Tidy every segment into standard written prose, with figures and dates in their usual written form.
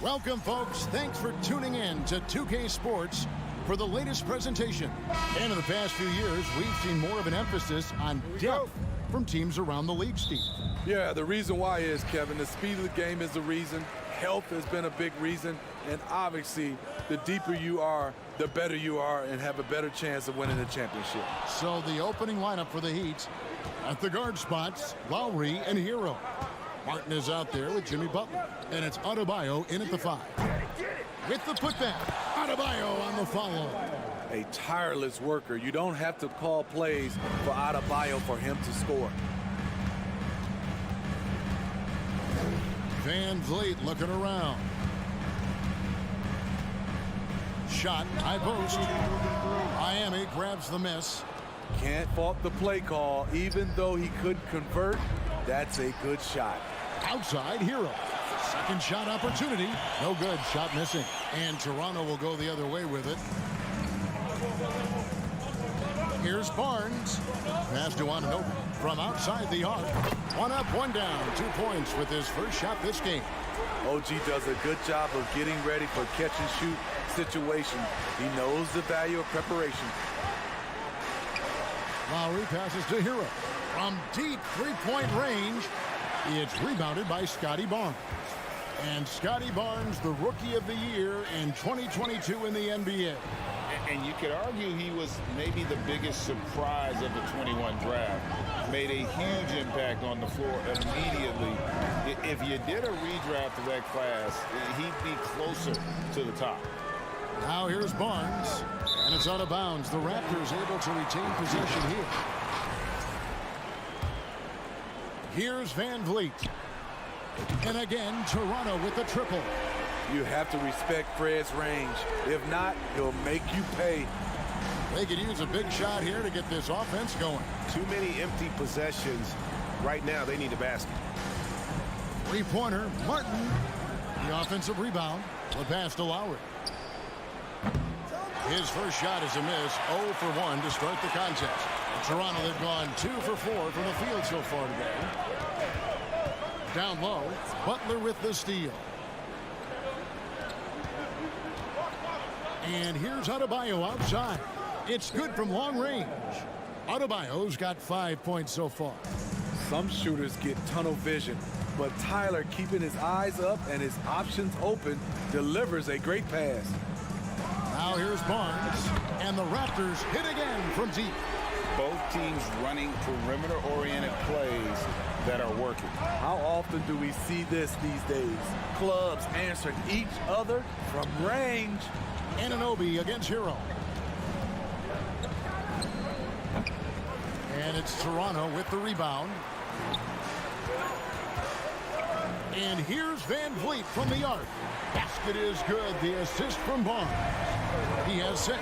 Welcome, folks. Thanks for tuning in to 2K Sports for the latest presentation. And in the past few years, we've seen more of an emphasis on depth from teams around the league, Steve. Yeah, the reason why is, Kevin, the speed of the game is the reason. Health has been a big reason. And obviously, the deeper you are, the better you are and have a better chance of winning the championship. So the opening lineup for the Heat, at the guard spots, Lowry and Hero. Martin is out there with Jimmy Butler. And it's Adebayo in at the 5. With the putback, Adebayo on the follow. A tireless worker. You don't have to call plays for Adebayo for him to score. Van Vliet looking around. Shot, high post. Miami grabs the miss. Can't fault the play call. Even though he couldn't convert, that's a good shot. Outside, Hero. Second shot opportunity. No good. Shot missing. And Toronto will go the other way with it. Here's Barnes. Pass to Anunoby from outside the arc. One up, one down. 2 points with his first shot this game. OG does a good job of getting ready for catch-and-shoot situation. He knows the value of preparation. Lowry passes to Hero. From deep three-point range, it's rebounded by Scotty Barnes. And Scotty Barnes, the Rookie of the Year in 2022 in the NBA. And you could argue he was maybe the biggest surprise of the 21 draft. Made a huge impact on the floor immediately. If you did a redraft of that class, he'd be closer to the top. Now here's Barnes, and it's out of bounds. The Raptors able to retain possession here. Here's Van Vliet. And again, Toronto with the triple. You have to respect Fred's range. If not, he'll make you pay. They could use a big shot here to get this offense going. Too many empty possessions. Right now, they need a basket. Three-pointer, Martin. The offensive rebound. The pass to Lowry. His first shot is a miss. 0 for 1 to start the contest. Toronto, they've gone 2 for 4 from the field so far today. Down low, Butler with the steal. And here's Adebayo outside. It's good from long range. Adebayo's got 5 points so far. Some shooters get tunnel vision, but Tyler, keeping his eyes up and his options open, delivers a great pass. Now here's Barnes, and the Raptors hit again from deep. Both teams running perimeter-oriented plays that are working. How often do we see this these days? Clubs answering each other from range. Anunoby against Hero. And it's Toronto with the rebound. And here's Van Vliet from the arc. Basket is good. The assist from Barnes. He has 6.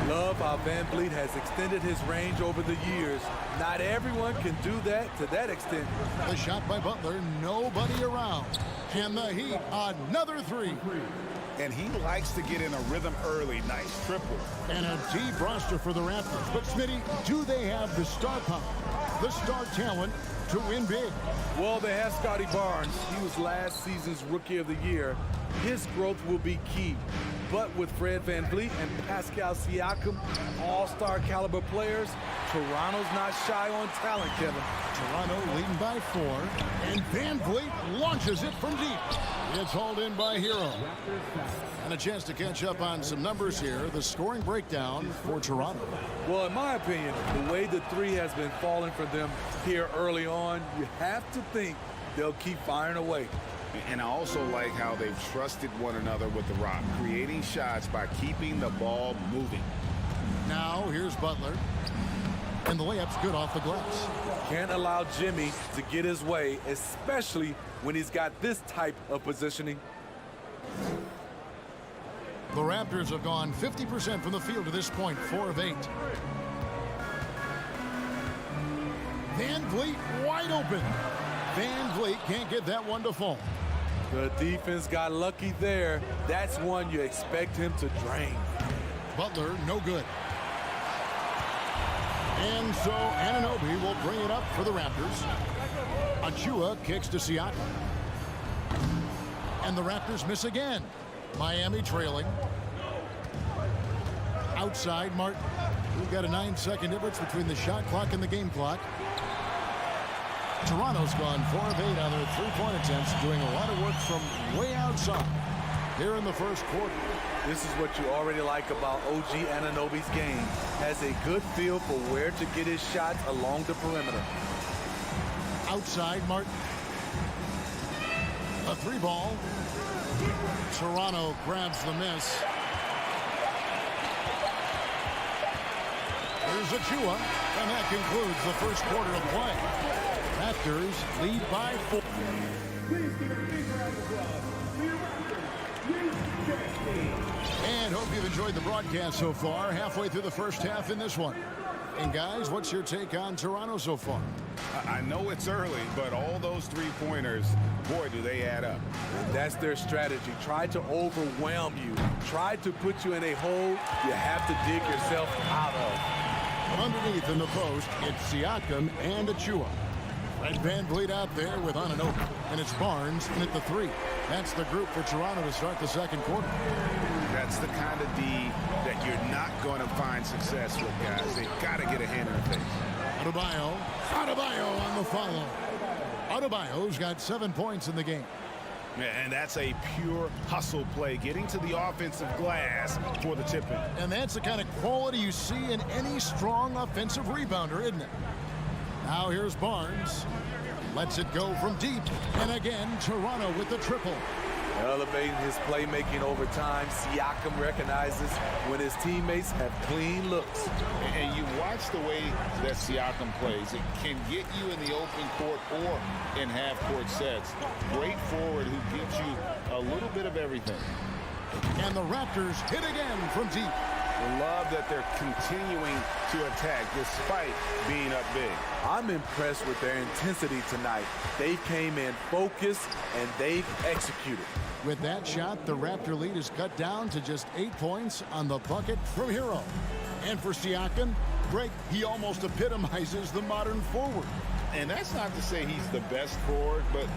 Love how Van Vliet has extended his range over the years. Not everyone can do that to that extent. The shot by Butler, nobody around. And the Heat, another 3. And he likes to get in a rhythm early. Nice triple. And a deep roster for the Raptors. But, Smitty, do they have the star power, the star talent to win big? Well, they have Scotty Barnes. He was last season's Rookie of the Year. His growth will be key. But with Fred VanVleet and Pascal Siakam, all-star caliber players, Toronto's not shy on talent, Kevin. Toronto leading by 4, and VanVleet launches it from deep. It's hauled in by Hero. And a chance to catch up on some numbers here. The scoring breakdown for Toronto. Well, in my opinion, the way the 3 has been falling for them here early on, you have to think they'll keep firing away. And I also like how they've trusted one another with the rock, creating shots by keeping the ball moving. Now, here's Butler. And the layup's good off the glass. Can't allow Jimmy to get his way, especially when he's got this type of positioning. The Raptors have gone 50% from the field to this point, 4 of 8. Van Vliet wide open. Van Vliet can't get that one to fall. The defense got lucky there. That's one you expect him to drain. Butler, no good. And so Anunoby will bring it up for the Raptors. Achua kicks to Siakam. And the Raptors miss again. Miami trailing. Outside, Martin. We've got a 9-second difference between the shot clock and the game clock. Toronto's gone 4 of 8 on their three-point attempts, doing a lot of work from way outside here in the first quarter. This is what you already like about OG Anunoby's game. Has a good feel for where to get his shots along the perimeter. Outside, Martin. A 3-ball. Toronto grabs the miss. Here's Achua, and that concludes the first quarter of play. Raptors lead by 4. And hope you've enjoyed the broadcast so far. Halfway through the first half in this one. And guys, what's your take on Toronto so far? I know it's early, but all those three-pointers, boy, do they add up. That's their strategy. Try to overwhelm you. Try to put you in a hole you have to dig yourself out of. Underneath in the post, it's Siakam and Achua. Fred VanVleet out there with Anunoby. And it's Barnes in at the 3. That's the group for Toronto to start the second quarter. That's the kind of D that you're not going to find success with, guys. They've got to get a hand in the face. Adebayo on the follow. Adebayo's got 7 points in the game. And that's a pure hustle play, getting to the offensive glass for the tip-in. And that's the kind of quality you see in any strong offensive rebounder, isn't it? Now here's Barnes. Lets it go from deep. And again, Toronto with the triple. Elevating his playmaking over time, Siakam recognizes when his teammates have clean looks. And you watch the way that Siakam plays. It can get you in the open court or in half-court sets. Great forward who gives you a little bit of everything. And the Raptors hit again from deep. Love that they're continuing to attack despite being up big. I'm impressed with their intensity tonight. They came in focused and they've executed. With that shot, the Raptor lead is cut down to just 8 points on the bucket from Hero. And for Siakam, Greg, he almost epitomizes the modern forward. And that's not to say he's the best forward, but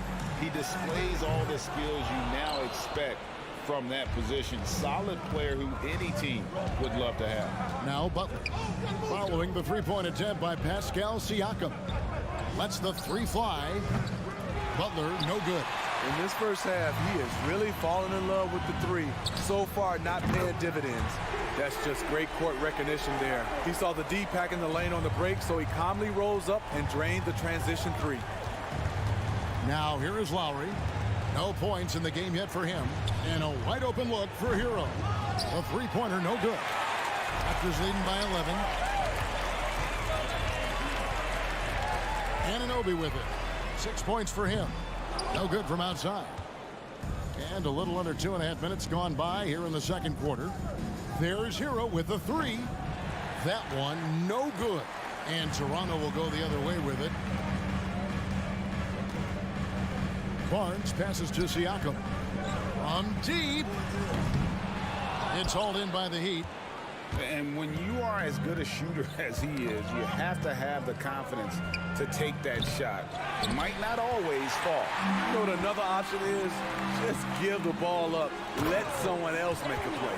he displays all the skills you now expect from that position. Solid player who any team would love to have. Now Butler, following the three-point attempt by Pascal Siakam. Lets the 3 fly. Butler, no good. In this first half, he is really falling in love with the 3. So far, not paying dividends. That's just great court recognition there. He saw the D pack in the lane on the break, so he calmly rolls up and drained the transition 3. Now here is Lowry. No points in the game yet for him. And a wide open look for Hero. A three-pointer, no good. Raptors leading by 11. Anunoby with it. 6 points for him. No good from outside. And a little under 2.5 minutes gone by here in the second quarter. There's Hero with the 3. That one, no good. And Toronto will go the other way with it. Barnes passes to Siakam. From deep. It's hauled in by the Heat. And when you are as good a shooter as he is, you have to have the confidence to take that shot. It might not always fall. You know what another option is? Just give the ball up. Let someone else make a play.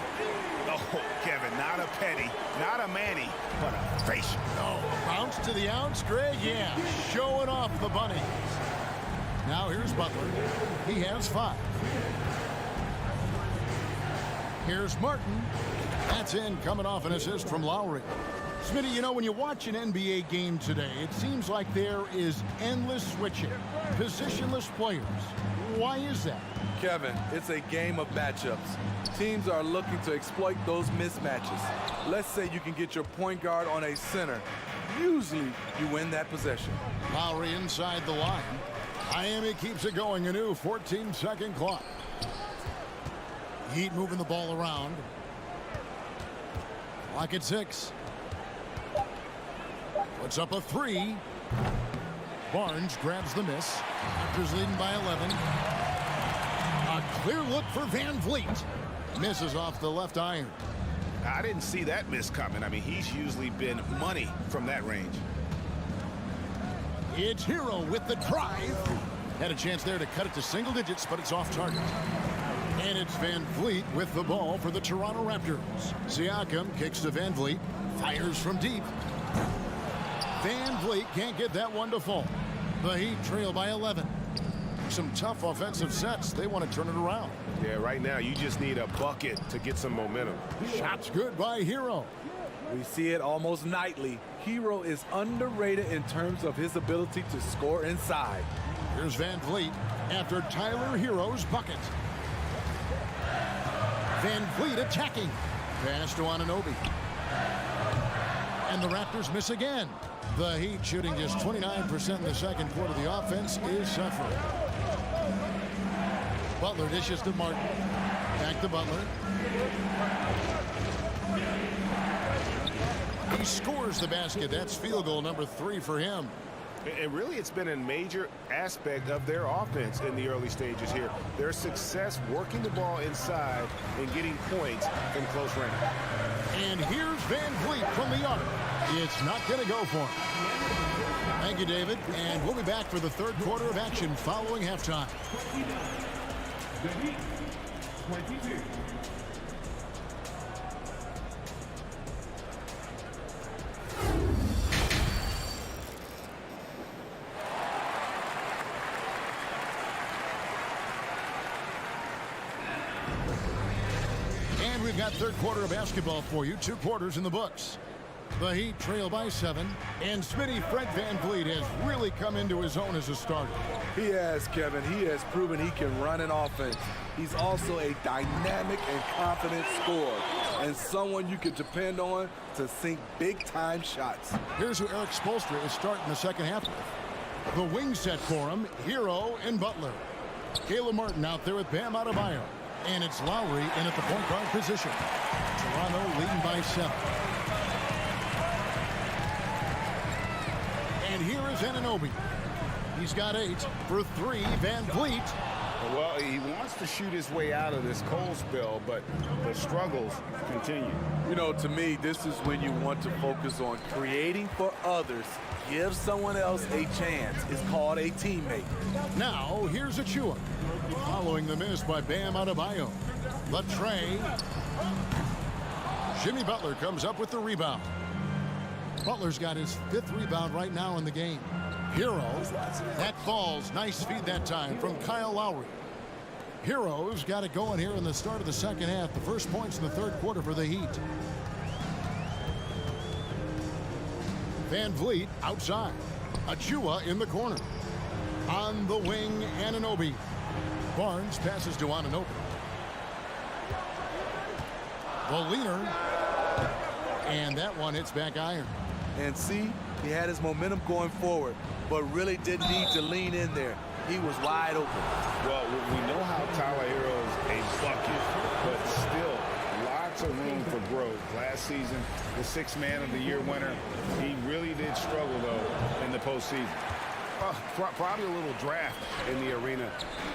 Oh, Kevin, not a Petty, not a Manny, but a facial. Oh, bounce to the ounce, Greg? Yeah, showing off the bunnies. Now here's Butler. He has 5. Here's Martin. That's in, coming off an assist from Lowry. Smitty, you know, when you watch an NBA game today, it seems like there is endless switching, positionless players. Why is that? Kevin, it's a game of matchups. Teams are looking to exploit those mismatches. Let's say you can get your point guard on a center. Usually, you win that possession. Lowry inside the line. Miami keeps it going, a new 14-second clock. Heat moving the ball around. Clock at 6. Puts up a 3. Barnes grabs the miss. Raptors leading by 11. A clear look for VanVleet. Misses off the left iron. I didn't see that miss coming. I mean, he's usually been money from that range. It's Hero with the drive. Had a chance there to cut it to single digits, but it's off target. And it's Van Vliet with the ball for the Toronto Raptors. Siakam kicks to Van Vliet, fires from deep. Van Vliet can't get that one to fall. The Heat trail by 11. Some tough offensive sets. They want to turn it around. Yeah, right now you just need a bucket to get some momentum. Shots good by Hero. We see it almost nightly. Hero is underrated in terms of his ability to score inside. Here's Van Vliet after Tyler Hero's bucket. Van Vliet attacking. Pass to Anunoby. And the Raptors miss again. The Heat shooting just 29% in the second quarter. The offense is suffering. Butler dishes to Martin. Back to Butler. He scores the basket. That's field goal number 3 for him. And really, it's been a major aspect of their offense in the early stages here. Their success working the ball inside and getting points from close range. And here's Van Vliet from the arc. It's not going to go for him. Thank you, David. And we'll be back for the third quarter of action following halftime. The Heat, 22. And we've got third quarter of basketball for you. 2 quarters in the books. The Heat trail by 7. And Smitty, Fred Van Vliet has really come into his own as a starter. He has, Kevin. He has proven he can run an offense. He's also a dynamic and confident scorer and someone you can depend on to sink big-time shots. Here's who Eric Spoelstra is starting the second half with. The wing set for him, Hero and Butler. Caleb Martin out there with Bam Adebayo. And it's Lowry in at the point guard position. Toronto leading by 7. And here is Anunoby. He's got 8 for 3. Van Vliet. Well, he wants to shoot his way out of this cold spell, but the struggles continue. You know, to me, this is when you want to focus on creating for others. Give someone else a chance. It's called a teammate. Now, here's Achua. Following the miss by Bam Adebayo. Latre. Jimmy Butler comes up with the rebound. Butler's got his 5th rebound right now in the game. Hero, that falls. Nice feed that time from Kyle Lowry. Hero's got it going here in the start of the second half. The first points in the third quarter for the Heat. Van Vliet outside. Achua in the corner. On the wing, Anunoby. Barnes passes to Anunoby. The leaner. And that one hits back iron. And see, he had his momentum going forward, but really didn't need to lean in there. He was wide open. Well, we know how Tyler Hero's a bucket, but still lots of room for growth. Last season, the 6th Man of the Year winner, he really did struggle, though, in the postseason. Probably a little draft in the arena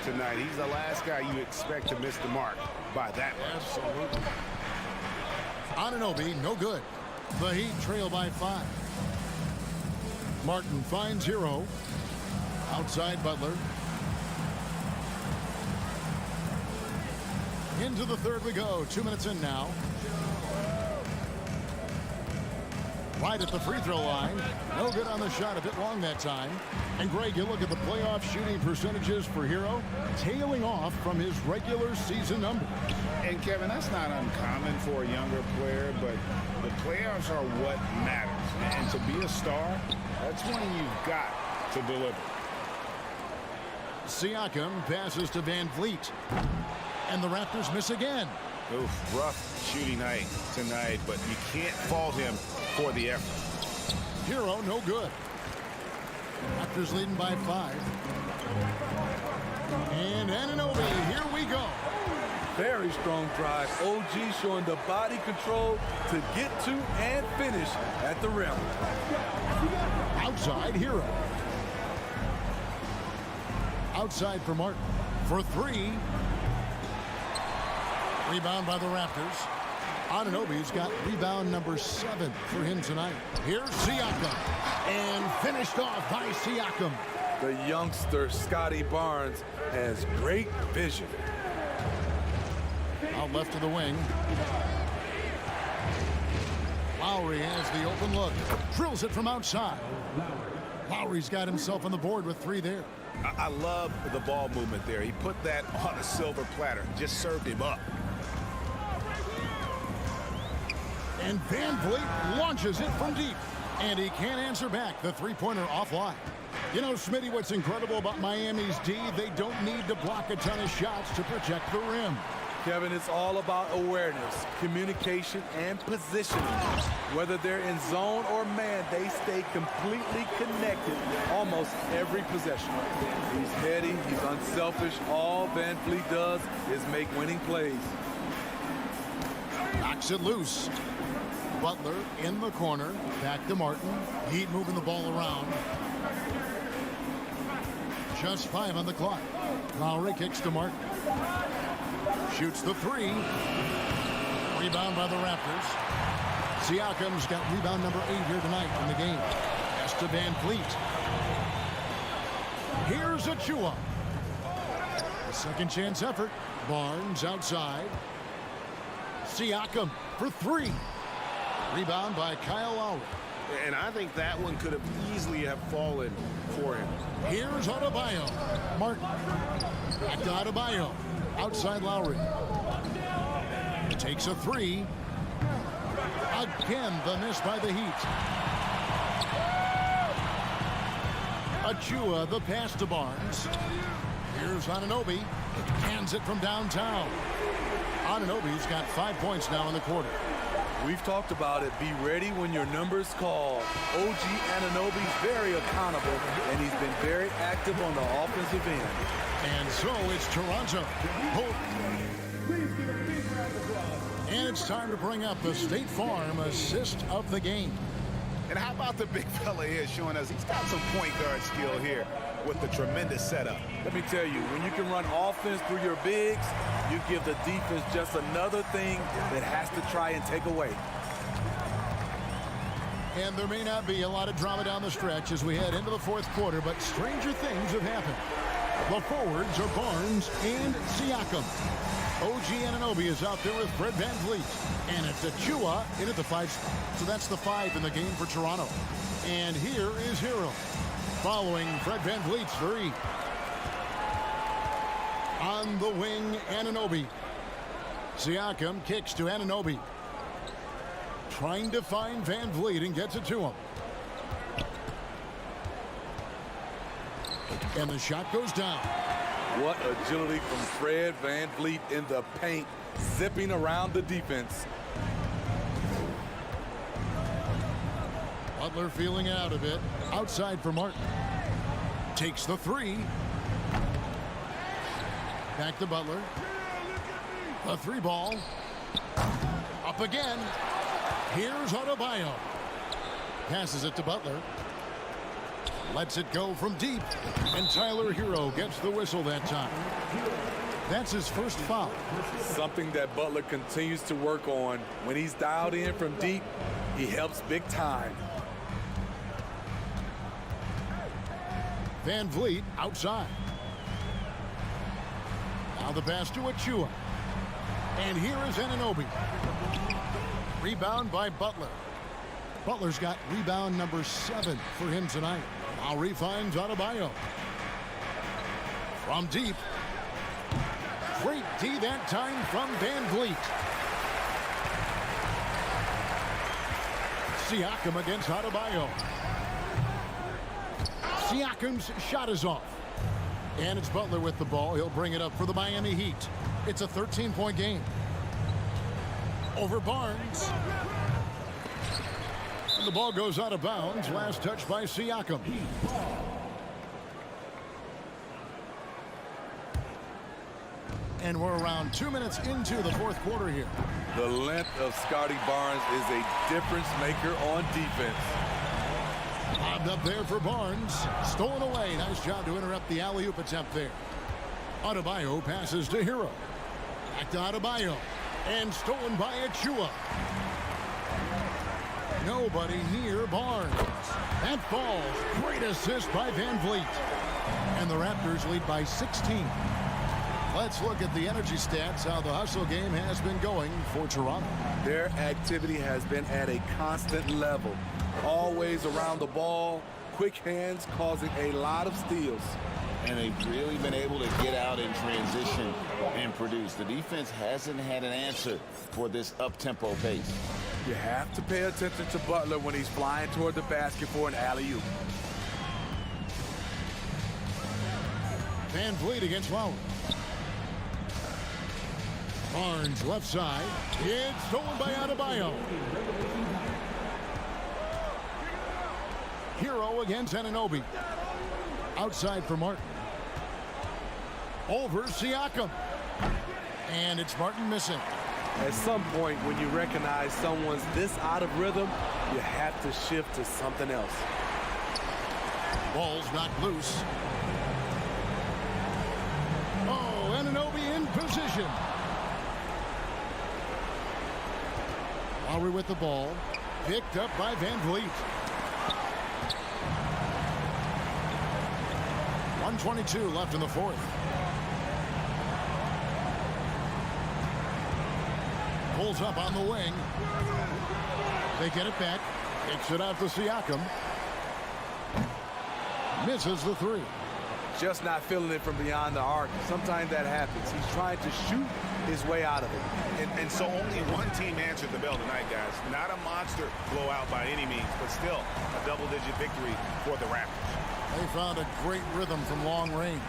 tonight. He's the last guy you expect to miss the mark by that much. Absolutely. Anunoby, no good. The Heat trail by 5. Martin finds Hero. Outside Butler. Into the third we go. 2 minutes in now. Right at the free throw line. No good on the shot. A bit long that time. And Greg, you look at the playoff shooting percentages for Hero, tailing off from his regular season numbers. And Kevin, that's not uncommon for a younger player, but the playoffs are what matters. And to be a star, that's when you've got to deliver. Siakam passes to Van Vliet. And the Raptors miss again. Oof, rough shooting night tonight, but you can't fault him for the effort. Hero, no good. Raptors leading by 5. And Anunoby, here we go. Very strong drive. OG showing the body control to get to and finish at the rim. Outside, Hero. Outside for Martin. For 3. Rebound by the Raptors. Anunoby's got rebound number 7 for him tonight. Here's Siakam. And finished off by Siakam. The youngster, Scotty Barnes, has great vision. Out left to the wing. Lowry has the open look. Drills it from outside. Lowry's got himself on the board with 3 there. I love the ball movement there. He put that on a silver platter. Just served him up. And Van Vliet launches it from deep. And he can't answer back. The three-pointer offline. You know, Smitty, what's incredible about Miami's D, they don't need to block a ton of shots to protect the rim. Kevin, it's all about awareness, communication, and positioning. Whether they're in zone or man, they stay completely connected almost every possession. He's heady, he's unselfish. All Van Vliet does is make winning plays. Knocks it loose. Butler in the corner. Back to Martin. Heat moving the ball around. Just 5 on the clock. Lowry kicks to Martin. Shoots the 3. Rebound by the Raptors. Siakam's got rebound number 8 here tonight in the game. Pass to Van Vliet. Here's Achua. A second chance effort. Barnes outside. Siakam for 3. Rebound by Kyle Lowry. And I think that one could have easily have fallen for him. Here's Adebayo. Martin. Back to Adebayo. Outside Lowry. Takes a 3. Again, the miss by the Heat. Achua, the pass to Barnes. Here's Anunoby. Hands it from downtown. Anunoby's got 5 points now in the quarter. We've talked about it. Be ready when your number's called. OG Anunoby's very accountable, and he's been very active on the offensive end. And so it's Toronto. And it's time to bring up the State Farm assist of the game. And how about the big fella here showing us he's got some point guard skill here with the tremendous setup. Let me tell you, when you can run offense through your bigs, you give the defense just another thing that has to try and take away. And there may not be a lot of drama down the stretch as we head into the 4th quarter, but stranger things have happened. The forwards are Barnes and Siakam. OG Anunoby is out there with Fred Van Vliet. And it's Achua in at the 5 spot. So that's the 5 in the game for Toronto. And here is Hero. Following Fred Van Vliet's 3. On the wing, Anunoby. Siakam kicks to Anunoby. Trying to find Van Vliet and gets it to him. And the shot goes down. What agility from Fred Van Vliet in the paint, zipping around the defense. Butler feeling it out a bit. Outside for Martin. Takes the 3. Back to Butler. A 3 ball. Up again. Here's Adebayo. Passes it to Butler. Lets it go from deep. And Tyler Hero gets the whistle that time. That's his first foul. Something that Butler continues to work on. When he's dialed in from deep, he helps big time. Van Vliet outside. Now the pass to Achua. And here is Anunoby. Rebound by Butler. Butler's got rebound number 7 for him tonight. Lowry finds Adebayo. From deep. Great D that time from Van Vliet. Siakam against Adebayo. Siakam's shot is off. And it's Butler with the ball. He'll bring it up for the Miami Heat. It's a 13-point game. Over Barnes. And the ball goes out of bounds. Last touch by Siakam. And we're around 2 minutes into the 4th quarter here. The length of Scotty Barnes is a difference maker on defense. Lobbed up there for Barnes. Stolen away. Nice job to interrupt the alley-oop attempt there. Adebayo passes to Hero. Back to Adebayo. And stolen by Achua. Nobody near Barnes. That falls. Great assist by Van Vliet. And the Raptors lead by 16. Let's look at the energy stats, how the hustle game has been going for Toronto. Their activity has been at a constant level. Always around the ball, quick hands causing a lot of steals. And they've really been able to get out in transition and produce. The defense hasn't had an answer for this up-tempo pace. You have to pay attention to Butler when he's flying toward the basket for an alley-oop. Van Vliet against Lowry. Barnes left side. It's stolen by Adebayo. Hero against Anunoby. Outside for Martin. Over Siakam. And it's Martin missing. At some point, when you recognize someone's this out of rhythm, you have to shift to something else. Ball's knocked loose. Oh, Anunoby in position. Lowry with the ball. Picked up by Van Vliet. 1:22 left in the fourth. Pulls up on the wing. They get it back. Kicks it out to Siakam. Misses the three. Just not feeling it from beyond the arc. Sometimes that happens. He's trying to shoot his way out of it. And so only one team answered the bell tonight, guys. Not a monster blowout by any means, but still a double-digit victory for the Raptors. They found a great rhythm from long range.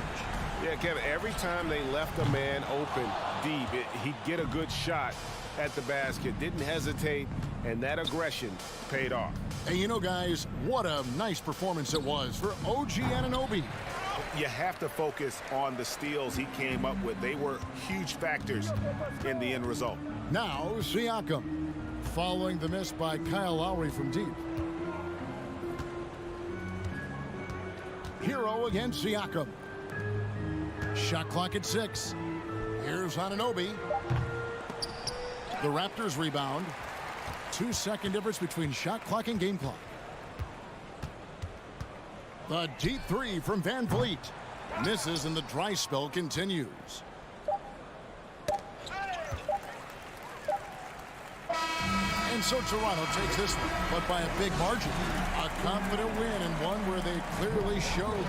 Yeah, Kevin, every time they left a man open deep, he'd get a good shot at the basket. Didn't hesitate, and that aggression paid off. And you know, guys, what a nice performance it was for OG Anunoby. You have to focus on the steals he came up with. They were huge factors in the end result. Now Siakam, following the miss by Kyle Lowry from deep. Hero against Siakam. Shot clock at 6. Here's Anunoby. The Raptors rebound. 2-second difference between shot clock and game clock. The deep three from Van Vliet. Misses and the dry spell continues. And so Toronto takes this one, but by a big margin. A confident win and one where they clearly showed.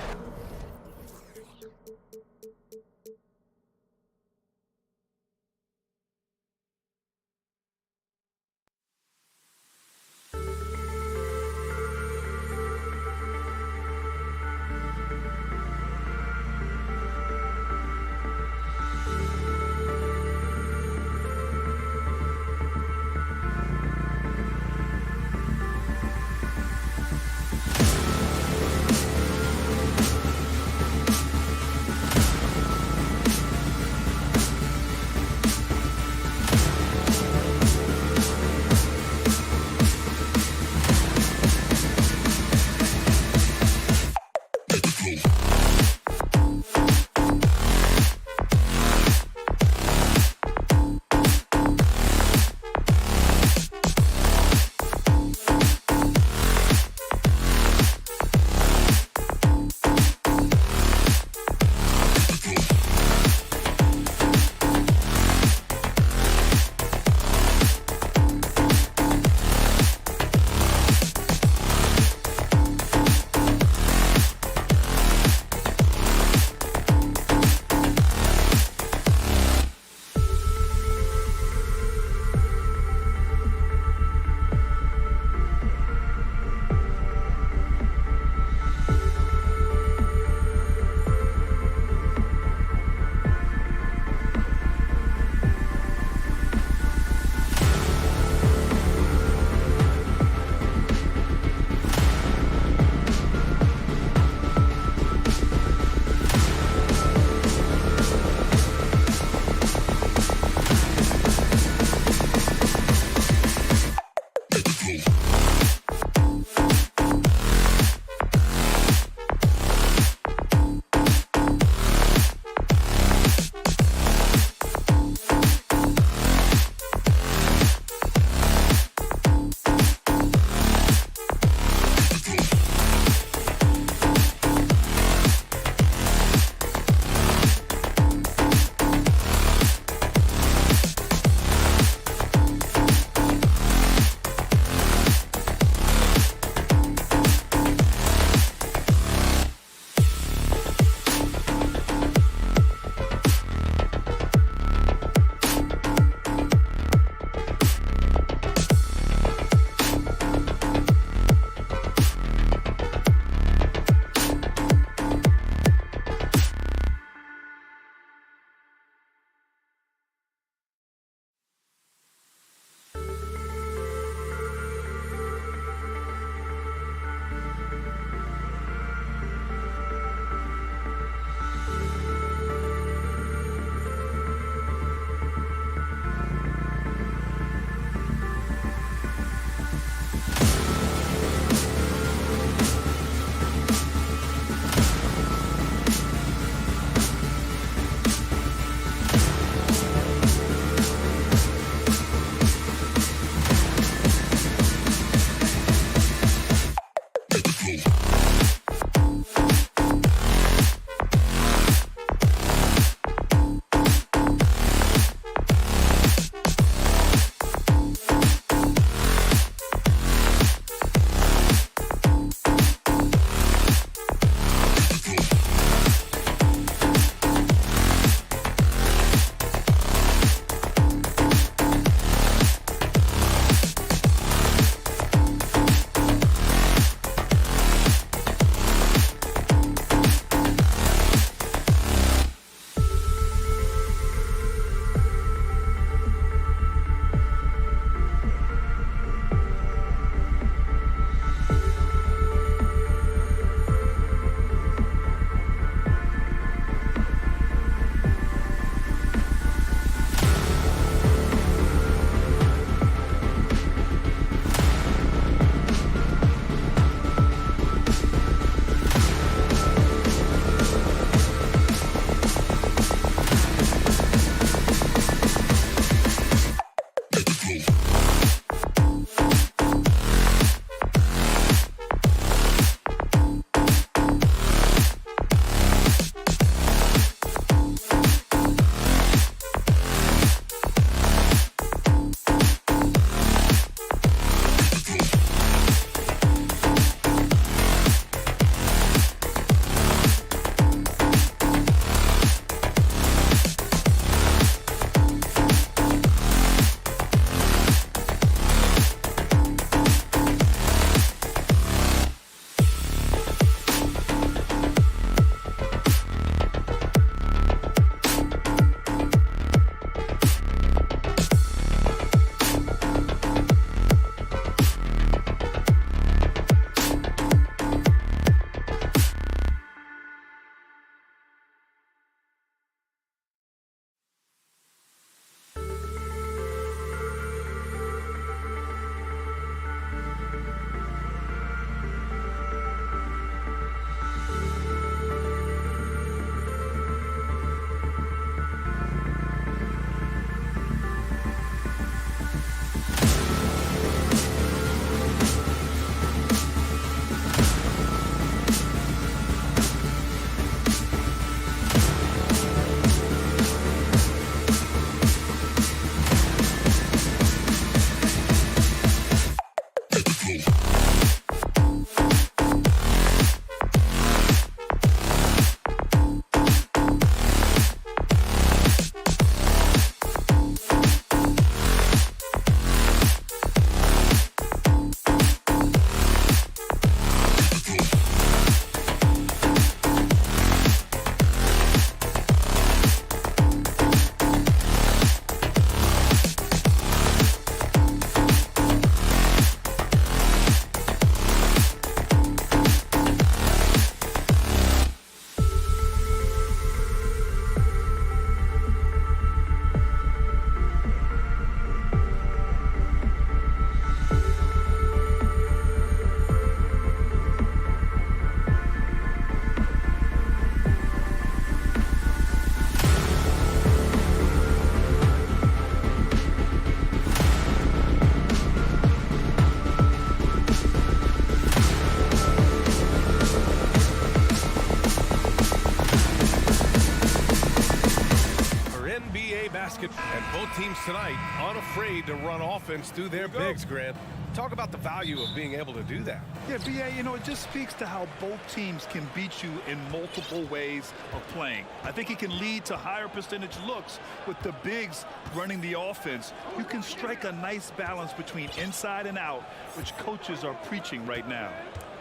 basket. And both teams tonight unafraid to run offense through their bigs, Grant. Talk about the value of being able to do that. Yeah, B.A., you know, it just speaks to how both teams can beat you in multiple ways of playing. I think it can lead to higher percentage looks with the bigs running the offense. You can strike a nice balance between inside and out, which coaches are preaching right now.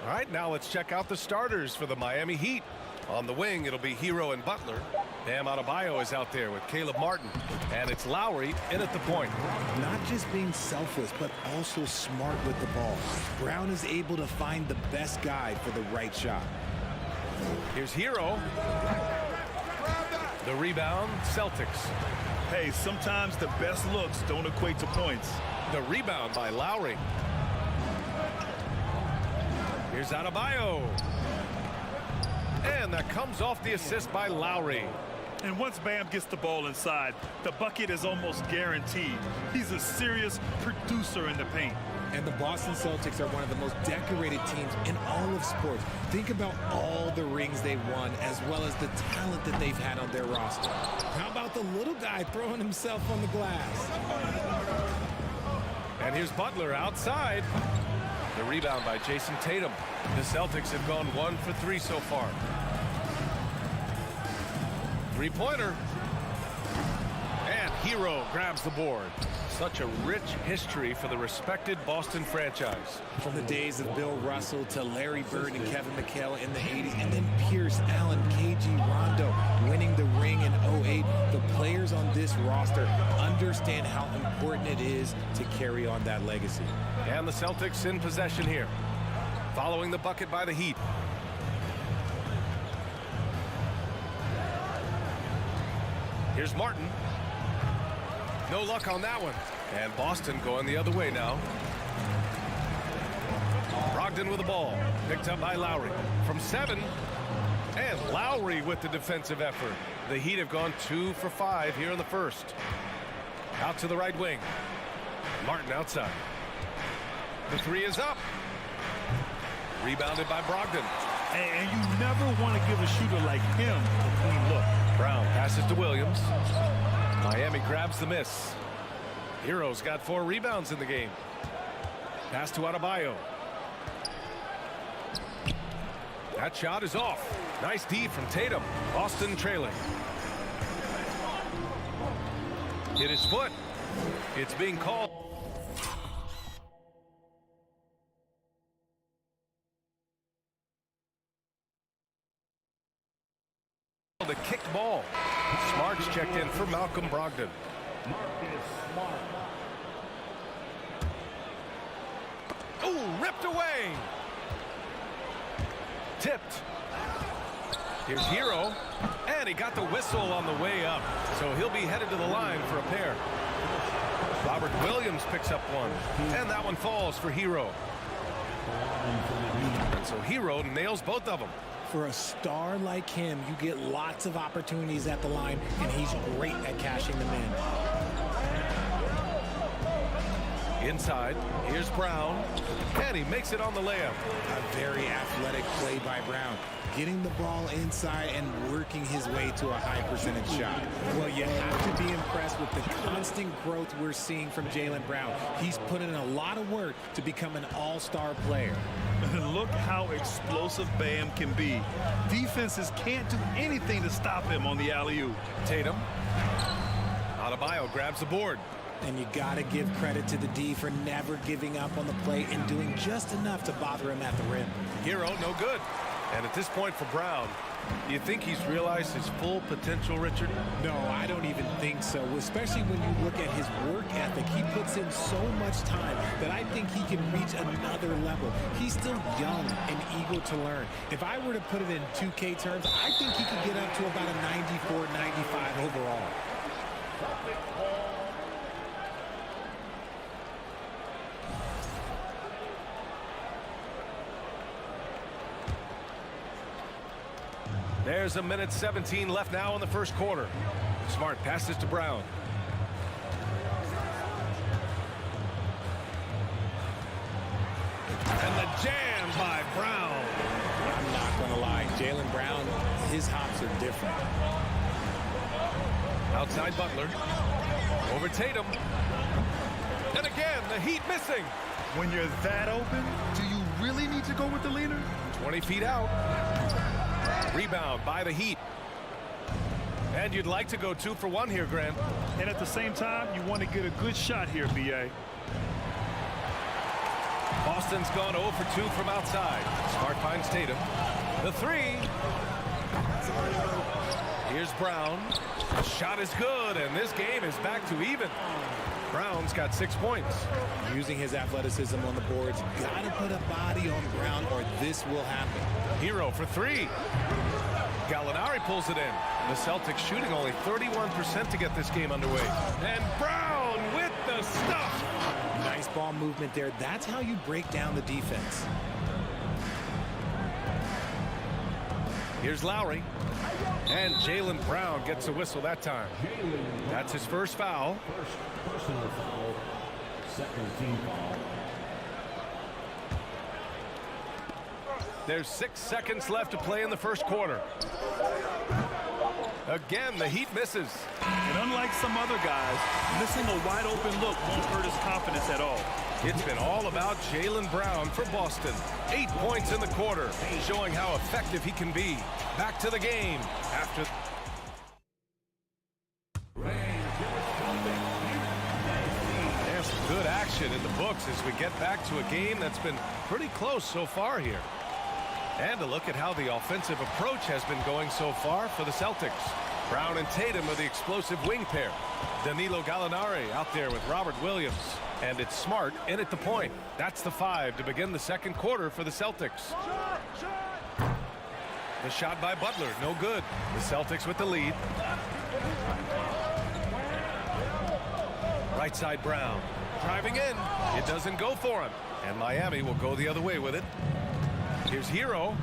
All right, now let's check out the starters for the Miami Heat. On the wing, it'll be Hero and Butler. Bam Adebayo is out there with Caleb Martin. And it's Lowry in at the point. Not just being selfless, but also smart with the ball. Brown is able to find the best guy for the right shot. Here's Hero. The rebound, Celtics. Hey, sometimes the best looks don't equate to points. The rebound by Lowry. Here's Adebayo. And that comes off the assist by Lowry. And once Bam gets the ball inside, the bucket is almost guaranteed. He's a serious producer in the paint. And the Boston Celtics are one of the most decorated teams in all of sports. Think about all the rings they've won, as well as the talent that they've had on their roster. How about the little guy throwing himself on the glass? And here's Butler outside. The rebound by Jason Tatum. The Celtics have gone 1 for 3 so far. Three-pointer. And Hero grabs the board. Such a rich history for the respected Boston franchise. From the days of Bill Russell to Larry Bird and Kevin McHale in the 80s, and then Pierce, Allen, KG, Rondo winning the ring in 08. The players on this roster understand how important it is to carry on that legacy. And the Celtics in possession here, following the bucket by the Heat. Here's Martin. No luck on that one. And Boston going the other way now. Brogdon with the ball. Picked up by Lowry. From 7. And Lowry with the defensive effort. The Heat have gone 2 for 5 here in the first. Out to the right wing. Martin outside. The 3 is up. Rebounded by Brogdon. And you never want to give a shooter like him a clean look. Brown passes to Williams. Miami grabs the miss. Hero's got 4 rebounds in the game. Pass to Adebayo. That shot is off. Nice D from Tatum. Boston trailing. Hit his foot. It's being called. The kicked ball. Smart's checked in for Malcolm Brogdon. Oh, ripped away. Tipped. Here's Hero. And he got the whistle on the way up. So he'll be headed to the line for a pair. Robert Williams picks up one. And that one falls for Hero. And so Hero nails both of them. For a star like him, you get lots of opportunities at the line, and he's great at cashing them in. Inside, here's Brown, and he makes it on the layup. A very athletic play by Brown, getting the ball inside and working his way to a high percentage shot. Well, you have to be impressed with the constant growth we're seeing from Jaylen Brown. He's put in a lot of work to become an all-star player. Look how explosive Bam can be. Defenses can't do anything to stop him on the alley-oop. Tatum. Adebayo grabs the board. And you got to give credit to the D for never giving up on the play and doing just enough to bother him at the rim. Hero, no good. And at this point for Brown, do you think he's realized his full potential, Richard? No, I don't even think so, especially when you look at his work ethic. He puts in so much time that I think he can reach another level. He's still young and eager to learn. If I were to put it in 2K terms, I think he could get up to about a 94, 95 overall. There's a minute 17 left now in the first quarter. Smart passes to Brown. And the jam by Brown. I'm not going to lie. Jaylen Brown, his hops are different. Outside Butler. Over Tatum. And again, the Heat missing. When you're that open, do you really need to go with the leader? 20 feet out. Rebound by the Heat. And you'd like to go 2 for 1 here, Grant. And at the same time, you want to get a good shot here, B.A. Boston's gone 0 for 2 from outside. Smart finds Tatum. The 3. Here's Brown. The shot is good, and this game is back to even. Brown's got 6 points. Using his athleticism on the boards, got to put a body on Brown or this will happen. Hero for 3. Gallinari pulls it in. The Celtics shooting only 31% to get this game underway. And Brown with the stuff. Nice ball movement there. That's how you break down the defense. Here's Lowry. And Jaylen Brown gets a whistle that time. That's his first foul. First personal foul. Second team foul. There's 6 seconds left to play in the first quarter. Again, the Heat misses. And unlike some other guys, missing a wide open look won't hurt his confidence at all. It's been all about Jaylen Brown for Boston. 8 points in the quarter, showing how effective he can be. Back to the game after. There's some good action in the books as we get back to a game that's been pretty close so far here. And a look at how the offensive approach has been going so far for the Celtics. Brown and Tatum are the explosive wing pair. Danilo Gallinari out there with Robert Williams. And it's Smart in at the point. That's the 5 to begin the second quarter for the Celtics. The shot by Butler, no good. The Celtics with the lead. Right side Brown. Driving in. It doesn't go for him. And Miami will go the other way with it. Here's Hero.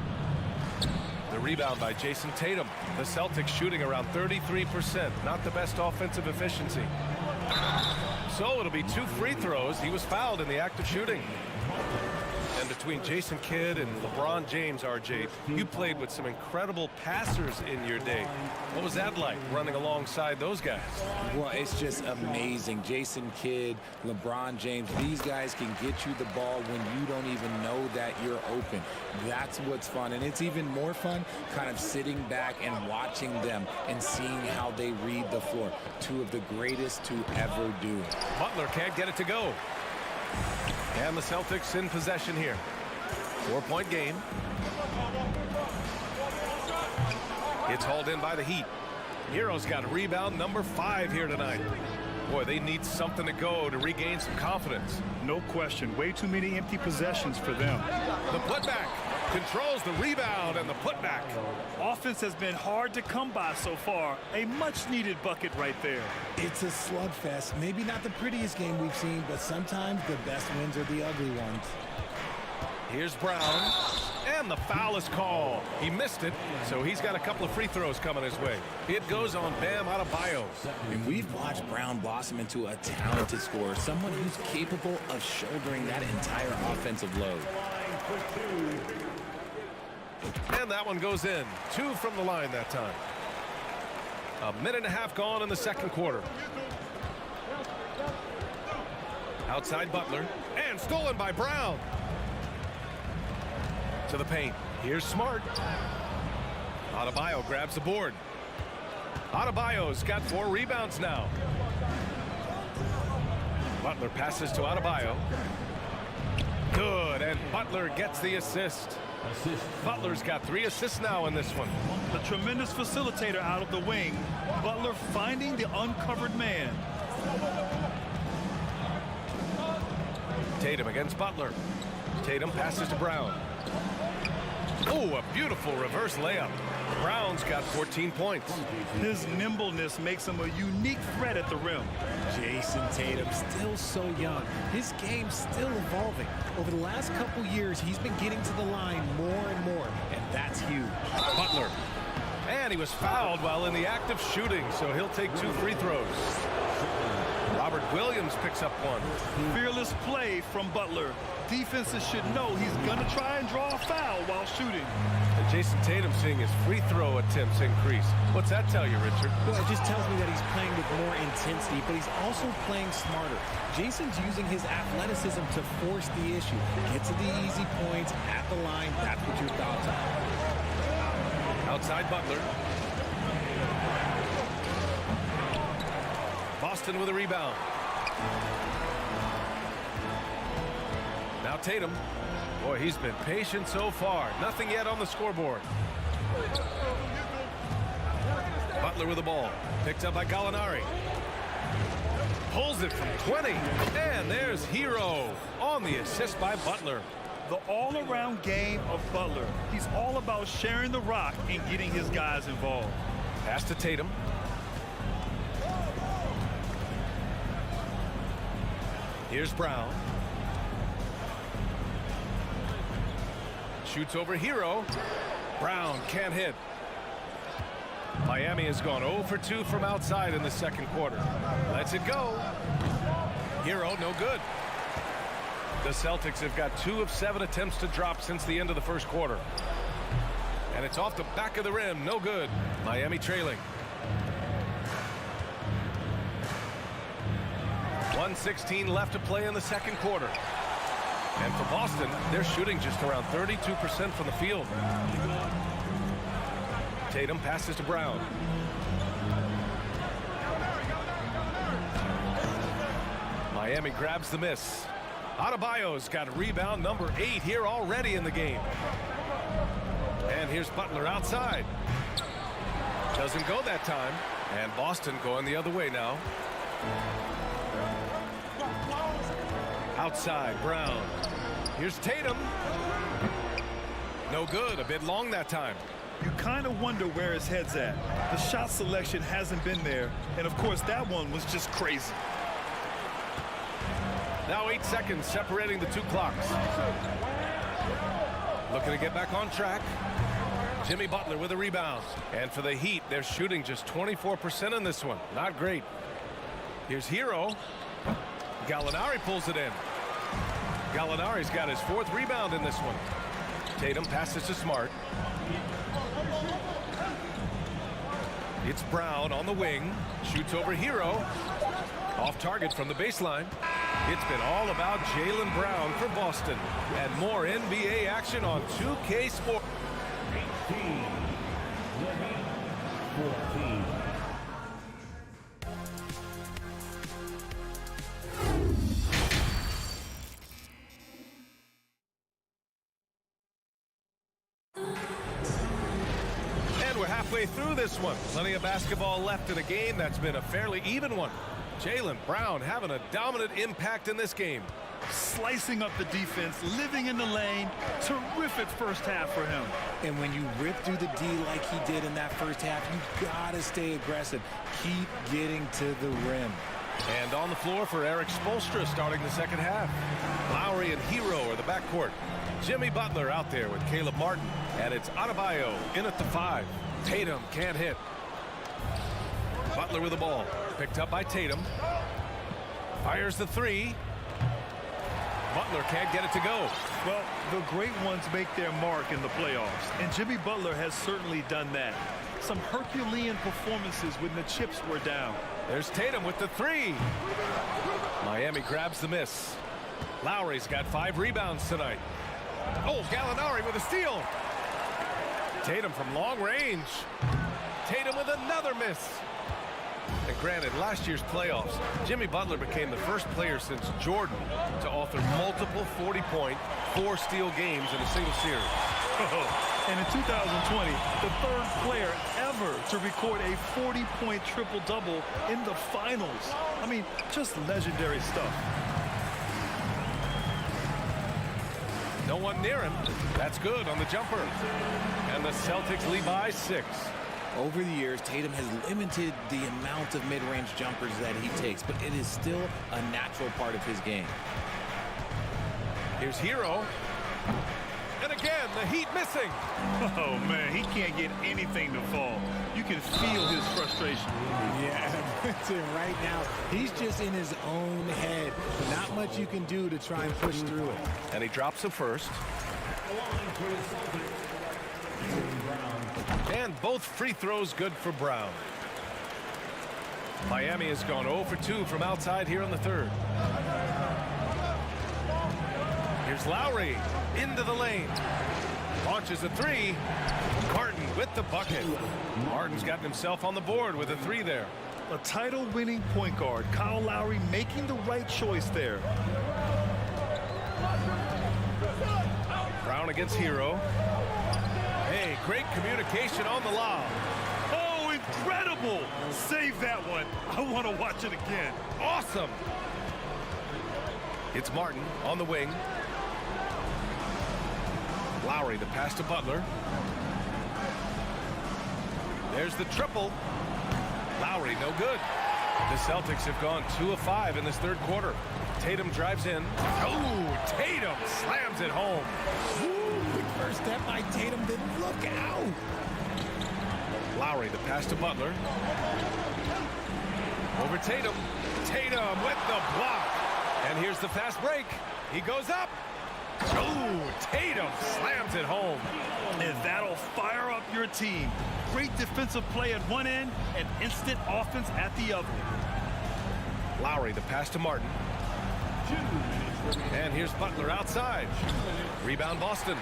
The rebound by Jason Tatum. The Celtics shooting around 33%. Not the best offensive efficiency. So it'll be 2 free throws. He was fouled in the act of shooting. And between Jason Kidd and LeBron James, RJ, you played with some incredible passers in your day. What was that like, running alongside those guys? Well, it's just amazing. Jason Kidd, LeBron James, these guys can get you the ball when you don't even know that you're open. That's what's fun. And it's even more fun kind of sitting back and watching them and seeing how they read the floor. 2 of the greatest to ever do it. Butler can't get it to go. And the Celtics in possession here. 4-point game. It's hauled in by the Heat. Hero's got rebound number 5 here tonight. Boy, they need something to go to regain some confidence. No question. Way too many empty possessions for them. The putback controls the rebound and the putback. Offense has been hard to come by so far. A much-needed bucket right there. It's a slugfest. Maybe not the prettiest game we've seen, but sometimes the best wins are the ugly ones. Here's Brown, and the foul is called. He missed it, so he's got a couple of free throws coming his way. It goes on Bam Adebayo. And we've watched Brown blossom into a talented scorer, someone who's capable of shouldering that entire offensive load. And that one goes in. 2 from the line that time. A minute and a half gone in the second quarter. Outside Butler, and stolen by Brown. To the paint. Here's Smart. Adebayo grabs the board. Adebayo's got 4 rebounds now. Butler passes to Adebayo. Good, and Butler gets the assist. Butler's got 3 assists now in this one. A tremendous facilitator out of the wing. Butler finding the uncovered man. Tatum against Butler. Tatum passes to Brown. Oh, a beautiful reverse layup. Brown's got 14 points. His nimbleness makes him a unique threat at the rim. Jason Tatum, still so young. His game's still evolving. Over the last couple years, he's been getting to the line more and more, and that's huge. Butler. And he was fouled while in the act of shooting, so he'll take 2 free throws. Robert Williams picks up one. Fearless play from Butler. Defenses should know he's going to try and draw a foul while shooting. And Jason Tatum seeing his free throw attempts increase. What's that tell you, Richard? Well, it just tells me that he's playing with more intensity, but he's also playing smarter. Jason's using his athleticism to force the issue. Get to the easy points at the line. That's what your thoughts are. Outside Butler. Boston with a rebound. Now Tatum. Boy, he's been patient so far. Nothing yet on the scoreboard. Butler with the ball. Picked up by Gallinari. Pulls it from 20. And there's Hero on the assist by Butler. The all-around game of Butler. He's all about sharing the rock and getting his guys involved. Pass to Tatum. Here's Brown. Shoots over Hero. Brown can't hit. Miami has gone 0 for 2 from outside in the second quarter. Lets it go. Hero, no good. The Celtics have got 2 of 7 attempts to drop since the end of the first quarter. And it's off the back of the rim. No good. Miami trailing. 1:16 left to play in the second quarter. And for Boston, they're shooting just around 32% from the field. Tatum passes to Brown. Miami grabs the miss. Adebayo's got rebound number 8 here already in the game. And here's Butler outside. Doesn't go that time. And Boston going the other way now. Outside, Brown. Here's Tatum. No good. A bit long that time. You kind of wonder where his head's at. The shot selection hasn't been there. And, of course, that one was just crazy. Now 8 seconds separating the two clocks. Looking to get back on track. Jimmy Butler with a rebound. And for the Heat, they're shooting just 24% in this one. Not great. Here's Hero. Gallinari pulls it in. Gallinari's got his 4th rebound in this one. Tatum passes to Smart. It's Brown on the wing. Shoots over Hero. Off target from the baseline. It's been all about Jaylen Brown for Boston. And more NBA action on 2K Sports. 18, 14. We're halfway through this one. Plenty of basketball left in a game that's been a fairly even one. Jaylen Brown having a dominant impact in this game. Slicing up the defense, living in the lane. Terrific first half for him. And when you rip through the D like he did in that first half, you gotta stay aggressive. Keep getting to the rim. And on the floor for Eric Spoelstra starting the second half. Lowry and Hero are the backcourt. Jimmy Butler out there with Caleb Martin. And it's Adebayo in at the 5. Tatum can't hit. Butler with the ball. Picked up by Tatum. Fires the 3. Butler can't get it to go. Well, the great ones make their mark in the playoffs. And Jimmy Butler has certainly done that. Some Herculean performances when the chips were down. There's Tatum with the 3. Miami grabs the miss. Lowry's got 5 rebounds tonight. Oh, Gallinari with a steal. Tatum from long range. Tatum with another miss. And granted, last year's playoffs, Jimmy Butler became the first player since Jordan to author multiple 40-point, 4-steal games in a single series. And in 2020, the 3rd player ever to record a 40-point triple-double in the finals. I mean, just legendary stuff. No one near him. That's good on the jumper. And the Celtics lead by 6. Over the years, Tatum has limited the amount of mid-range jumpers that he takes, but it is still a natural part of his game. Here's Hero. And again, the Heat missing. Oh, man, he can't get anything to fall. You can feel his frustration. Yeah, Listen, right now, he's just in his own head. Not much you can do to try and push through it. And he drops the first. And both free throws good for Brown. Miami has gone 0 for 2 from outside here in the third. Here's Lowry into the lane. Launches a three. Martin with the bucket. Martin's gotten himself on the board with a three there. A title-winning point guard, Kyle Lowry, making the right choice there. Brown against Hero. Hey, great communication on the lob. Oh, incredible! Save that one. I want to watch it again. Awesome. It's Martin on the wing. Lowry, the pass to Butler. There's the triple. Lowry, no good. The Celtics have gone 2 of 5 in this third quarter. Tatum drives in. Oh, Tatum slams it home. Ooh, quick first step by Tatum, then look out. Lowry, the pass to Butler. Over Tatum. Tatum with the block. And here's the fast break. He goes up. Oh, Tatum slams it home. And that'll fire up your team. Great defensive play at one end and instant offense at the other. Lowry, the pass to Martin. And here's Butler outside. Rebound Boston.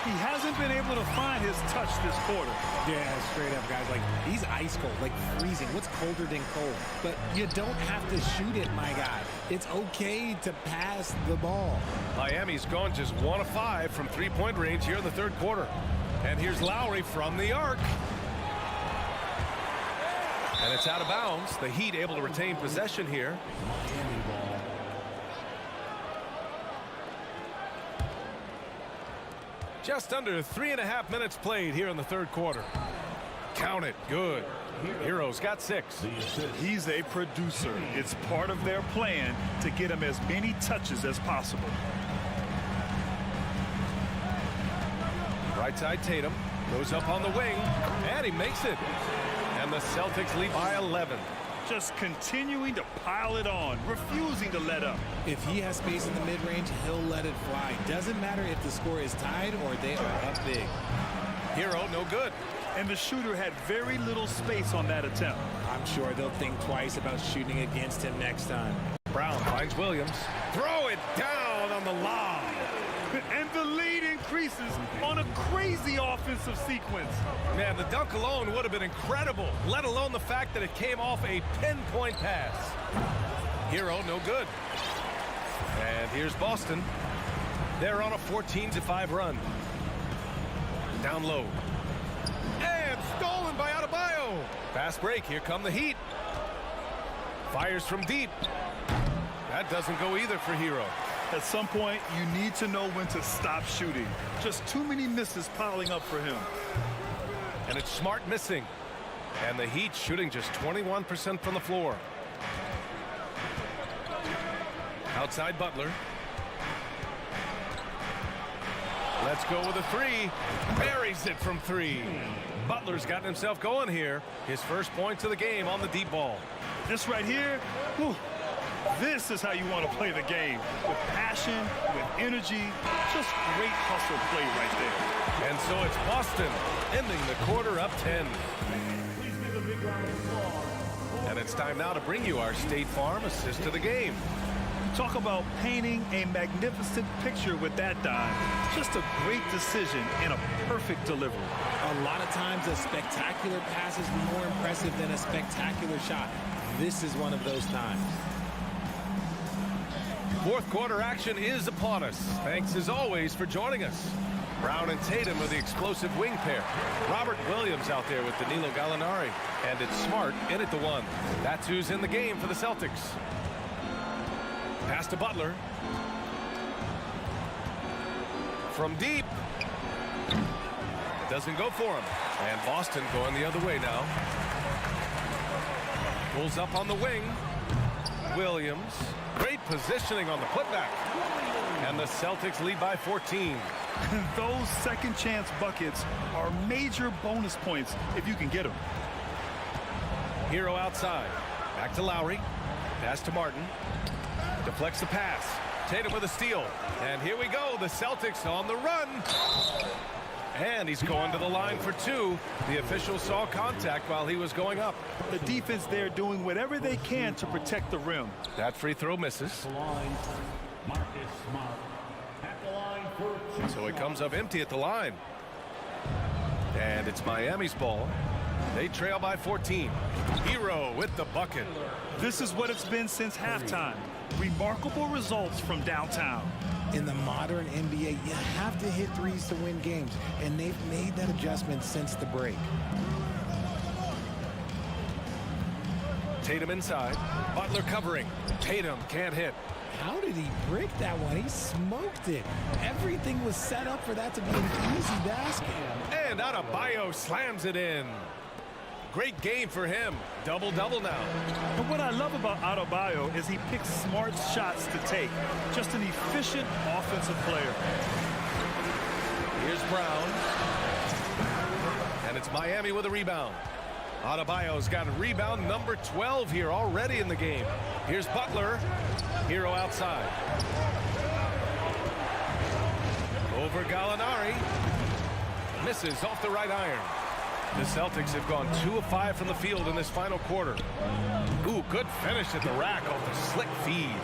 He hasn't been able to find his touch this quarter. Yeah, straight up, guys. Like, he's ice cold, like freezing. What's colder than cold? But you don't have to shoot it, my guy. It's okay to pass the ball. Miami's gone just 1 of 5 from three-point range here in the third quarter. And here's Lowry from the arc. And it's out of bounds. The Heat able to retain possession here. Just under 3.5 minutes played here in the third quarter. Count it. Good. Hero's got 6. He's a producer. It's part of their plan to get him as many touches as possible. Right side Tatum goes up on the wing, and he makes it. And the Celtics lead by 11. Just continuing to pile it on, refusing to let up. If he has space in the mid-range, he'll let it fly. Doesn't matter if the score is tied or they are up big. Hero, no good. And the shooter had very little space on that attempt. I'm sure they'll think twice about shooting against him next time. Brown finds Williams. Throw it down on the lob. And the lead increases on a crazy offensive sequence. Man, the dunk alone would have been incredible, let alone the fact that it came off a pinpoint pass. Hero, no good. And here's Boston. They're on a 14-5 run. Down low. And stolen by Adebayo. Fast break. Here come the Heat. Fires from deep. That doesn't go either for Hero. At some point, you need to know when to stop shooting. Just too many misses piling up for him. And it's Smart missing. And the Heat shooting just 21% from the floor. Outside Butler. Let's go with a three. Buries it from 3. Butler's gotten himself going here. His first points of the game on the deep ball. This right here, whew, this is how you want to play the game. With passion, with energy, just great hustle play right there. And so it's Boston ending the quarter up 10. And it's time now to bring you our State Farm assist to the game. Talk about painting a magnificent picture with that dime. Just a great decision and a perfect delivery. A lot of times a spectacular pass is more impressive than a spectacular shot. This is one of those times. Fourth quarter action is upon us. Thanks as always for joining us. Brown and Tatum are the explosive wing pair. Robert Williams out there with Danilo Gallinari. And it's Smart in at the 1. That's who's in the game for the Celtics. Pass to Butler. From deep. Doesn't go for him. And Boston going the other way now. Pulls up on the wing. Williams. Great positioning on the putback. And the Celtics lead by 14. Those second chance buckets are major bonus points if you can get them. Hero outside. Back to Lowry. Pass to Martin. Deflects the pass. Tatum with a steal. And here we go. The Celtics on the run. And he's going to the line for two. The official saw contact while he was going up. The defense there doing whatever they can to protect the rim. That free throw misses. So it comes up empty at the line. And it's Miami's ball. They trail by 14. Hero with the bucket. This is what it's been since halftime. Remarkable results from downtown. In the modern NBA, you have to hit threes to win games, and they've made that adjustment since the break. Tatum inside. Butler covering. Tatum can't hit. How did he break that one? He smoked it. Everything was set up for that to be an easy basket. And Adebayo slams it in. Great game for him. Double-double now. But what I love about Adebayo is he picks smart shots to take. Just an efficient offensive player. Here's Brown. And it's Miami with a rebound. Adebayo's got a rebound number 12 here already in the game. Here's Butler. Hero outside. Over Gallinari. Misses off the right iron. The Celtics have gone 2 of 5 from the field in this final quarter. Ooh, good finish at the rack off the slick feed.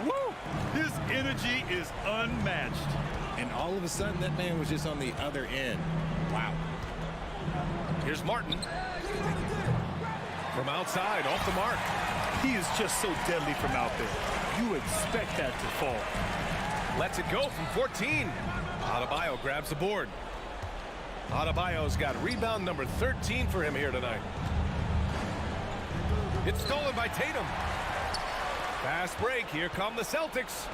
Woo! His energy is unmatched. And all of a sudden, that man was just on the other end. Wow. Here's Martin. From outside, off the mark. He is just so deadly from out there. You expect that to fall. Lets it go from 14. Adebayo grabs the board. Adebayo's got rebound number 13 for him here tonight. It's stolen by Tatum. Fast break. Here come the Celtics.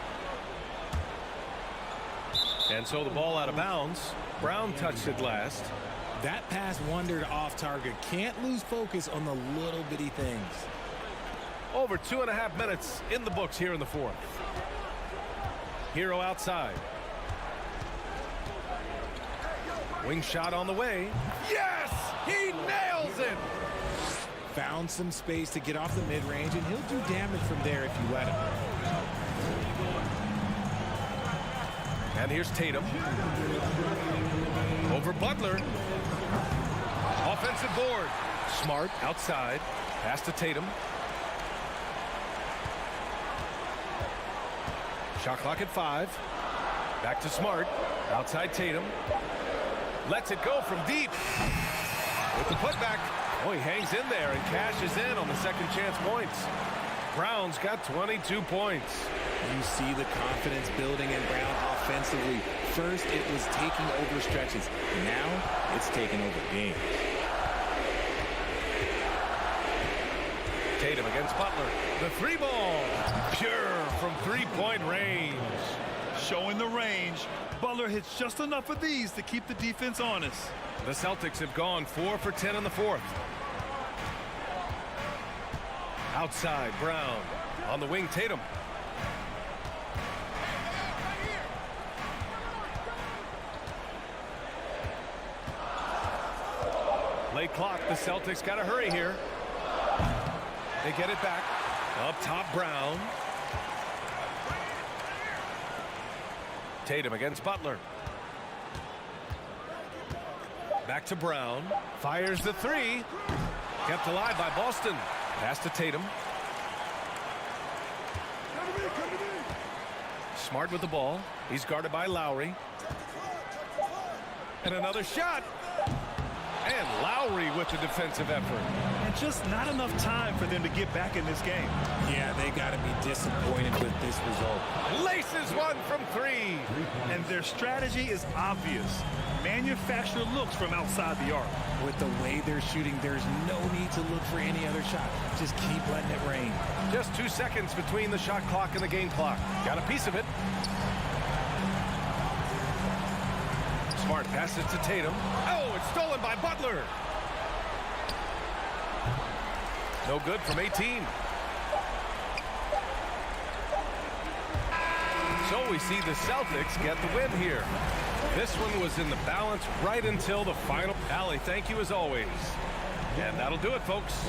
And so the ball out of bounds. Brown touched it last. That pass wandered off target. Can't lose focus on the little bitty things. Over 2.5 minutes in the books here in the fourth. Hero outside. Wing shot on the way. Yes! He nails it! Found some space to get off the mid-range, and he'll do damage from there if you let him. And here's Tatum. Over Butler. Offensive board. Smart outside. Pass to Tatum. Shot clock at 5. Back to Smart. Outside Tatum. Lets it go from deep. With the putback. Oh, he hangs in there and cashes in on the second chance points. Brown's got 22 points. You see the confidence building in Brown offensively. First, it was taking over stretches. Now, it's taking over games. Tatum against Butler. The three ball. Pure from three-point range. Showing the range. Butler hits just enough of these to keep the defense honest. The Celtics have gone 4 for 10 in the fourth. Outside, Brown. On the wing, Tatum. Late clock. The Celtics got to hurry here. They get it back. Up top, Brown. Tatum against Butler. Back to Brown. Fires the three. Kept alive by Boston. Pass to Tatum. Smart with the ball. He's guarded by Lowry. And another shot. And Lowry with the defensive effort. And just not enough time for them to get back in this game. Yeah, they got to be disappointed with this result. Laces one from 3. And their strategy is obvious. Manufacture looks from outside the arc. With the way they're shooting, there's no need to look for any other shot. Just keep letting it rain. Just 2 seconds between the shot clock and the game clock. Got a piece of it. Smart passes to Tatum. Oh, it's stolen by Butler. No good from 18. So we see the Celtics get the win here. This one was in the balance right until the final. Allie, thank you as always. And that'll do it, folks.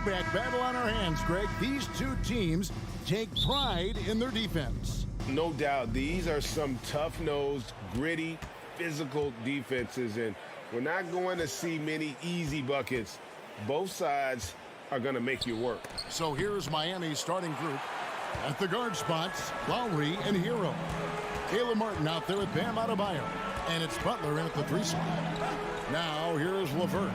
throwback battle on our hands, Greg. These two teams take pride in their defense. No doubt, these are some tough-nosed, gritty, physical defenses, and we're not going to see many easy buckets. Both sides are going to make you work. So here's Miami's starting group. At the guard spots, Lowry and Hero. Caleb Martin out there with Bam Adebayo. And it's Butler in at the 3 slot. Now here's LeVert.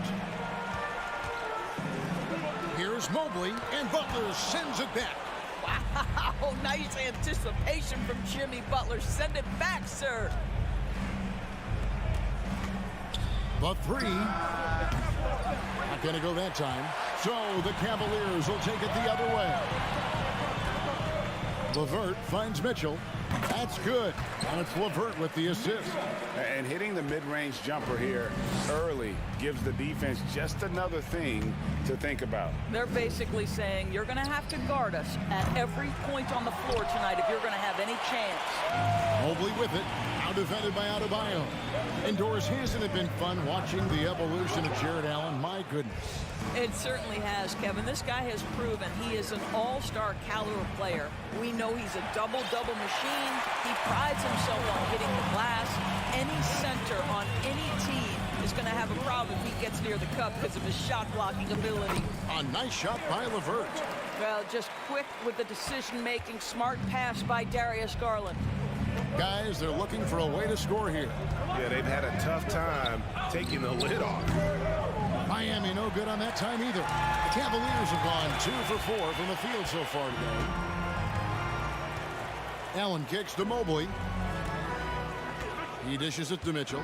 Here's Mobley, and Butler sends it back. Wow, nice anticipation from Jimmy Butler. Send it back, sir. The 3. Not going to go that time. So the Cavaliers will take it the other way. LeVert finds Mitchell. That's good. And it's LeVert with the assist. And hitting the mid-range jumper here early gives the defense just another thing to think about. They're basically saying you're going to have to guard us at every point on the floor tonight if you're going to have any chance. Mobley with it. Now defended by Adebayo. Indoors, hasn't it been fun watching the evolution of Jared Allen? My goodness. It certainly has, Kevin. This guy has proven he is an all-star caliber player. We know he's a double-double machine. He prides himself on hitting the glass. Any center on any team is going to have a problem if he gets near the cup because of his shot-blocking ability. A nice shot by LeVert. Well, just quick with the decision-making, smart pass by Darius Garland. Guys, they're looking for a way to score here. Yeah, they've had a tough time taking the lid off. Miami no good on that time either. The Cavaliers have gone 2 for 4 from the field so far today. Allen kicks to Mobley. He dishes it to Mitchell.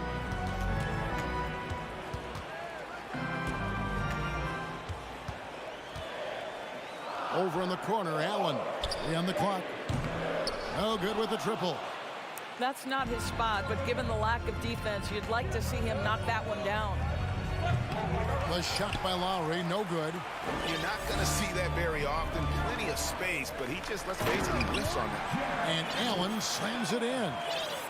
Over in the corner, Allen. 3 on the clock. No good with the triple. That's not his spot, but given the lack of defense, you'd like to see him knock that one down. The shot by Lowry, no good. You're not going to see that very often. Plenty of space, but he just, let's face it, he whiffs on that. And Allen slams it in.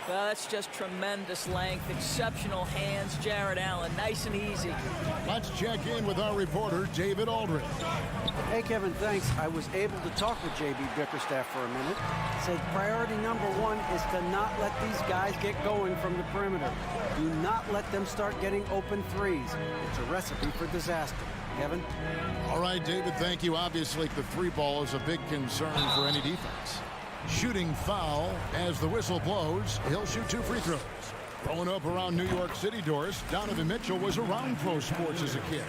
Well, that's just tremendous length, exceptional hands, Jared Allen, nice and easy. Let's check in with our reporter, David Aldridge. Hey, Kevin, thanks. I was able to talk with J.B. Bickerstaff for a minute. Said priority #1 is to not let these guys get going from the perimeter. Do not let them start getting open threes. It's a recipe for disaster. Kevin? All right, David, thank you. Obviously, the 3 ball is a big concern for any defense. Shooting foul as the whistle blows. He'll shoot 2 free throws. Growing up around New York City, Doris, Donovan Mitchell was around pro sports as a kid.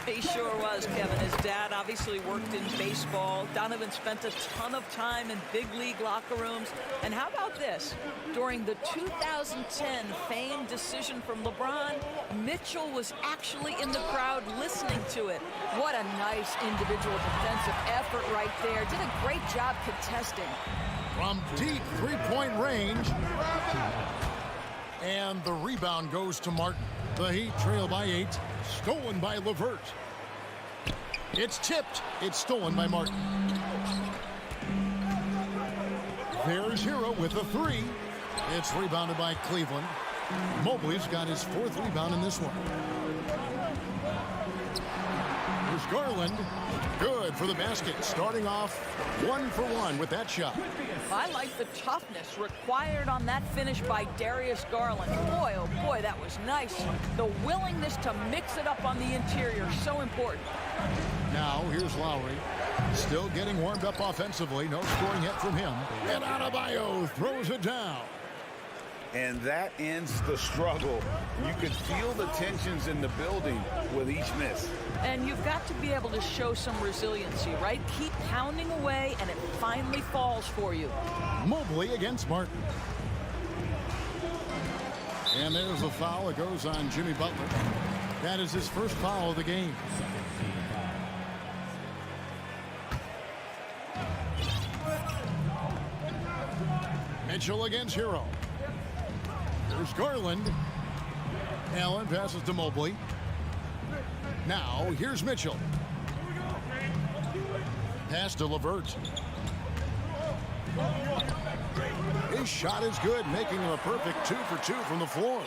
He sure was, Kevin. His dad obviously worked in baseball. Donovan spent a ton of time in big league locker rooms. And how about this? During the 2010 famed decision from LeBron, Mitchell was actually in the crowd listening to it. What a nice individual defensive effort right there. Did a great job contesting. From deep 3-point range. And the rebound goes to Martin. The Heat trail by 8. Stolen by LeVert. It's tipped. It's stolen by Martin. There's Hero with a 3. It's rebounded by Cleveland. Mobley's got his 4th rebound in this one. Here's Garland. Good for the basket. Starting off 1 for 1 with that shot. I like the toughness required on that finish by Darius Garland. Boy, oh boy, that was nice. The willingness to mix it up on the interior, so important. Now, here's Lowry. Still getting warmed up offensively. No scoring yet from him. And Adebayo throws it down. And that ends the struggle. You could feel the tensions in the building with each miss. And you've got to be able to show some resiliency, right? Keep pounding away, and it finally falls for you. Mobley against Martin. And there's a foul. It goes on Jimmy Butler. That is his first foul of the game. Mitchell against Hero. There's Garland. Allen passes to Mobley. Now, here's Mitchell. Pass to LeVert. His shot is good, making him a perfect 2 for 2 from the floor.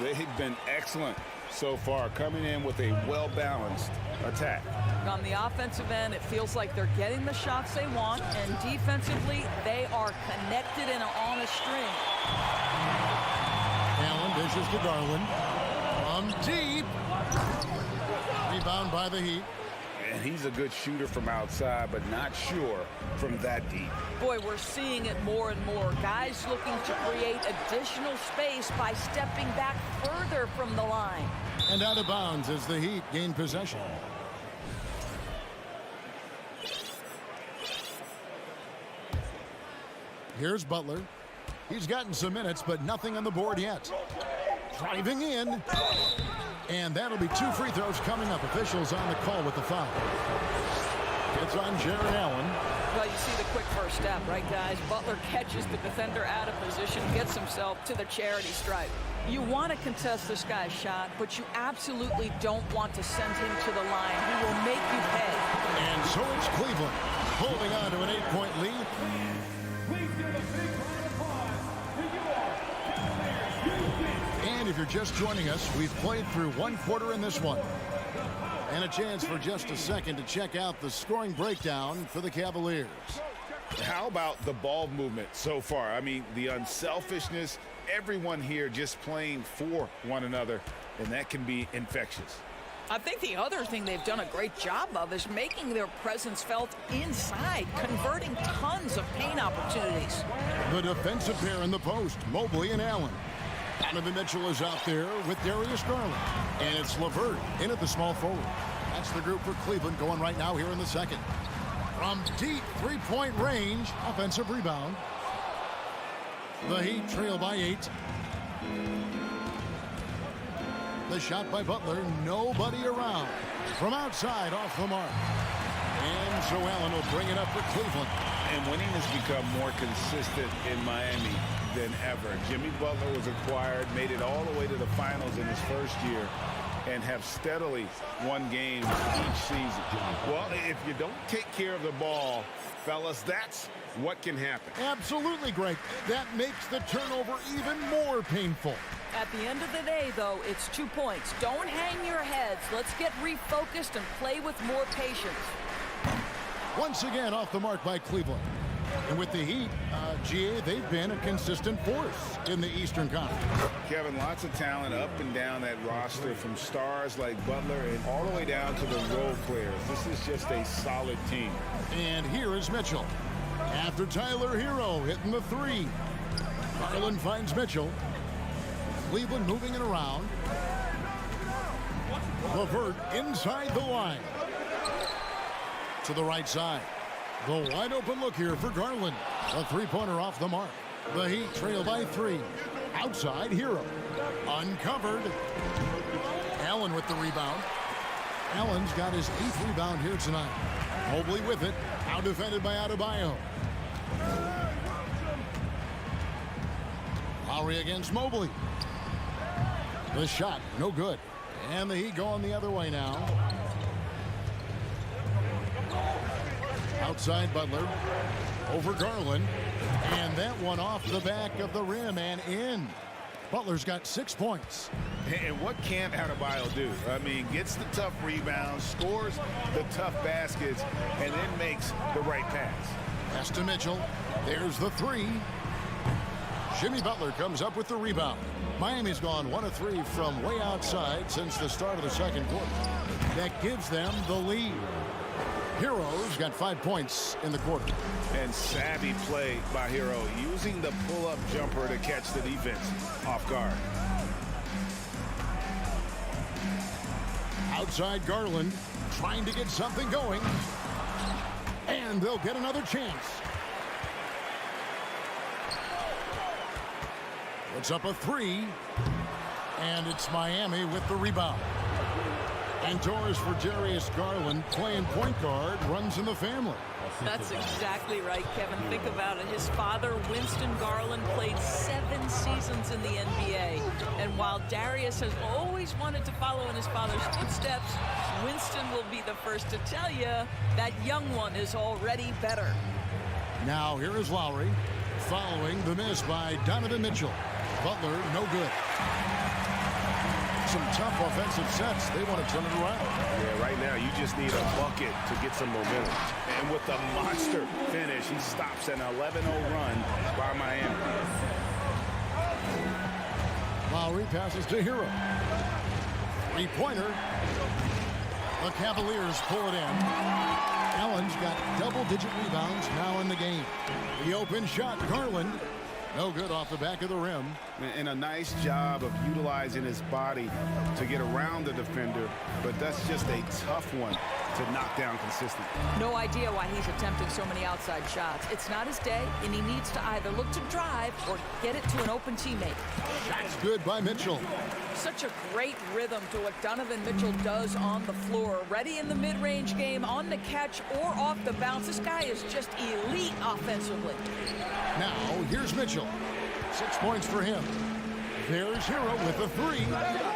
They've been excellent so far, coming in with a well-balanced attack. On the offensive end, it feels like they're getting the shots they want, and defensively, they are connected and on a string. Allen dishes to Garland. From deep. Rebound by the Heat. And he's a good shooter from outside, but not sure from that deep. Boy, we're seeing it more and more. Guys looking to create additional space by stepping back further from the line. And out of bounds as the Heat gain possession. Here's Butler. He's gotten some minutes, but nothing on the board yet. Driving in. And that'll be 2 free throws coming up. Officials on the call with the foul. It's on Jared Allen. Well, you see the quick first step, right, guys? Butler catches the defender out of position, gets himself to the charity stripe. You want to contest this guy's shot, but you absolutely don't want to send him to the line. He will make you pay. And so it's Cleveland holding on to an 8-point lead. And if you're just joining us, we've played through 1 quarter in this one. And a chance for just a second to check out the scoring breakdown for the Cavaliers. How about the ball movement so far? I mean, the unselfishness, everyone here just playing for one another, and that can be infectious. I think the other thing they've done a great job of is making their presence felt inside, converting tons of paint opportunities. The defensive pair in the post, Mobley and Allen. Donovan Mitchell is out there with Darius Garland. And it's LeVert in at the small forward. That's the group for Cleveland going right now here in the second. From deep 3-point range, offensive rebound. The Heat trail by 8. The shot by Butler, nobody around. From outside, off the mark. And so Allen will bring it up for Cleveland. And winning has become more consistent in Miami than ever. Jimmy Butler was acquired, made it all the way to the finals in his first year, and have steadily won games each season. Well, if you don't take care of the ball, fellas, that's what can happen. Absolutely, Greg. That makes the turnover even more painful. At the end of the day, though, it's 2 points. Don't hang your heads. Let's get refocused and play with more patience. Once again, off the mark by Cleveland. And with the Heat, GA, they've been a consistent force in the Eastern Conference. Kevin, lots of talent up and down that roster, from stars like Butler and all the way down to the role players. This is just a solid team. And here is Mitchell. After Tyler Hero hitting the 3. Garland finds Mitchell. Cleveland moving it around. LeVert inside the line. To the right side. The wide open look here for Garland. A 3-pointer off the mark. The Heat trail by 3. Outside, Hero. Uncovered. Allen with the rebound. Allen's got his 8th rebound here tonight. Mobley with it. Out defended by Adebayo. Lowry against Mobley. The shot, no good. And the Heat going the other way now. Outside Butler. Over Garland. And that one off the back of the rim and in. Butler's got 6 points. And what can't Adebayo do? I mean, gets the tough rebounds, scores the tough baskets, and then makes the right pass. Pass to Mitchell. There's the 3. Jimmy Butler comes up with the rebound. Miami's gone 1 of 3 from way outside since the start of the second quarter. That gives them the lead. Hero's got 5 points in the quarter. And savvy play by Hero, using the pull-up jumper to catch the defense off guard. Outside Garland, trying to get something going. And they'll get another chance. It's up a 3. And it's Miami with the rebound. And Torres for Darius Garland, playing point guard, runs in the family. That's exactly right, Kevin. Think about it. His father, Winston Garland, played 7 seasons in the NBA. And while Darius has always wanted to follow in his father's footsteps, Winston will be the first to tell you that young one is already better. Now here is Lowry, following the miss by Donovan Mitchell. Butler, no good. some tough offensive sets. They want to turn it around. Yeah, right now you just need a bucket to get some momentum. And with the monster finish, he stops an 11-0 run by Miami. Lowry passes to Hero. Three-pointer. The Cavaliers pull it in. Allen's got double-digit rebounds now in the game. The open shot, Garland. No good off the back of the rim. And a nice job of utilizing his body to get around the defender, but that's just a tough one to knock down consistently. No idea why he's attempting so many outside shots. It's not his day, and he needs to either look to drive or get it to an open teammate. That's good by Mitchell. Such a great rhythm to what Donovan Mitchell does on the floor. Ready in the mid-range game, on the catch, or off the bounce. This guy is just elite offensively. Now, here's Mitchell. 6 points for him. There's Hero with the three.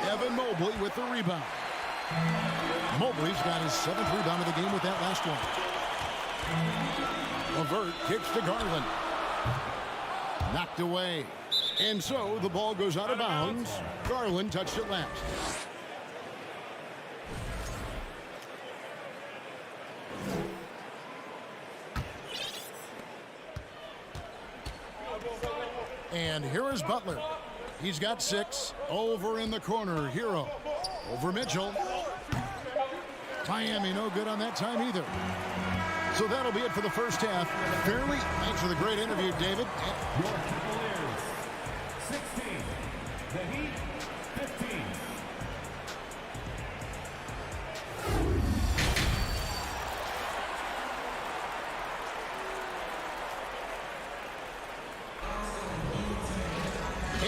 Evan Mobley with the rebound. Mobley's got his 7th rebound of the game with that last one. Levert kicks to Garland. Knocked away. And so the ball goes out of bounds. Garland touched it last. And here is Butler. He's got 6. Over in the corner, Hero. Over Mitchell. Miami no good on that time either. So that'll be it for the first half. Fairly, thanks for the great interview, David. Your Cavaliers, 16. The Heat, 15.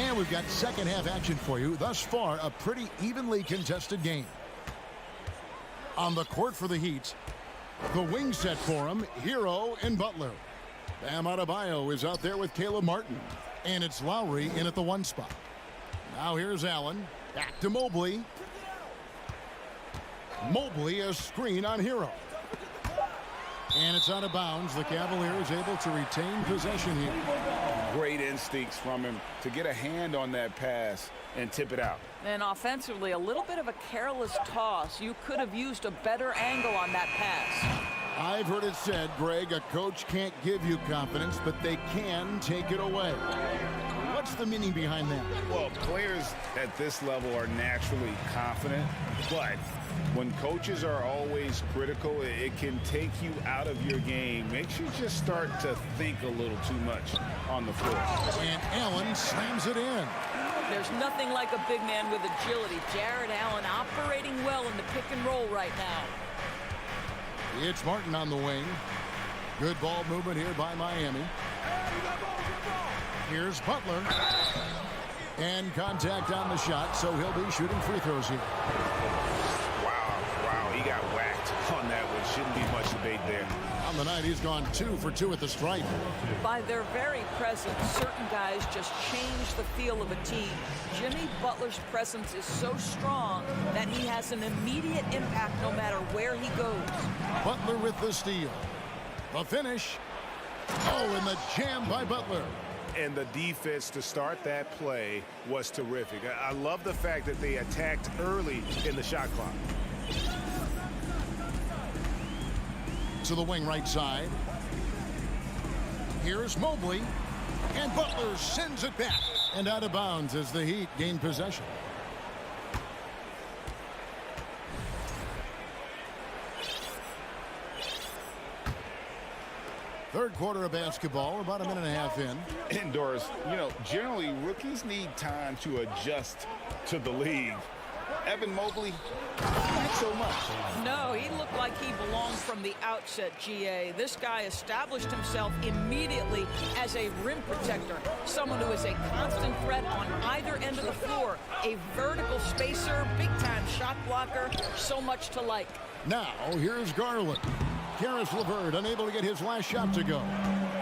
And we've got second half action for you. Thus far, a pretty evenly contested game. On the court for the Heat, the wing set for him, Hero and Butler. Bam Adebayo is out there with Caleb Martin. And it's Lowry in at the 1 spot. Now here's Allen. Back to Mobley. Mobley, a screen on Hero. And it's out of bounds. The Cavaliers able to retain possession here. Great instincts from him to get a hand on that pass and tip it out. And offensively, a little bit of a careless toss. You could have used a better angle on that pass. I've heard it said, Greg, a coach can't give you confidence, but they can take it away. What's the meaning behind that? Well, players at this level are naturally confident, but when coaches are always critical, it can take you out of your game. Makes you just start to think a little too much on the floor. And Allen slams it in. There's nothing like a big man with agility. Jared Allen operating well in the pick and roll right now. It's Martin on the wing. Good ball movement here by Miami. Here's Butler. And contact on the shot, so he'll be shooting free throws here. Wow, he got whacked on that one. Shouldn't be much debate there. On the night, he's gone 2 for 2 at the stripe. By their very presence, certain guys just change the feel of a team. Jimmy Butler's presence is so strong that he has an immediate impact no matter where he goes. Butler with the steal. The finish. Oh, and the jam by Butler. And the defense to start that play was terrific. I love the fact that they attacked early in the shot clock. To the wing right side. Here's Mobley. And Butler sends it back. And out of bounds as the Heat gain possession. Third quarter of basketball, about a minute and a half in. Indoors, generally rookies need time to adjust to the league. Evan Mobley, not so much. No, he looked like he belonged from the outset, GA. This guy established himself immediately as a rim protector, someone who is a constant threat on either end of the floor, a vertical spacer, big-time shot blocker, so much to like. Now, here's Garland. Karis LeVert unable to get his last shot to go.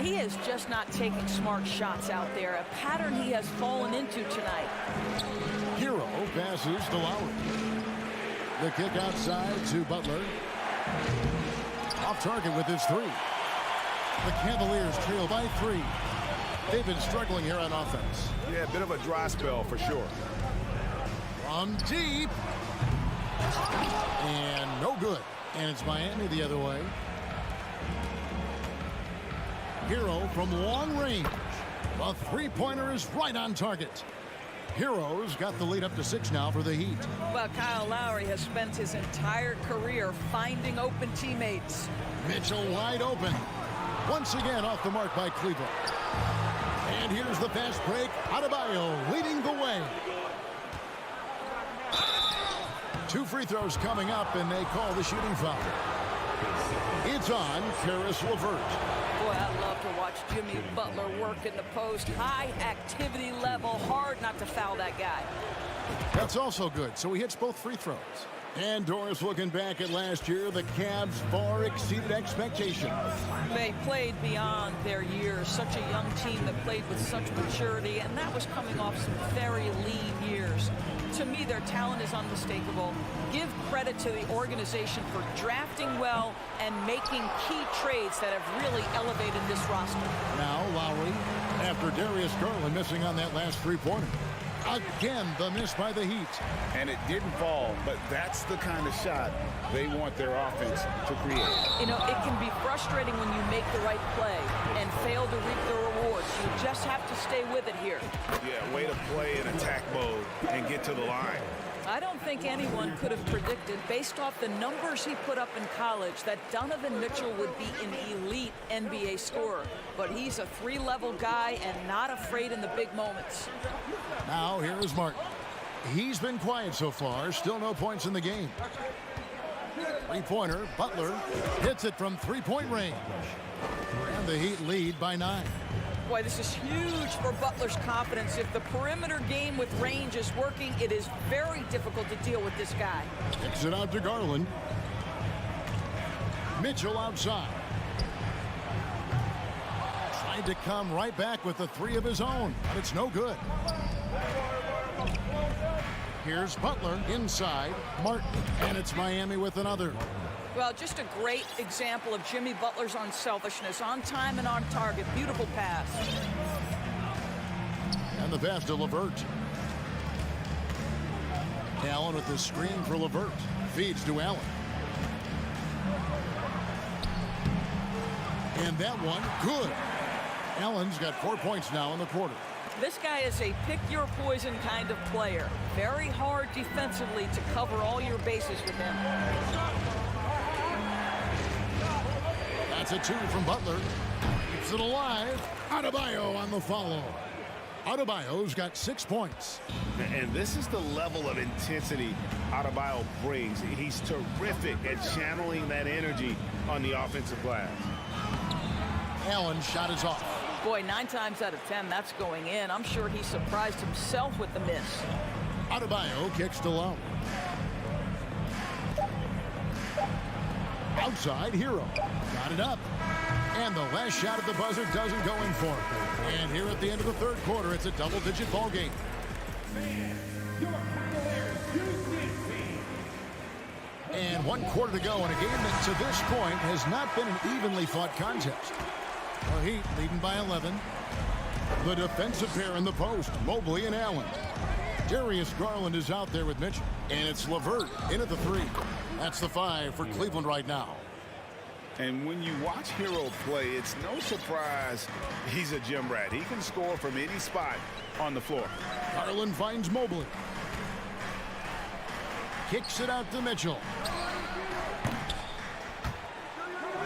He is just not taking smart shots out there, a pattern he has fallen into tonight. Hero passes to Lowry. The kick outside to Butler. Off target with his 3. The Cavaliers trail by 3. They've been struggling here on offense. Yeah, a bit of a dry spell for sure. From deep. And no good. And it's Miami the other way. Hero from long range. The three-pointer is right on target. Hero's got the lead up to 6 now for the Heat. Well, Kyle Lowry has spent his entire career finding open teammates. Mitchell wide open. Once again off the mark by Cleveland. And here's the fast break. Adebayo leading the way. 2 free throws coming up, and they call the shooting foul. It's on Caris LeVert. Boy, I love to watch Jimmy Butler work in the post. High activity level. Hard not to foul that guy. That's also good. So he hits both free throws. And Doris, looking back at last year, the Cavs far exceeded expectations. They played beyond their years. Such a young team that played with such maturity, and that was coming off some very lean years. To me, their talent is unmistakable. Give credit to the organization for drafting well and making key trades that have really elevated this roster. Now Lowry, after Darius Garland missing on that last three-pointer. Again, the miss by the Heat. And it didn't fall, but that's the kind of shot they want their offense to create. You know, it can be frustrating when you make the right play and fail to reap the rewards. You just have to stay with it here. Yeah, way to play in attack mode and get to the line. I don't think anyone could have predicted, based off the numbers he put up in college, that Donovan Mitchell would be an elite NBA scorer. But he's a 3-level guy and not afraid in the big moments. Now here is Martin. He's been quiet so far. Still no points in the game. Three-pointer. Butler hits it from three-point range. And the Heat lead by 9. Boy, this is huge for Butler's confidence. If the perimeter game with range is working, it is very difficult to deal with this guy. Kicks it out to Garland. Mitchell outside. Tried to come right back with the 3 of his own, but it's no good. Here's Butler inside. Martin, and it's Miami with another. Well, just a great example of Jimmy Butler's unselfishness. On time and on target. Beautiful pass. And the pass to LeVert. Allen with the screen for LeVert. Feeds to Allen. And that one, good. Allen's got 4 points now in the quarter. This guy is a pick-your-poison kind of player. Very hard defensively to cover all your bases with him. That's a 2 from Butler. Keeps it alive. Adebayo on the follow. Adebayo's got 6 points. And this is the level of intensity Adebayo brings. He's terrific at channeling that energy on the offensive glass. Allen's shot is off. Boy, 9 times out of 10, that's going in. I'm sure he surprised himself with the miss. Adebayo kicks to Lowry. Outside, Hero. Got it up. And the last shot at the buzzer doesn't go in for it. And here at the end of the third quarter, it's a double-digit ball game. And 1 quarter to go in a game that to this point has not been an evenly fought contest. The Heat leading by 11. The defensive pair in the post, Mobley and Allen. Darius Garland is out there with Mitchell. And it's LeVert in at the 3. That's the 5 for Cleveland right now. And when you watch Hero play, it's no surprise he's a gym rat. He can score from any spot on the floor. Garland finds Mobley. Kicks it out to Mitchell.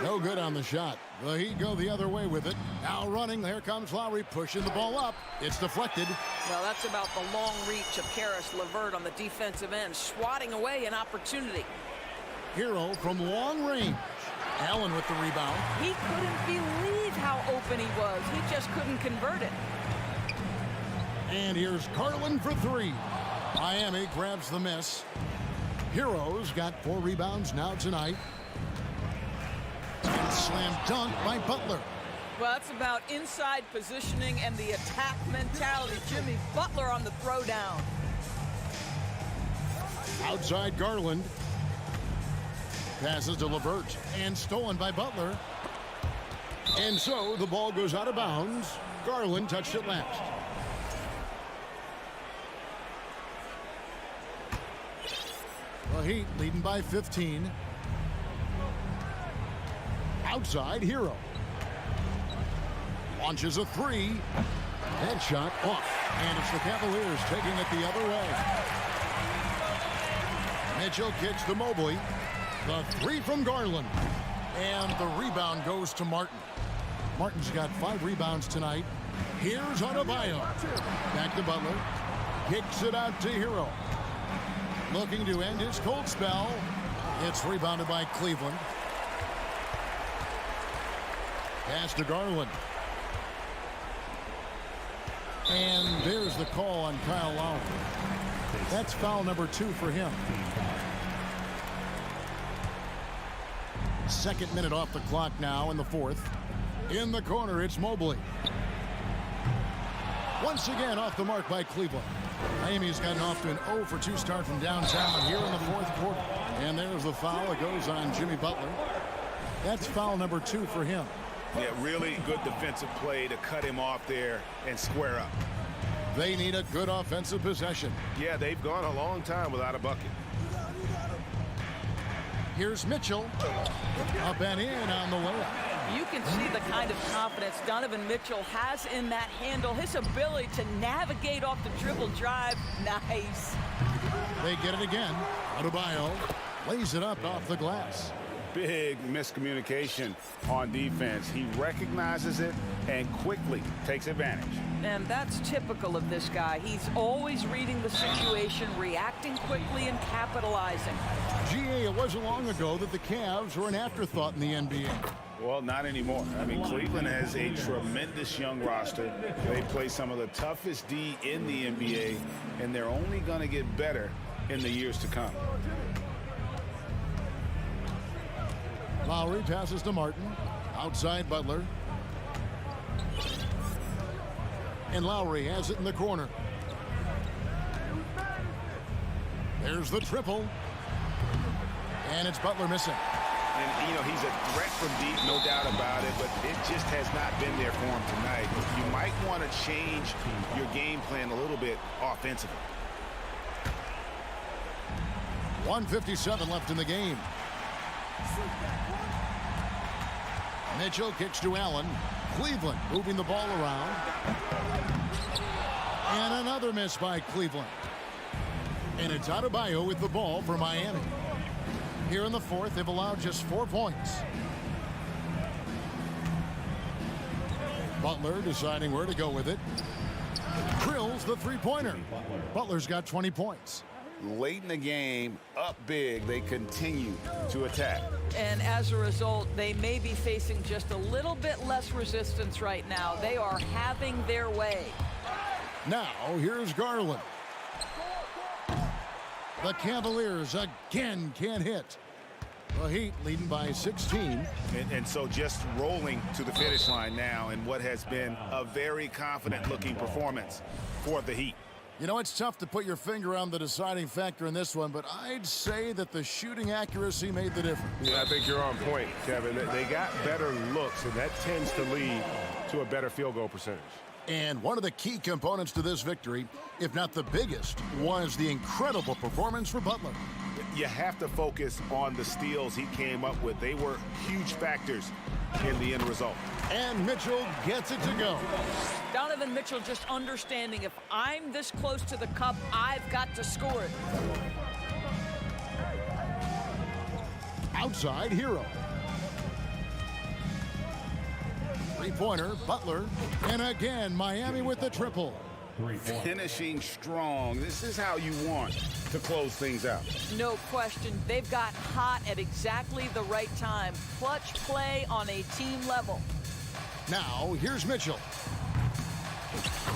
No good on the shot. The Heat go the other way with it. Now running, there comes Lowry pushing the ball up. It's deflected. Well, that's about the long reach of Caris LeVert on the defensive end, swatting away an opportunity. Hero from long range. Allen with the rebound. He couldn't believe how open he was. He just couldn't convert it. And here's Garland for 3. Miami grabs the miss. Hero's got 4 rebounds now tonight. And slam dunk by Butler. Well, that's about inside positioning and the attack mentality. Jimmy Butler on the throwdown. Outside Garland. Passes to LeVert and stolen by Butler. And so the ball goes out of bounds. Garland touched it last. The Heat leading by 15. Outside, Hero. Launches a three. Head shot off. And it's the Cavaliers taking it the other way. Mitchell kicks to Mobley. The three from Garland. And the rebound goes to Martin. Martin's got 5 rebounds tonight. Here's Adebayo. Back to Butler. Kicks it out to Hero. Looking to end his cold spell. It's rebounded by Cleveland. Pass to Garland. And there's the call on Kyle Lowry. That's foul number 2 for him. Second minute off the clock now in the fourth. In the corner, it's Mobley. Once again off the mark by Cleveland. Miami's gotten off to an 0 for 2 start from downtown here in the fourth quarter. And there's the foul. It goes on Jimmy Butler. That's foul number 2 for him. Yeah, really good defensive play to cut him off there and square up. They need a good offensive possession. Yeah, they've gone a long time without a bucket. Here's Mitchell. Up and in on the layup. You can see the kind of confidence Donovan Mitchell has in that handle. His ability to navigate off the dribble drive. Nice. They get it again. Adebayo lays it up off the glass. Big miscommunication on defense. He recognizes it and quickly takes advantage. And that's typical of this guy. He's always reading the situation, reacting quickly, and capitalizing. GA, it wasn't long ago that the Cavs were an afterthought in the NBA. Well, not anymore. I mean, Cleveland has a tremendous young roster. They play some of the toughest D in the NBA, and they're only going to get better in the years to come. Lowry passes to Martin. Outside Butler. And Lowry has it in the corner. There's the triple. And it's Butler missing. And, you know, he's a threat from deep, no doubt about it, but it just has not been there for him tonight. You might want to change your game plan a little bit offensively. 1:57 left in the game. Mitchell kicks to Allen. Cleveland moving the ball around. And another miss by Cleveland. And it's Adebayo with the ball for Miami. Here in the fourth, they've allowed just 4 points. Butler deciding where to go with it. Drills the three-pointer. Butler's got 20 points. Late in the game, up big, they continue to attack. And as a result, they may be facing just a little bit less resistance right now. They are having their way. Now, here's Garland. The Cavaliers again can't hit. The Heat leading by 16. And so just rolling to the finish line now in what has been a very confident-looking performance for the Heat. You know, it's tough to put your finger on the deciding factor in this one, but I'd say that the shooting accuracy made the difference. Yeah, I think you're on point, Kevin. They got better looks, and that tends to lead to a better field goal percentage. And one of the key components to this victory, if not the biggest, was the incredible performance for Butler. You have to focus on the steals he came up with. They were huge factors in the end result. And Mitchell gets it to go. Donovan Mitchell just understanding if I'm this close to the cup, I've got to score it. Outside Hero. Three-pointer, Butler. And again, Miami with the triple. Finishing strong. This is how you want to close things out. No question. They've got hot at exactly the right time. Clutch play on a team level. Now, here's Mitchell.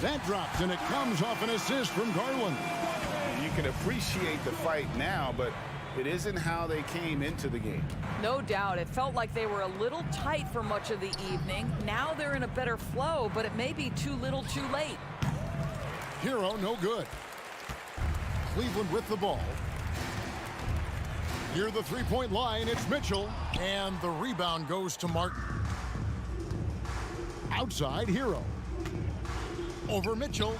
That drops, and it comes off an assist from Garland. You can appreciate the fight now, but it isn't how they came into the game. No doubt. It felt like they were a little tight for much of the evening. Now they're in a better flow, but it may be too little too late. Hero, no good. Cleveland with the ball. Near the three-point line, it's Mitchell, and the rebound goes to Martin. Outside, Hero. Over Mitchell.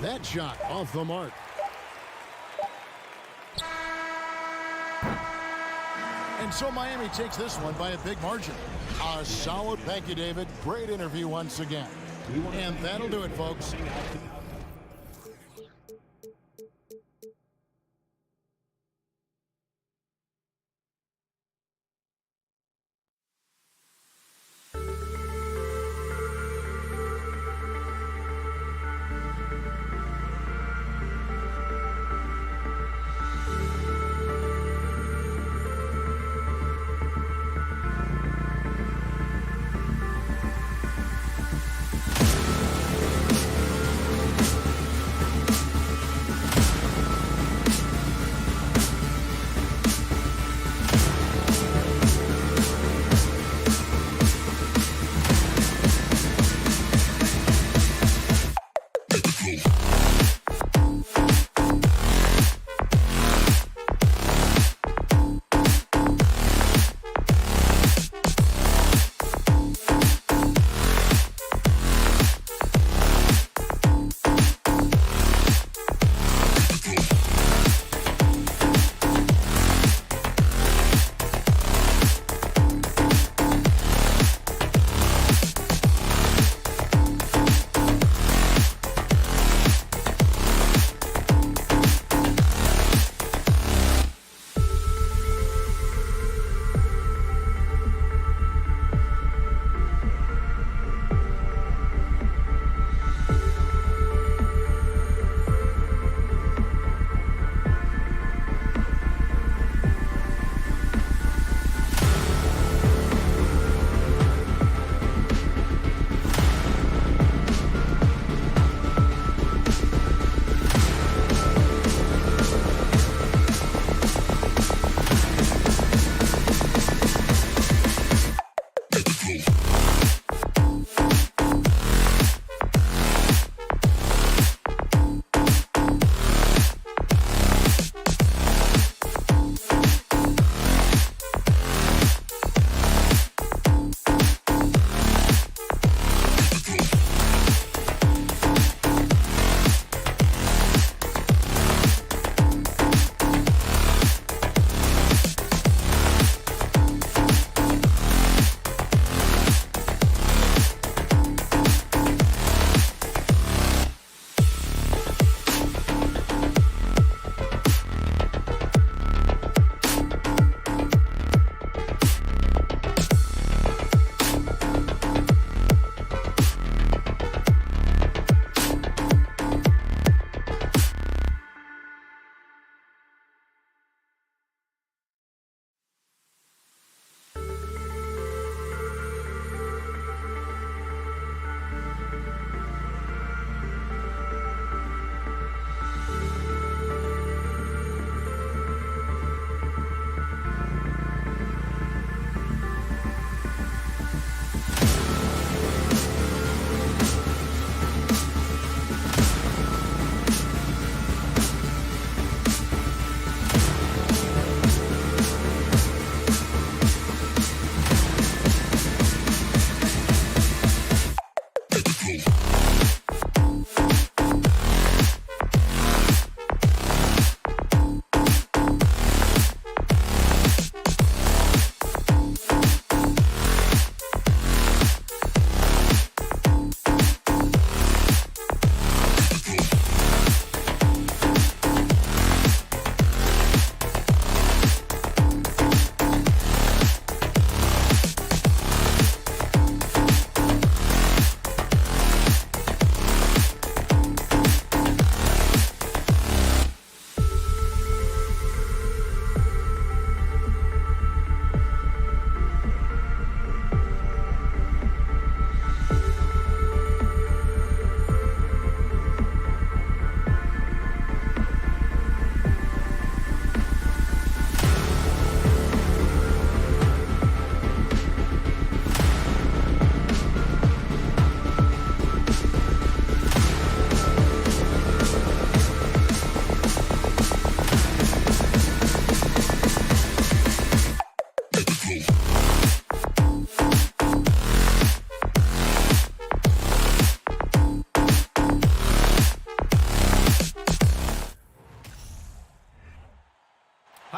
That shot off the mark. And so Miami takes this one by a big margin. A solid. Thank you, David. Great interview once again. And that'll do it, folks.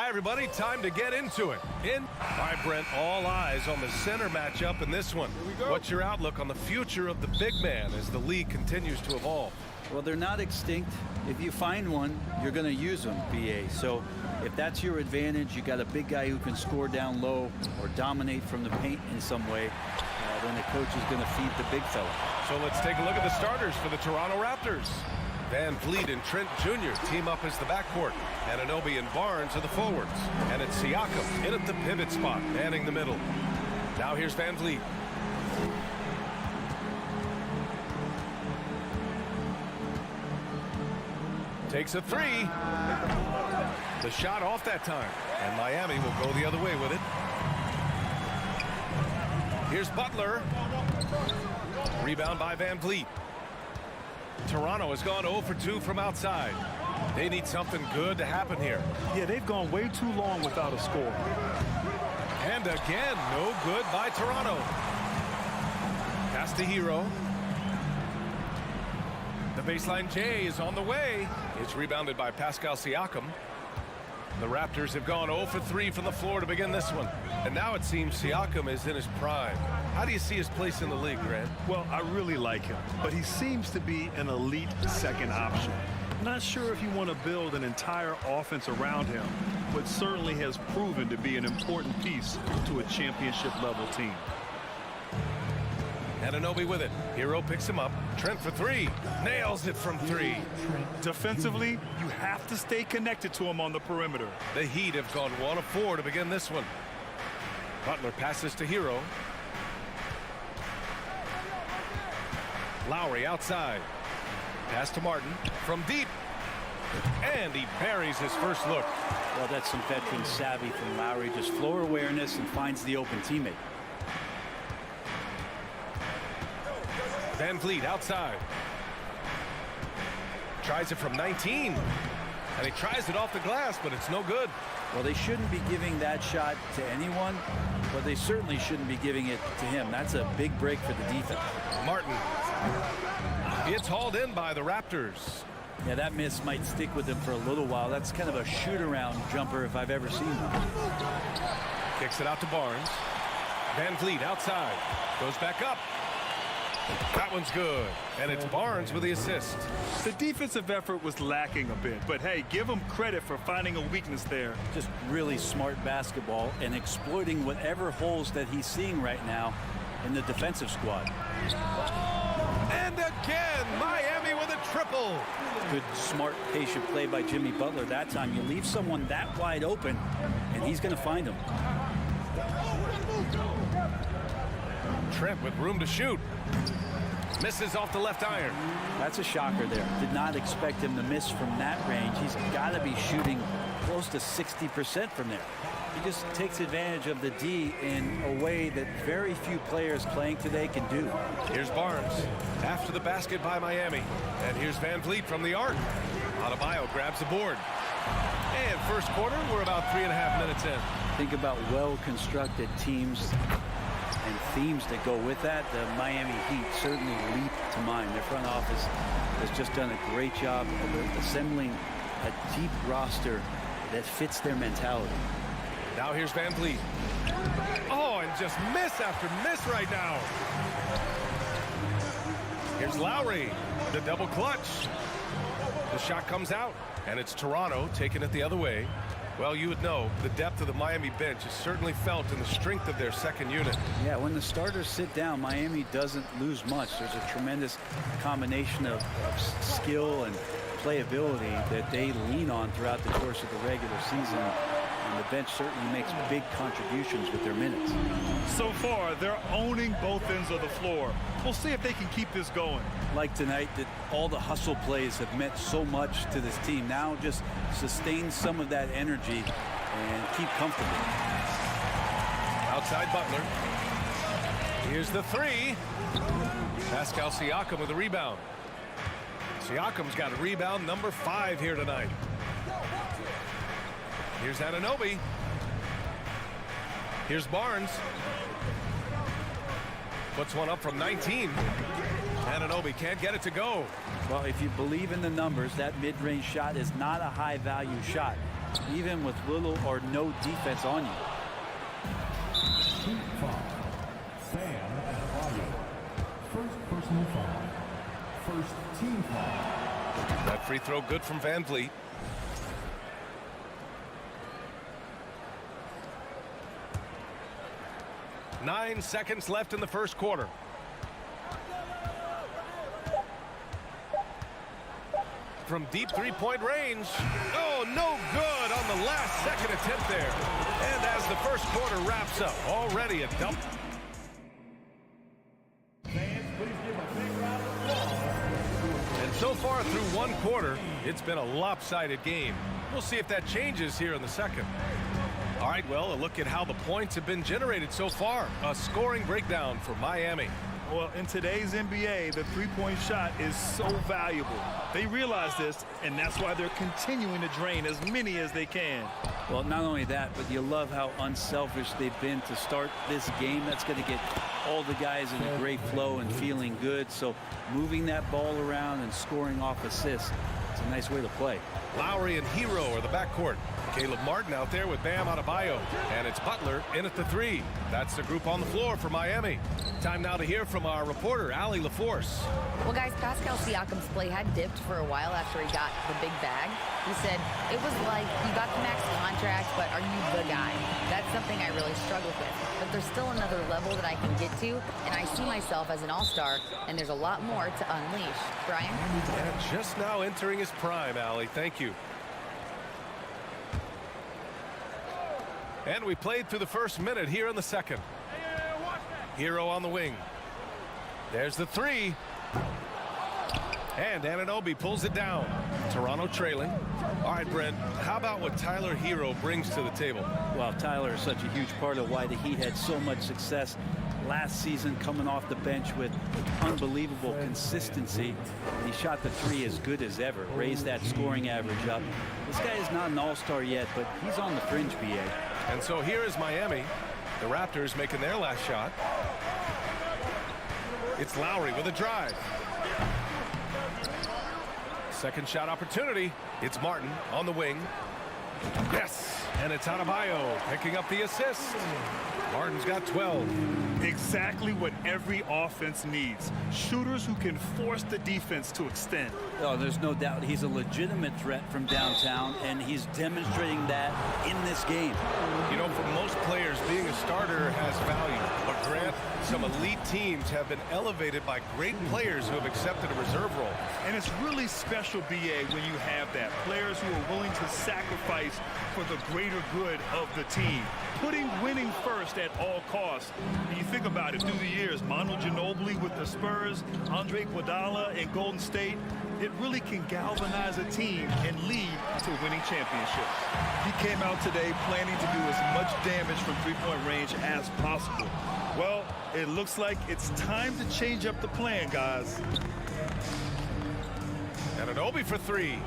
Hi, everybody. Time to get into it. Vibrant, all eyes on the center matchup in this one. What's your outlook on the future of the big man as the league continues to evolve? Well, they're not extinct. If you find one, you're going to use them, BA. So if that's your advantage, you got a big guy who can score down low or dominate from the paint in some way, then the coach is going to feed the big fella. So let's take a look at the starters for the Toronto Raptors. Van Vliet and Trent Jr. team up as the backcourt. Anunoby and Barnes are the forwards. And it's Siakam in at the pivot spot, manning the middle. Now here's Van Vliet. Takes a three. The shot off that time. And Miami will go the other way with it. Here's Butler. Rebound by Van Vliet. Toronto has gone 0 for 2 from outside. They need something good to happen here. Yeah, they've gone way too long without a score. And again, no good by Toronto. Pass to Hero. The baseline J is on the way. It's rebounded by Pascal Siakam. The Raptors have gone 0 for 3 from the floor to begin this one. And now it seems Siakam is in his prime. How do you see his place in the league, Grant? Well, I really like him, but he seems to be an elite second option. Not sure if you want to build an entire offense around him, but certainly has proven to be an important piece to a championship-level team. Anunoby with it. Hero picks him up. Trent for three. Nails it from three. Defensively, you have to stay connected to him on the perimeter. The Heat have gone 1 of 4 to begin this one. Butler passes to Hero. Lowry outside. Pass to Martin from deep. And he buries his first look. Well, that's some veteran savvy from Lowry. Just floor awareness and finds the open teammate. Van Vliet outside. Tries it from 19. And he tries it off the glass, but it's no good. Well, they shouldn't be giving that shot to anyone, but they certainly shouldn't be giving it to him. That's a big break for the defense. Martin. It's hauled in by the Raptors. Yeah, that miss might stick with him for a little while. That's kind of a shoot-around jumper if I've ever seen one. Kicks it out to Barnes. Van Vliet outside. Goes back up. That one's good. And it's Barnes with the assist. The defensive effort was lacking a bit, but hey, give him credit for finding a weakness there. Just really smart basketball and exploiting whatever holes that he's seeing right now in the defensive squad. And again, Miami with a triple. Good, smart, patient play by Jimmy Butler. That time you leave someone that wide open, and he's going to find him. Trent with room to shoot. Misses off the left iron. That's a shocker there. Did not expect him to miss from that range. He's got to be shooting close to 60% from there. He just takes advantage of the D in a way that very few players playing today can do. Here's Barnes after the basket by Miami. And here's Van Vliet from the arc. Adebayo grabs the board. And first quarter, we're about 3.5 minutes in. Think about well-constructed teams and themes that go with that. The Miami Heat certainly leap to mind. Their front office has just done a great job of assembling a deep roster that fits their mentality. Now here's Van Vliet. Oh, and just miss after miss right now. Here's Lowry, the double clutch. The shot comes out, and it's Toronto taking it the other way. Well, you would know the depth of the Miami bench is certainly felt in the strength of their second unit. Yeah, when the starters sit down, Miami doesn't lose much. There's a tremendous combination of skill and playability that they lean on throughout the course of the regular season. And the bench certainly makes big contributions with their minutes. So far, they're owning both ends of the floor. We'll see if they can keep this going. Like tonight, that all the hustle plays have meant so much to this team. Now just sustain some of that energy and keep comfortable. Outside Butler. Here's the three. Pascal Siakam with a rebound. Siakam's got a rebound number 5 here tonight. Here's Anunoby. Here's Barnes. Puts one up from 19. Anunoby can't get it to go. Well, if you believe in the numbers, that mid-range shot is not a high-value shot. even with little or no defense on you. Team foul. Bam Adebayo. First personal foul. First team foul. That free throw good from Van Vliet. Nine seconds left in the first quarter. From deep three-point range. Oh, no good on the last second attempt there. And as the first quarter wraps up, already a dump. And so far through one quarter, it's been a lopsided game. We'll see if that changes here in the second. All right, well, a look at how the points have been generated so far. A scoring breakdown for Miami. Well, in today's NBA, the three-point shot is so valuable. They realize this, and that's why they're continuing to drain as many as they can. Well, not only that, but you love how unselfish they've been to start this game. That's going to get all the guys in a great flow and feeling good. So moving that ball around and scoring off assists, it's a nice way to play. Lowry and Hero are the backcourt. Caleb Martin out there with Bam Adebayo. And it's Butler in at the three. That's the group on the floor for Miami. Time now to hear from our reporter, Allie LaForce. Well, guys, Pascal Siakam's play had dipped for a while after he got the big bag. He said, it was like, you got the max contract, but are you the guy? That's something I really struggled with. But there's still another level that I can get to, and I see myself as an all-star, and there's a lot more to unleash. Brian? And just now entering his prime, Allie. Thank you. And we played through the first minute here in the second. Hero on the wing. There's the three. And Anunoby pulls it down. Toronto trailing. All right, Brent, how about what Tyler Hero brings to the table? Well, Tyler is such a huge part of why the Heat had so much success last season, coming off the bench with unbelievable consistency. He shot the three as good as ever, raised that scoring average up. This guy is not an all-star yet, but he's on the fringe, BA. And so here is Miami. The Raptors making their last shot. It's Lowry with a drive. Second shot opportunity. It's Martin on the wing. Yes, and it's Adebayo picking up the assist. Martin's got 12. Exactly what every offense needs. Shooters who can force the defense to extend. Oh, there's no doubt he's a legitimate threat from downtown, and he's demonstrating that in this game. You know, for most players, being a starter has value. But Grant, some elite teams have been elevated by great players who have accepted a reserve role. And it's really special, BA, when you have that. Players who are willing to sacrifice for the greater good of the team. Putting winning first at all costs. And you think about it, through the years, Manu Ginobili with the Spurs, Andre Iguodala in Golden State, it really can galvanize a team and lead to winning championships. He came out today planning to do as much damage from three-point range as possible. Well, it looks like it's time to change up the plan, guys. Anunoby for three.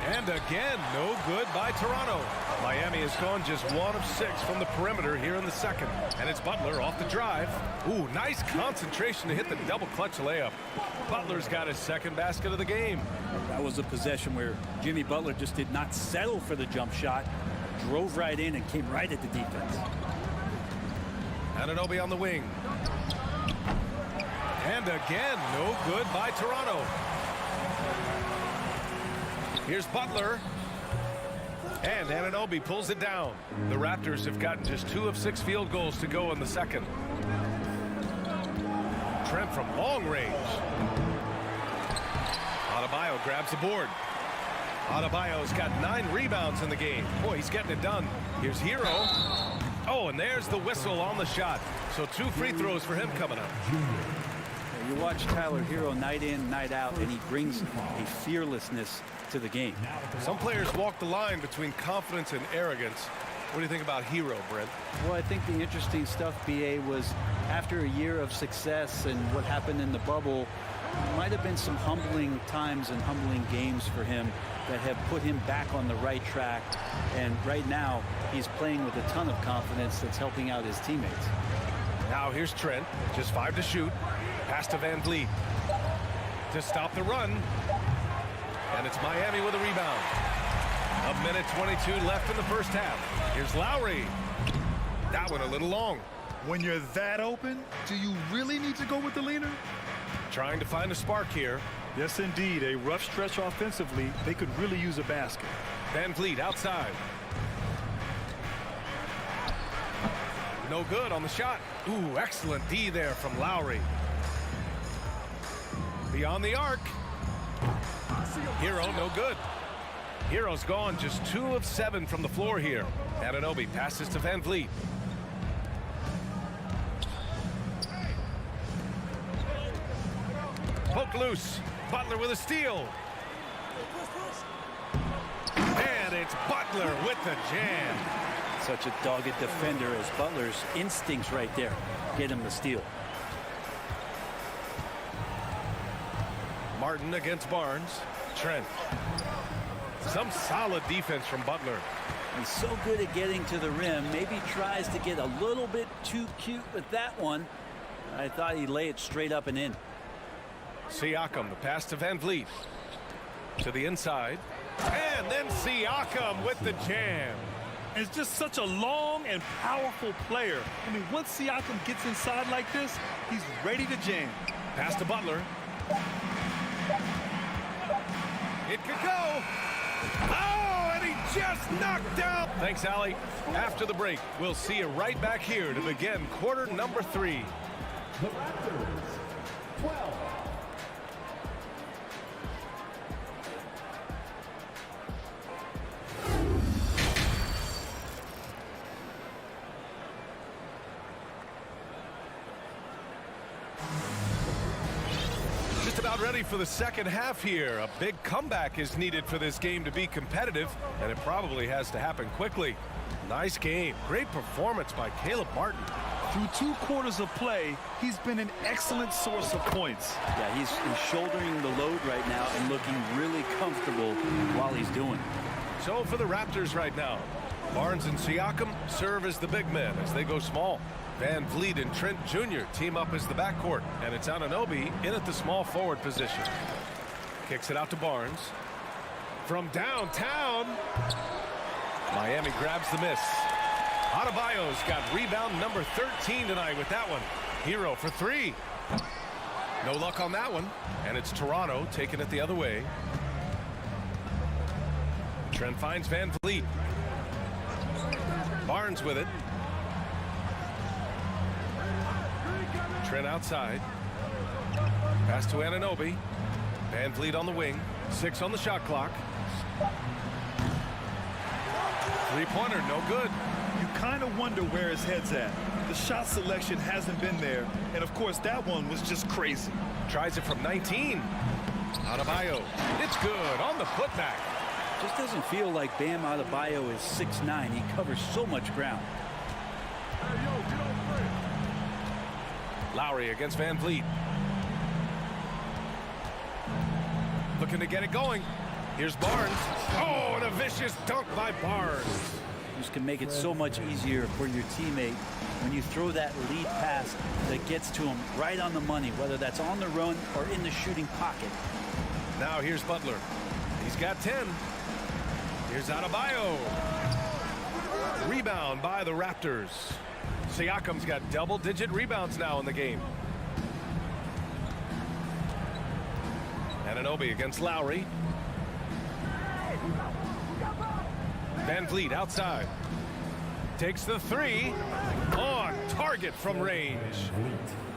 And again, no good by Toronto. Miami has gone just 1 of 6 from the perimeter here in the second. And it's Butler off the drive. Ooh, nice concentration to hit the double clutch layup. Butler's got his second basket of the game. That was a possession where Jimmy Butler just did not settle for the jump shot. Drove right in and came right at the defense. Anunoby on the wing. And again, no good by Toronto. Here's Butler. And Anunoby pulls it down. The Raptors have gotten just 2 of 6 field goals to go in the second. Trent from long range. Adebayo grabs the board. Adebayo's got 9 rebounds in the game. Boy, he's getting it done. Here's Hero. Oh, and there's the whistle on the shot. So 2 free throws for him coming up. You watch Tyler Hero night in, night out, and he brings a fearlessness to the game. Some players walk the line between confidence and arrogance. What do you think about Hero, Brent? Well, I think the interesting stuff, BA, was after a year of success and what happened in the bubble, might have been some humbling times and humbling games for him that have put him back on the right track. And right now, he's playing with a ton of confidence that's helping out his teammates. Now here's Trent, just 5 to shoot. Pass to Van Vliet to stop the run. And it's Miami with a rebound. A minute 22 left in the first half. Here's Lowry. That one a little long. When you're that open, do you really need to go with the leaner? Trying to find a spark here. Yes, indeed. A rough stretch offensively. They could really use a basket. Van Vliet outside. No good on the shot. Ooh, excellent D there from Lowry. Beyond the arc. Hero, no good. Hero's gone just 2 of 7 from the floor here. Anunoby passes to Van Vliet. Poke loose. Butler with a steal. And it's Butler with the jam. Such a dogged defender as Butler's instincts right there get him the steal. Martin against Barnes. Trent. Some solid defense from Butler. He's so good at getting to the rim. Maybe tries to get a little bit too cute with that one. I thought he'd lay it straight up and in. Siakam, the pass to Van Vliet. To the inside. And then Siakam with the jam. It's just such a long and powerful player. I mean, once Siakam gets inside like this, he's ready to jam. Pass to Butler. It could go. Oh, and he just knocked out. Thanks, Allie. After the break, we'll see you right back here to begin quarter number 3. The Raptors, 12. About ready for the second half here. A big comeback is needed for this game to be competitive, and it probably has to happen quickly. Nice game. Great performance by Caleb Martin. Through 2 quarters of play, he's been an excellent source of points. Yeah, he's shouldering the load right now and looking really comfortable while he's doing it. So for the Raptors right now, Barnes and Siakam serve as the big men as they go small. Van Vliet and Trent Jr. team up as the backcourt, and it's Anunoby in at the small forward position. Kicks it out to Barnes. From downtown, Miami grabs the miss. Adebayo's got rebound number 13 tonight with that one. Hero for 3. No luck on that one, and it's Toronto taking it the other way. Trent finds Van Vliet. Barnes with it. Trent outside. Pass to Anunoby. Van Vliet on the wing. 6 on the shot clock. 3-pointer, no good. You kind of wonder where his head's at. The shot selection hasn't been there. And, of course, that one was just crazy. Tries it from 19. Adebayo. It's good on the putback. Just doesn't feel like Bam Adebayo is 6'9". He covers so much ground. Lowry against Van Vliet. Looking to get it going. Here's Barnes. Oh, and a vicious dunk by Barnes. This can make it so much easier for your teammate when you throw that lead pass that gets to him right on the money, whether that's on the run or in the shooting pocket. Now here's Butler. He's got 10. Here's Adebayo. Rebound by the Raptors. Siakam's got double-digit rebounds now in the game. Anunoby against Lowry. Van Vliet outside. Takes the 3. On target from range.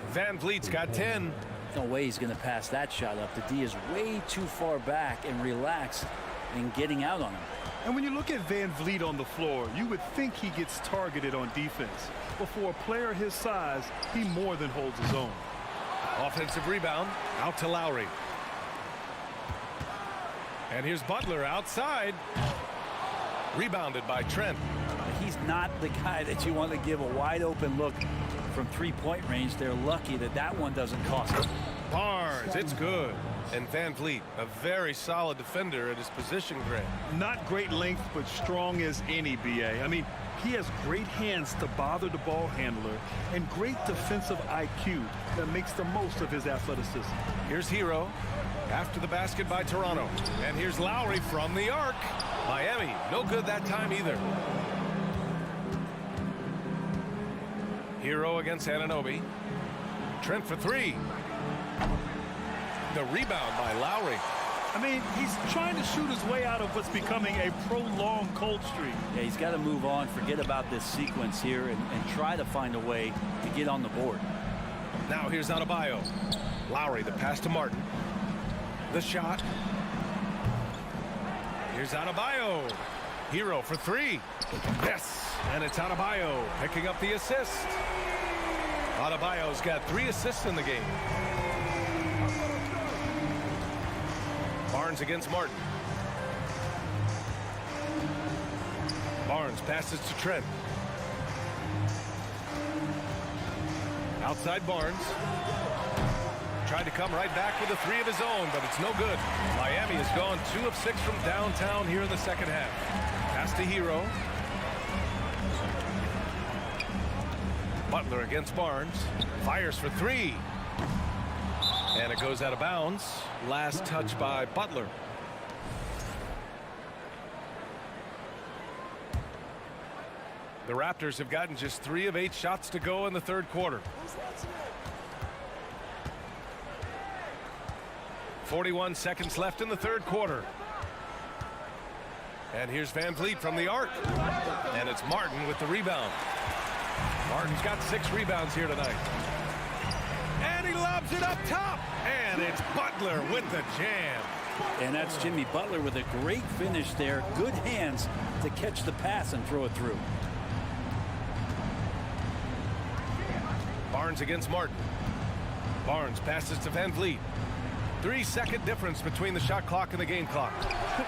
Van Vliet's got 10. No way he's going to pass that shot up. The D is way too far back and relaxed in getting out on him. And when you look at Van Vliet on the floor, you would think he gets targeted on defense. But for a player his size, he more than holds his own. Offensive rebound out to Lowry. And here's Butler outside. Rebounded by Trent. He's not the guy that you want to give a wide open look from 3-point range. They're lucky that that one doesn't cost them. Barnes, it's good. And Van Vliet, a very solid defender at his position grade. Not great length, but strong as any, B.A. I mean, he has great hands to bother the ball handler and great defensive IQ that makes the most of his athleticism. Here's Hero. After the basket by Toronto. And here's Lowry from the arc. Miami, no good that time either. Hero against Anunoby. Trent for three. The rebound by Lowry. I mean, he's trying to shoot his way out of what's becoming a prolonged cold streak. Yeah, he's got to move on, forget about this sequence here, and try to find a way to get on the board. Now here's Adebayo. Lowry, the pass to Martin. The shot. Here's Adebayo. Hero for three. Yes, and it's Adebayo picking up the assist. Adebayo's got 3 assists in the game. Barnes against Martin. Barnes passes to Trent. Outside Barnes. Tried to come right back with a 3 of his own, but it's no good. Miami has gone 2 of 6 from downtown here in the second half. Pass to Hero. Butler against Barnes. Fires for 3. And it goes out of bounds. Last touch by Butler. The Raptors have gotten just 3 of 8 shots to go in the third quarter. 41 seconds left in the third quarter. And here's Van Vliet from the arc. And it's Martin with the rebound. Martin's got 6 rebounds here tonight. And he lobs it up top. And it's Butler with the jam. And that's Jimmy Butler with a great finish there. Good hands to catch the pass and throw it through. Barnes against Martin. Barnes passes to Van Vliet. 3-second difference between the shot clock and the game clock.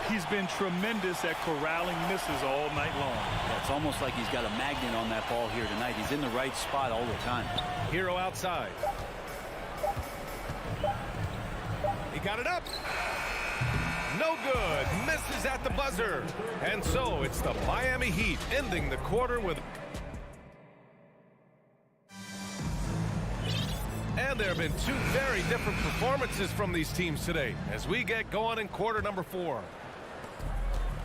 He's been tremendous at corralling misses all night long. Yeah, it's almost like he's got a magnet on that ball here tonight. He's in the right spot all the time. Hero outside. He got it up. No good. Misses at the buzzer. And so it's the Miami Heat ending the quarter with... And there have been 2 very different performances from these teams today as we get going in quarter number 4.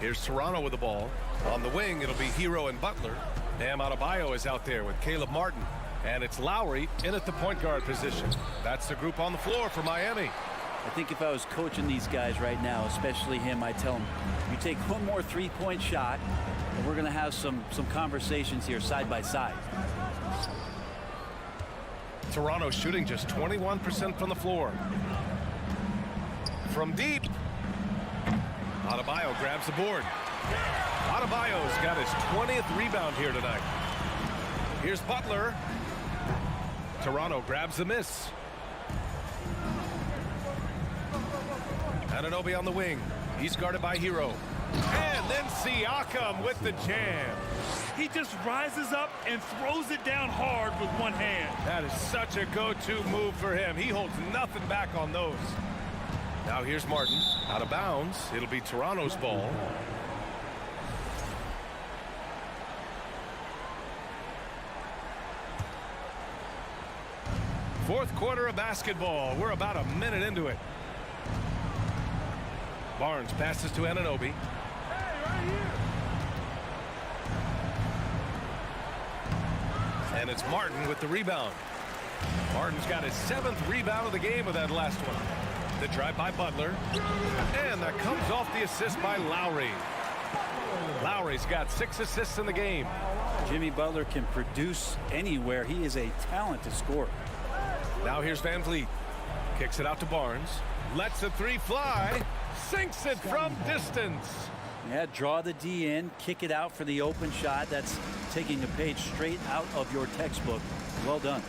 Here's Toronto with the ball. On the wing, it'll be Hero and Butler. Bam Adebayo is out there with Caleb Martin. And it's Lowry in at the point guard position. That's the group on the floor for Miami. I think if I was coaching these guys right now, especially him, I'd tell him, you take one more 3-point shot, and we're going to have some conversations here side by side. Toronto shooting just 21% from the floor. From deep. Adebayo grabs the board. Adebayo's got his 20th rebound here tonight. Here's Butler. Toronto grabs the miss. Anunoby on the wing. He's guarded by Hero. And then Siakam with the jam. He just rises up and throws it down hard with one hand. That is such a go-to move for him. He holds nothing back on those. Now here's Martin. Out of bounds. It'll be Toronto's ball. Fourth quarter of basketball. We're about a minute into it. Barnes passes to Anunoby. And it's Martin with the rebound. Martin's got his 7th rebound of the game with that last one. The drive by Butler. And that comes off the assist by Lowry. Lowry's got 6 assists in the game. Jimmy Butler can produce anywhere. He is a talent to score. Now here's Van Vliet. Kicks it out to Barnes. Lets the 3 fly. Sinks it from distance. Yeah, draw the D in, kick it out for the open shot. That's taking a page straight out of your textbook. Well done.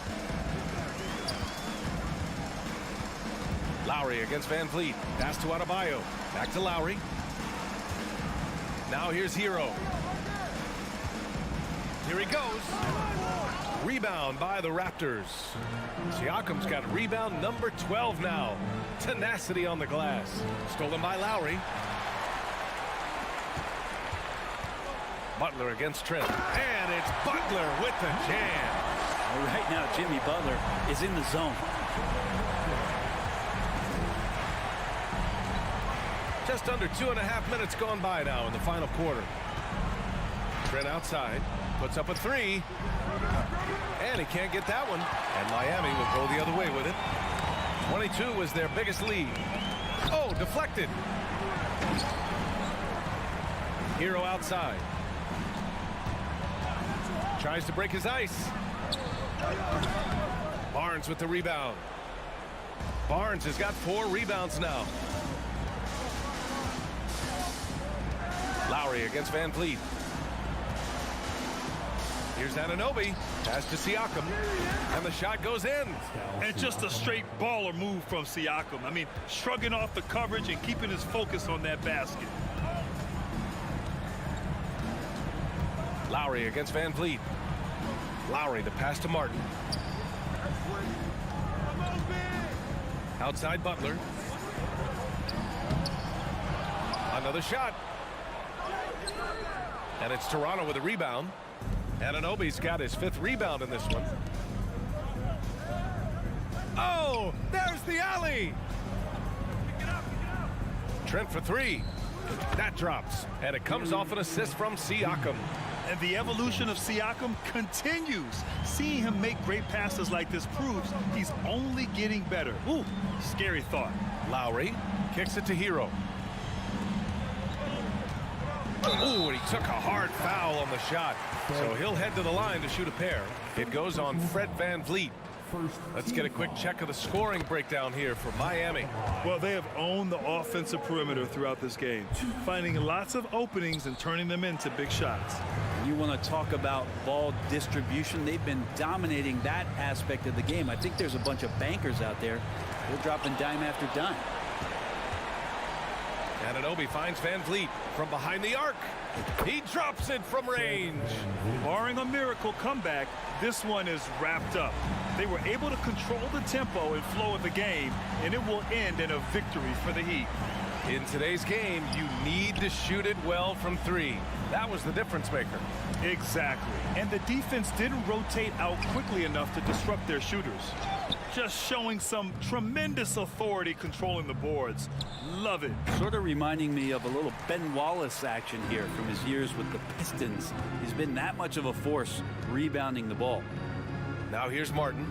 Lowry against Van Vliet. Pass to Adebayo. Back to Lowry. Now here's Hero. Here he goes. Rebound by the Raptors. Siakam's got rebound number 12 now. Tenacity on the glass. Stolen by Lowry. Butler against Trent. And it's Butler with the jam. Well, right now, Jimmy Butler is in the zone. Just under 2.5 minutes gone by now in the final quarter. Trent outside, puts up a three, and he can't get that one. And Miami will go the other way with it. 22 was their biggest lead. Oh, deflected. Hero outside. Tries to break his ice. Barnes with the rebound. Barnes has got 4 rebounds now. Lowry against Van Vliet. Here's Anunoby. Pass to Siakam. And the shot goes in. And just a straight baller move from Siakam. I mean, shrugging off the coverage and keeping his focus on that basket. Lowry against Van Vliet. Lowry, the pass to Martin. Outside Butler. Another shot. And it's Toronto with a rebound. Anunoby's got his 5th rebound in this one. Oh, there's the alley. Trent for 3. That drops. And it comes off an assist from Siakam. And the evolution of Siakam continues. Seeing him make great passes like this proves he's only getting better. Ooh, scary thought. Lowry kicks it to Hero. Ooh, and he took a hard foul on the shot. So he'll head to the line to shoot a pair. It goes on Fred Van Vliet. Let's get a quick check of the scoring breakdown here for Miami. Well, they have owned the offensive perimeter throughout this game, finding lots of openings and turning them into big shots. You want to talk about ball distribution. They've been dominating that aspect of the game. I think there's a bunch of bankers out there. They're dropping dime after dime. Anunoby finds Van Vliet from behind the arc. He drops it from range. Barring a miracle comeback, this one is wrapped up. They were able to control the tempo and flow of the game, and it will end in a victory for the Heat. In today's game, you need to shoot it well from 3. That was the difference maker. Exactly. And the defense didn't rotate out quickly enough to disrupt their shooters. Just showing some tremendous authority controlling the boards. Love it. Sort of reminding me of a little Ben Wallace action here from his years with the Pistons. He's been that much of a force rebounding the ball. Now here's Martin.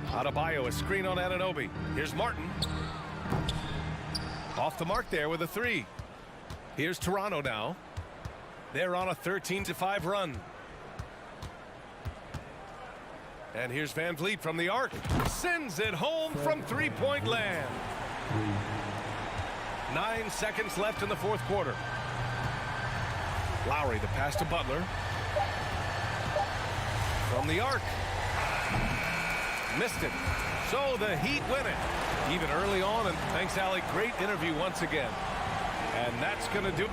Adebayo, a screen on Anunoby. Here's Martin. Off the mark there with a 3. Here's Toronto now. They're on a 13-5 run. And here's Van Vliet from the arc. Sends it home from 3-point land. 9 seconds left in the 4th quarter. Lowry, the pass to Butler. From the arc. Missed it. So the Heat win it. Even early on, and thanks, Allie. Great interview once again. And that's going to do it.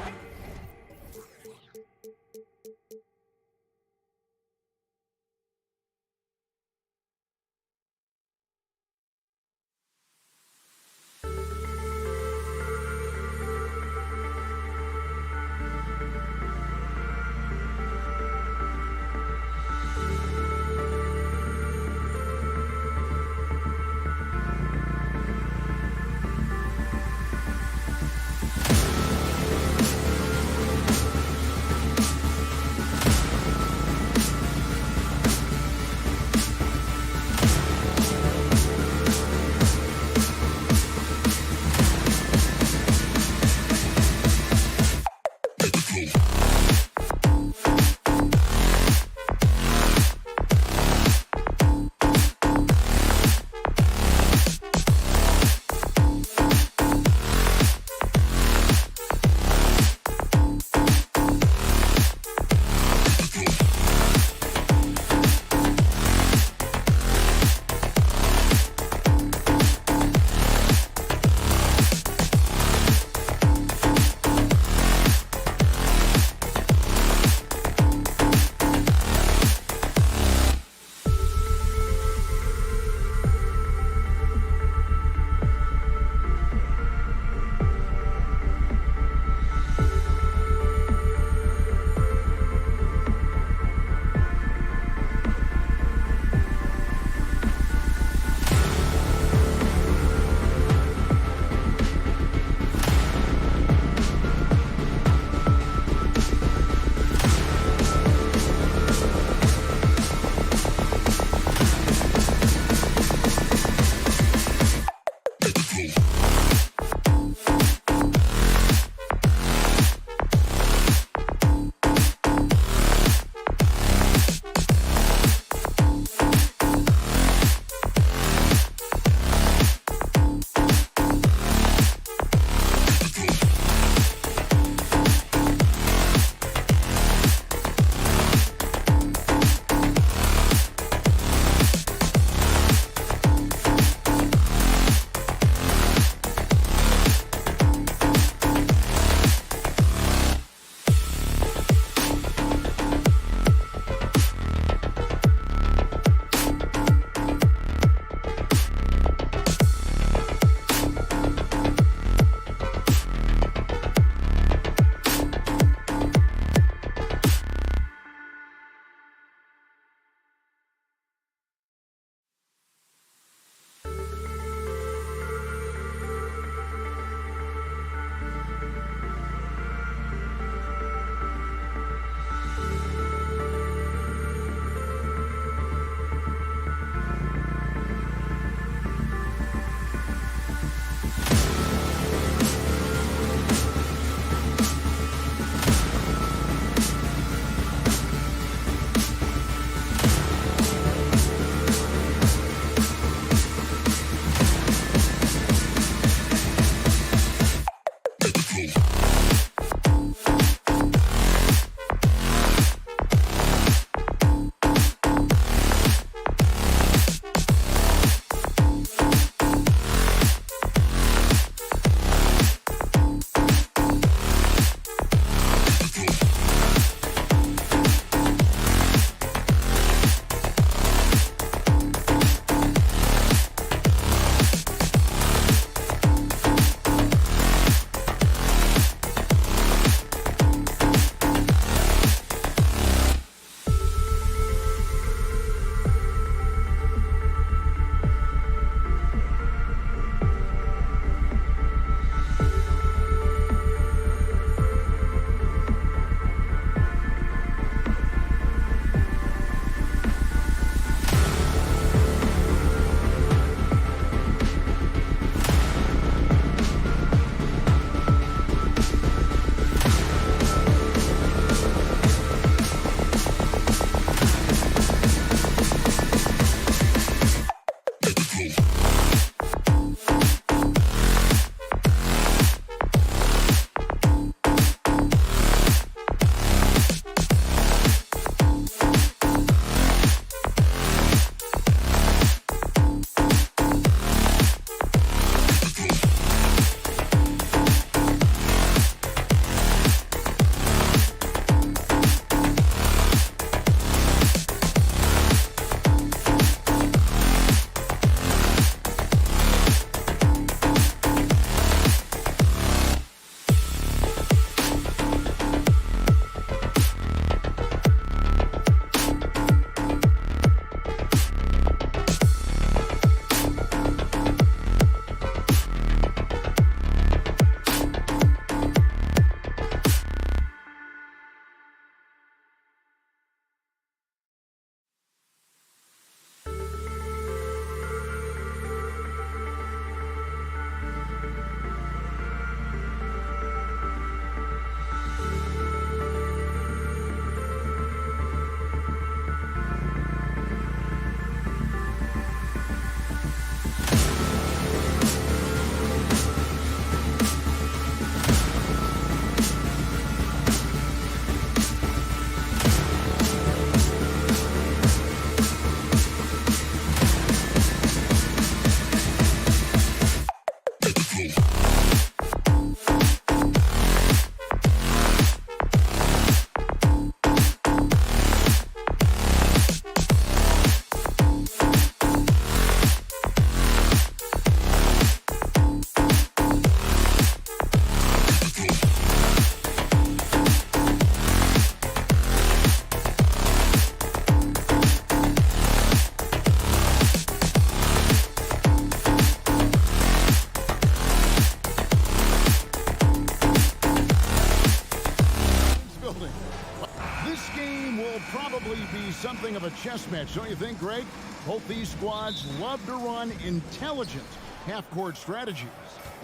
something of a chess match, don't you think, Greg? Both these squads love to run intelligent half-court strategies.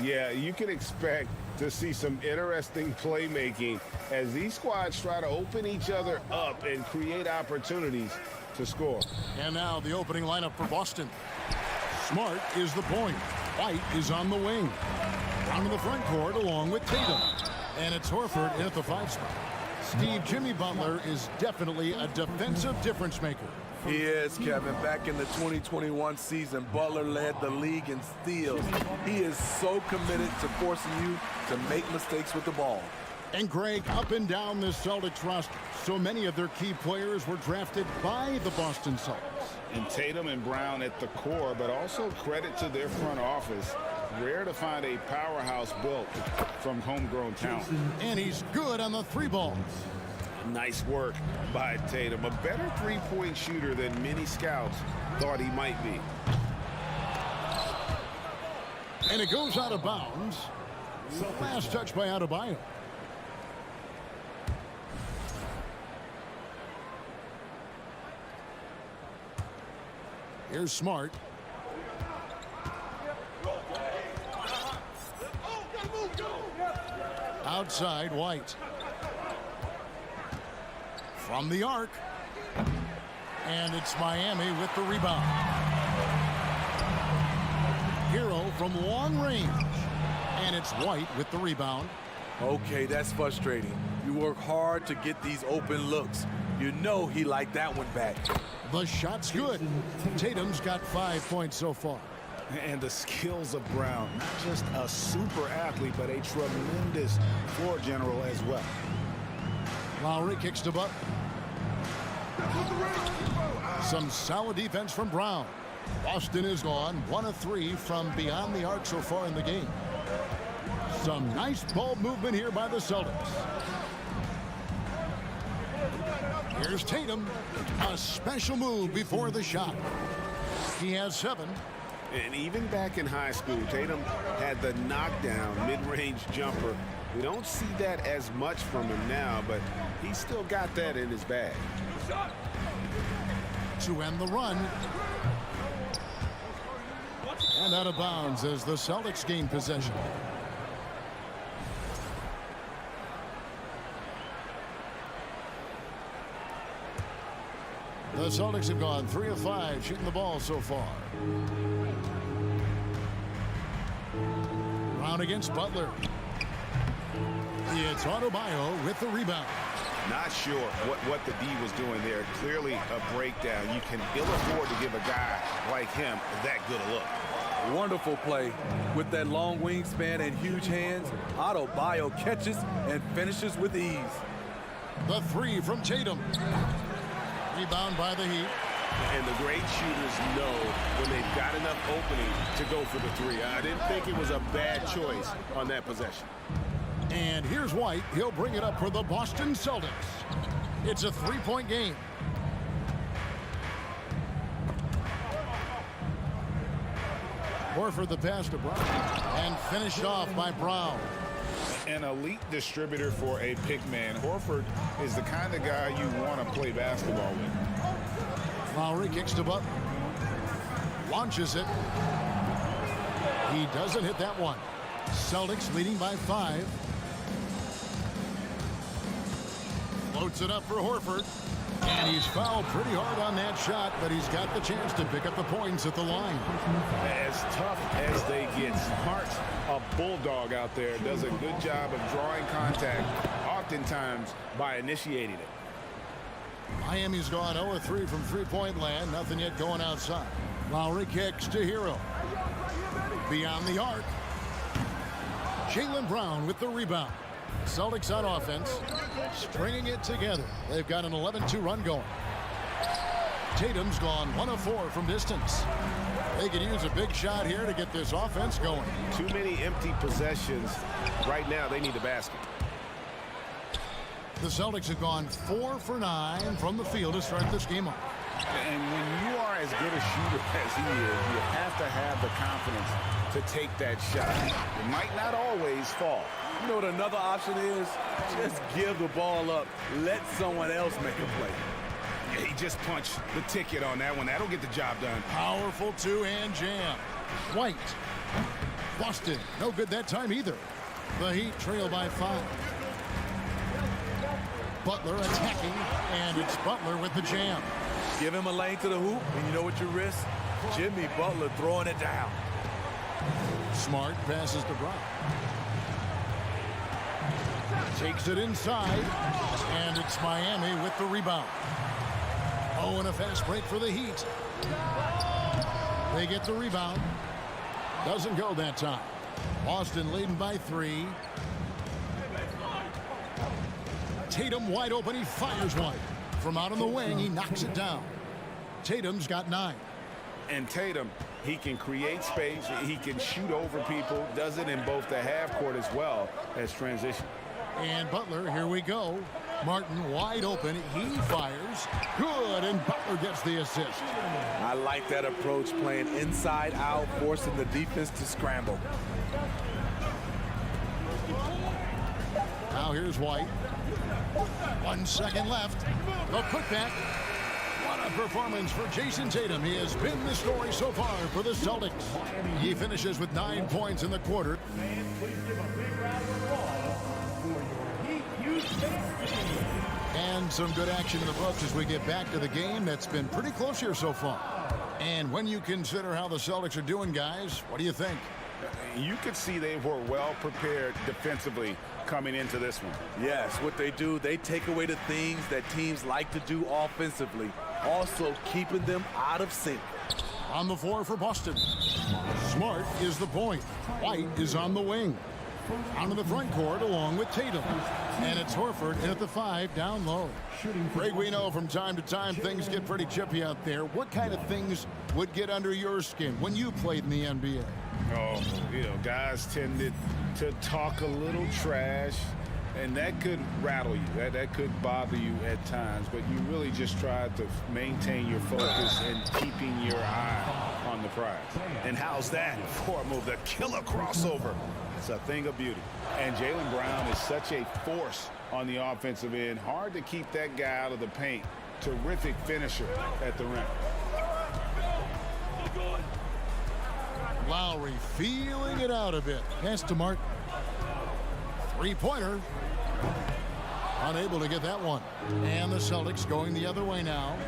Yeah, you can expect to see some interesting playmaking as these squads try to open each other up and create opportunities to score. And now the opening lineup for Boston. Smart is the point. White is on the wing. Down to the front court along with Tatum. And it's Horford in at the 5 spot. Steve, Jimmy Butler is definitely a defensive difference maker. He is, Kevin. Back in the 2021 season, Butler led the league in steals. He is so committed to forcing you to make mistakes with the ball. And Greg, up and down this Celtics roster, so many of their key players were drafted by the Boston Celtics. And Tatum and Brown at the core, but also credit to their front office. Rare to find a powerhouse built from homegrown talent. And he's good on the 3 ball. Nice work by Tatum. A better three-point shooter than many scouts thought he might be. And it goes out of bounds. Last touch by Adebayo. Here's Smart. Outside, White. From the arc. And it's Miami with the rebound. Hero from long range. And it's White with the rebound. Okay, that's frustrating. You work hard to get these open looks. You know he liked that one back. The shot's good. Tatum's got 5 points so far. And the skills of Brown, not just a super athlete, but a tremendous floor general as well. Lowry kicks to Butler. Some solid defense from Brown. Boston is gone 1 of 3 from beyond the arc so far in the game. Some nice ball movement here by the Celtics. Here's Tatum. A special move before the shot. He has 7. And even back in high school, Tatum had the knockdown mid-range jumper. We don't see that as much from him now, but he's still got that in his bag. To end the run. And out of bounds as the Celtics gain possession. The Celtics have gone 3 of 5 shooting the ball so far. Brown against Butler. It's Adebayo with the rebound. Not sure what the D was doing there. Clearly a breakdown. You can ill afford to give a guy like him that good a look. Wonderful play. With that long wingspan and huge hands, Adebayo catches and finishes with ease. The 3 from Tatum. Rebound by the Heat. And the great shooters know when they've got enough opening to go for the 3. I didn't think it was a bad choice on that possession. And here's White. He'll bring it up for the Boston Celtics. It's a 3-point game. Horford the pass to Brown. And finished off by Brown. An elite distributor for a pick man. Horford is the kind of guy you want to play basketball with. Lowry kicks to Butler. Launches it. He doesn't hit that one. Celtics leading by 5. Floats it up for Horford. And he's fouled pretty hard on that shot, but he's got the chance to pick up the points at the line. As tough as they get, Smart's a bulldog out there. Does a good job of drawing contact, oftentimes by initiating it. Miami's gone 0 of 3 from three-point land. Nothing yet going outside. Lowry kicks to Hero. Beyond the arc. Jaylen Brown with the rebound. Celtics on offense, stringing it together. They've got an 11-2 run going. Tatum's gone 1 of 4 from distance. They could use a big shot here to get this offense going. Too many empty possessions. Right now, they need a basket. The Celtics have gone 4 for 9 from the field to start this game off. And when you are as good a shooter as he is, you have to have the confidence to take that shot. It might not always fall. You know what another option is? Just give the ball up. Let someone else make a play. Yeah, he just punched the ticket on that one. That'll get the job done. Powerful two-hand jam. White. Boston. No good that time either. The Heat trail by 5. Butler attacking, and it's Butler with the jam. Give him a lane to the hoop, and you know what you risk? Jimmy Butler throwing it down. Smart passes to Brown. Takes it inside, and it's Miami with the rebound. Oh, and a fast break for the Heat. They get the rebound. Doesn't go that time. Boston leading by 3. Tatum wide open. He fires one. From out on the wing, he knocks it down. Tatum's got 9. And Tatum, he can create space. He can shoot over people. Does it in both the half court as well as transition. And Butler, here we go. Martin wide open. He fires. Good, and Butler gets the assist. I like that approach, playing inside out, forcing the defense to scramble. Now here's White. 1 second left. The putback. What a performance for Jason Tatum. He has been the story so far for the Celtics. He finishes with 9 points in the quarter. And some good action in the books as we get back to the game that's been pretty close here so far. And when you consider how the Celtics are doing, guys, what do you think? You could see they were well prepared defensively coming into this one. Yes, what they do, they take away the things that teams like to do offensively, also keeping them out of sync. On the floor for Boston. Smart is the point. White is on the wing. Out of the front court along with Tatum. And it's Horford in at the 5 down low. Greg, we know from time to time things get pretty chippy out there. What kind of things would get under your skin when you played in the NBA? Oh, guys tended to talk a little trash, and that could rattle you. That could bother you at times, but you really just try to maintain your focus and keeping your eye on the prize. And how's that for a move? The killer crossover. It's a thing of beauty. And Jaylen Brown is such a force on the offensive end. Hard to keep that guy out of the paint. Terrific finisher at the rim. Lowry feeling it out a bit. Pass to Martin. Three-pointer. Unable to get that one. And the Celtics going the other way now.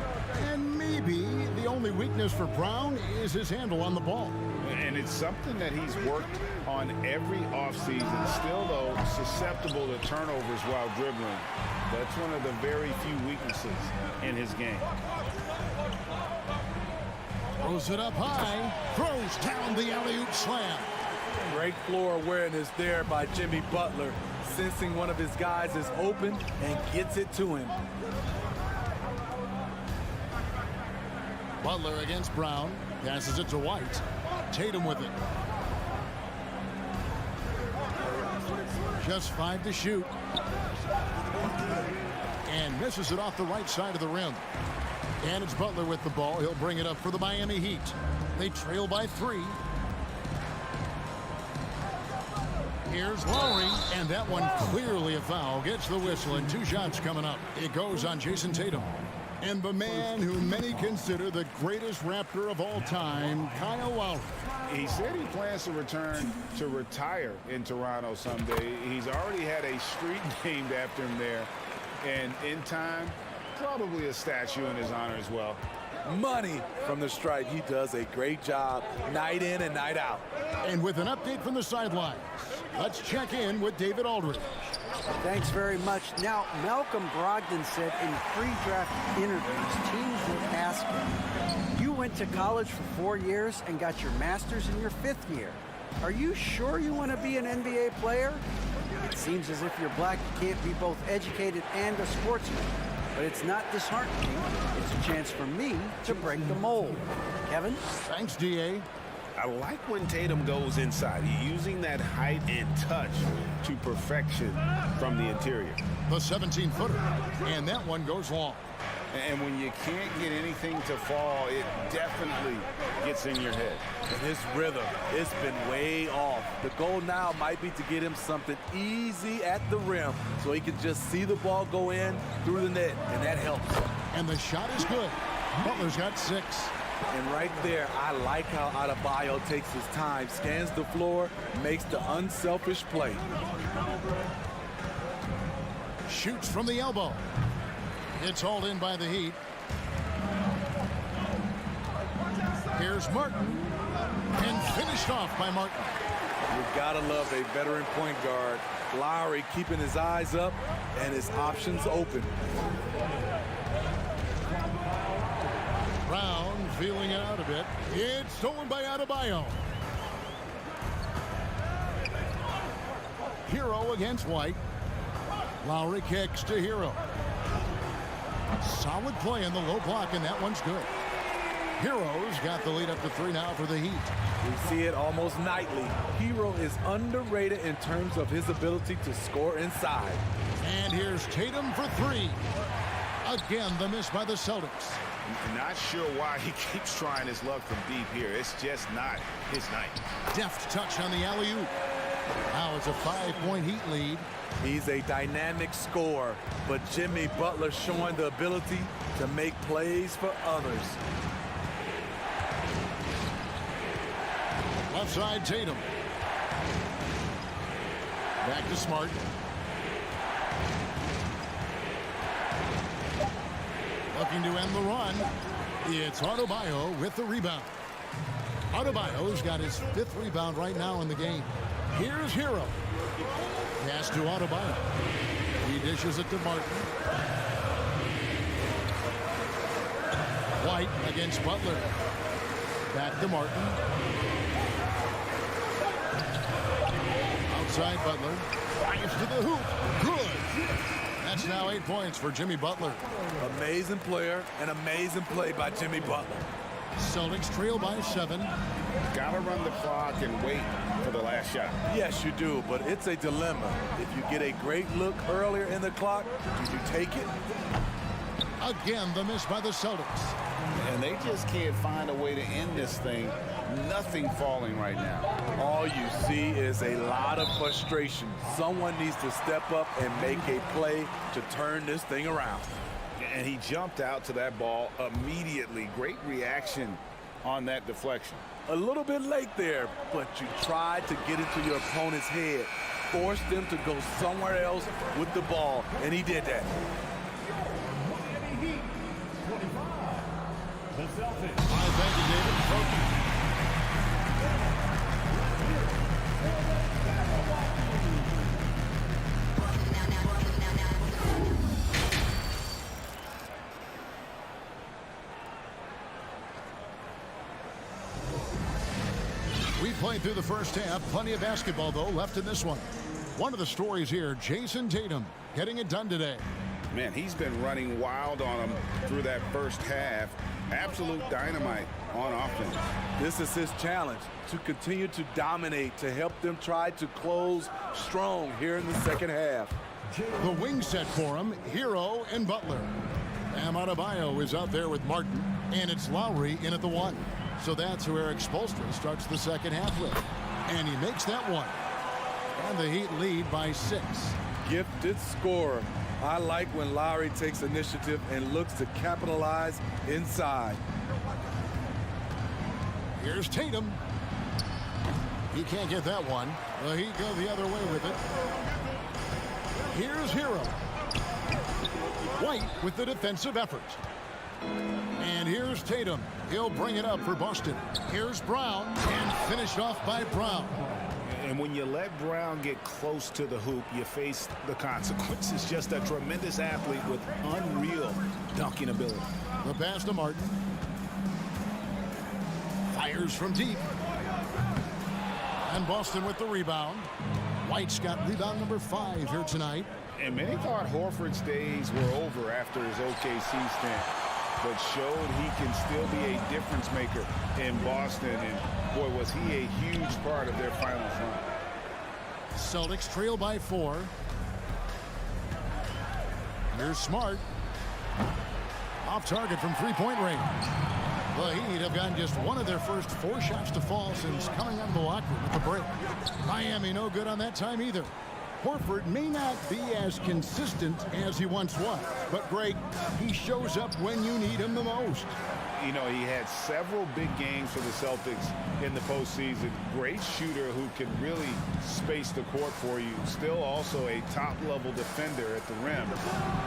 And maybe the only weakness for Brown is his handle on the ball. And it's something that he's worked on every offseason. Still, though, susceptible to turnovers while dribbling. That's one of the very few weaknesses in his game. Throws it up high. Throws down the alley-oop slam. Great floor awareness there by Jimmy Butler, sensing one of his guys is open and gets it to him. Butler against Brown. Passes it to White. Tatum with it. Just 5 to shoot. And misses it off the right side of the rim. And it's Butler with the ball. He'll bring it up for the Miami Heat. They trail by 3. Here's Lowry, and that one clearly a foul. Gets the whistle, and 2 shots coming up. It goes on Jason Tatum. And the man who many consider the greatest Raptor of all time, Kyle Lowry. He said he plans to return to retire in Toronto someday. He's already had a street named after him there. And in time, probably a statue in his honor as well. Money from the stripe. He does a great job night in and night out. And with an update from the sidelines, let's check in with David Aldridge. Thanks very much. Now, Malcolm Brogdon said in pre-draft interviews, teams would ask him, you went to college for 4 years and got your master's in your 5th year. Are you sure you want to be an NBA player? It seems as if you're black, you can't be both educated and a sportsman. But it's not disheartening. It's a chance for me to break the mold. Kevin? Thanks, D.A. I like when Tatum goes inside. He's using that height and touch to perfection from the interior. The 17-footer. And that one goes long. And when you can't get anything to fall, it definitely gets in your head. And his rhythm, it's been way off. The goal now might be to get him something easy at the rim so he can just see the ball go in through the net, and that helps. And the shot is good. Butler's got 6. And right there, I like how Adebayo takes his time, scans the floor, makes the unselfish play. Shoots from the elbow. It's hauled in by the Heat. Here's Martin. And finished off by Martin. You've got to love a veteran point guard. Lowry keeping his eyes up and his options open. Brown feeling it out a bit. It's stolen by Adebayo. Hero against White. Lowry kicks to Hero. Solid play in the low block, and that one's good. Hero's got the lead up to 3 now for the Heat. We see it almost nightly. Hero is underrated in terms of his ability to score inside. And here's Tatum for 3. Again, the miss by the Celtics. Not sure why he keeps trying his luck from deep here. It's just not his night. Deft touch on the alley-oop. Now it's a 5-point Heat lead. He's a dynamic scorer, but Jimmy Butler showing the ability to make plays for others. Left side, Tatum. Back to Smart. Looking to end the run. It's Adebayo with the rebound. Adebayo's got his 5th rebound right now in the game. Here's Hero. Pass to Adebayo. He dishes it to Martin. White against Butler. Back to Martin. Outside Butler. Drives to the hoop. Good. That's now 8 points for Jimmy Butler. Amazing player and amazing play by Jimmy Butler. Celtics trail by 7. Gotta run the clock and wait for the last shot. Yes, you do, but it's a dilemma. If you get a great look earlier in the clock, do you take it? Again, the miss by the Celtics. And they just can't find a way to end this thing. Nothing falling right now. All you see is a lot of frustration. Someone needs to step up and make a play to turn this thing around. And he jumped out to that ball immediately. Great reaction on that deflection. A little bit late there, but you tried to get into your opponent's head. Forced them to go somewhere else with the ball, and he did that. Thank you, David. We played through the first half. Plenty of basketball, though, left in this one. One of the stories here, Jason Tatum getting it done today. Man, he's been running wild on him through that first half. Absolute dynamite on offense. This is his challenge, to continue to dominate, to help them try to close strong here in the second half. The wing set for him, Hero and Butler. Bam Adebayo is out there with Martin, and it's Lowry in at the 1. So that's who Eric Spoelstra starts the second half with. And he makes that one. And the Heat lead by 6. Gifted scorer. I like when Lowry takes initiative and looks to capitalize inside. Here's Tatum. He can't get that one. The Heat go the other way with it. Here's Hero. White with the defensive effort. And here's Tatum. He'll bring it up for Boston. Here's Brown, and finished off by Brown. And when you let Brown get close to the hoop, you face the consequences. Just a tremendous athlete with unreal dunking ability. The pass to Martin. Fires from deep. And Boston with the rebound. White's got rebound number 5 here tonight. And many thought Horford's days were over after his OKC stint, but showed he can still be a difference maker in Boston. And boy, was he a huge part of their finals run. Celtics trail by 4. Here's Smart. Off target from 3-point range. The Heat have gotten just one of their first 4 shots to fall since coming out of the locker room at the break. Miami no good on that time either. Horford may not be as consistent as he once was, but Greg, he shows up when you need him the most. You know, he had several big games for the Celtics in the postseason. Great shooter who can really space the court for you. Still also a top-level defender at the rim,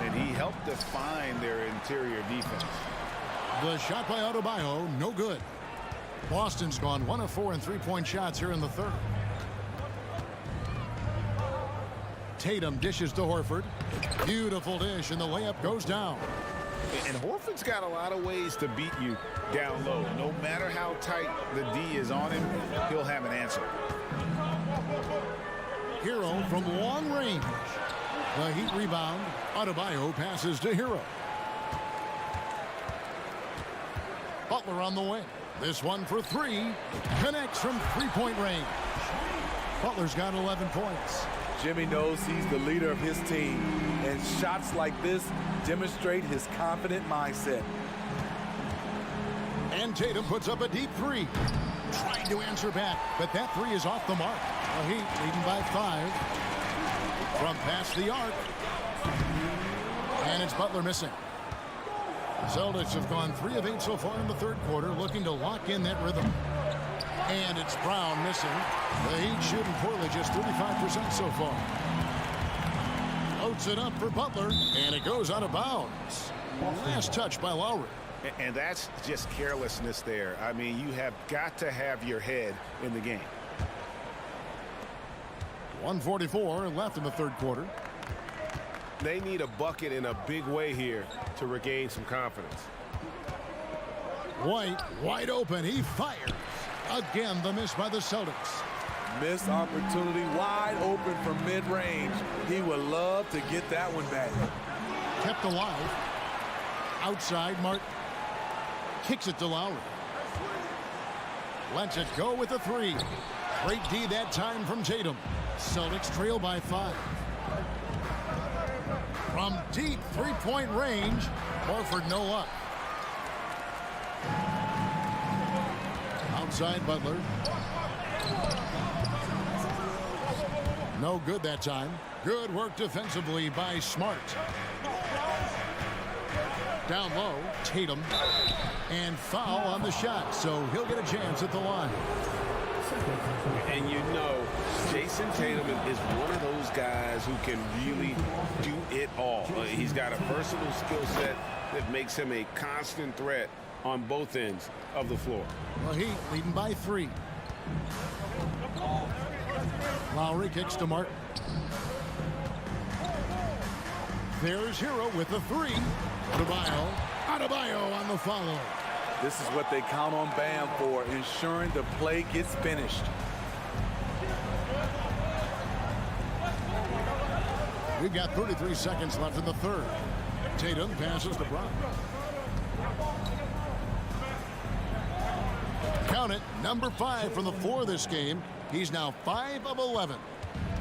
and he helped define their interior defense. The shot by Adebayo, no good. Boston's gone 1 of 4 in 3-point shots here in the third. Tatum dishes to Horford. Beautiful dish, and the layup goes down. And Horford's got a lot of ways to beat you down low. No matter how tight the D is on him, he'll have an answer. Hero from long range. The Heat rebound. Adebayo passes to Hero. Butler on the wing. This one for 3. Connects from 3-point range. Butler's got 11 points. Jimmy knows he's the leader of his team, and shots like this demonstrate his confident mindset. And Tatum puts up a deep 3. Trying to answer back, but that 3 is off the mark. The Heat leading by 5. From past the arc. And it's Butler missing. Celtics have gone 3 of 8 so far in the third quarter, looking to lock in that rhythm. And it's Brown missing. The Heat shooting poorly, just 35% so far. Loads it up for Butler, and it goes out of bounds. Last touch by Lowry. And that's just carelessness there. I mean, you have got to have your head in the game. 1:44 left in the third quarter. They need a bucket in a big way here to regain some confidence. White, wide open. He fires. Again, the miss by the Celtics. Missed opportunity, wide open from mid-range. He would love to get that one back. Kept alive. Outside, Martin. Kicks it to Lowry. Lets it go with a three. Great D that time from Tatum. Celtics trail by 5. From deep three-point range, Horford no luck. Outside Butler. No good that time. Good work defensively by Smart. Down low, Tatum. And foul on the shot, so he'll get a chance at the line. And you know, Jason Tatum is one of those guys who can really do it all. He's got a versatile skill set that makes him a constant threat on both ends of the floor. The Heat leading by 3. Lowry kicks to Martin. There's Hero with the 3. Adebayo on the follow. This is what they count on Bam for, ensuring the play gets finished. We've got 33 seconds left in the third. Tatum passes to Brown. Count it, number 5 from the floor this game. He's now 5 of 11.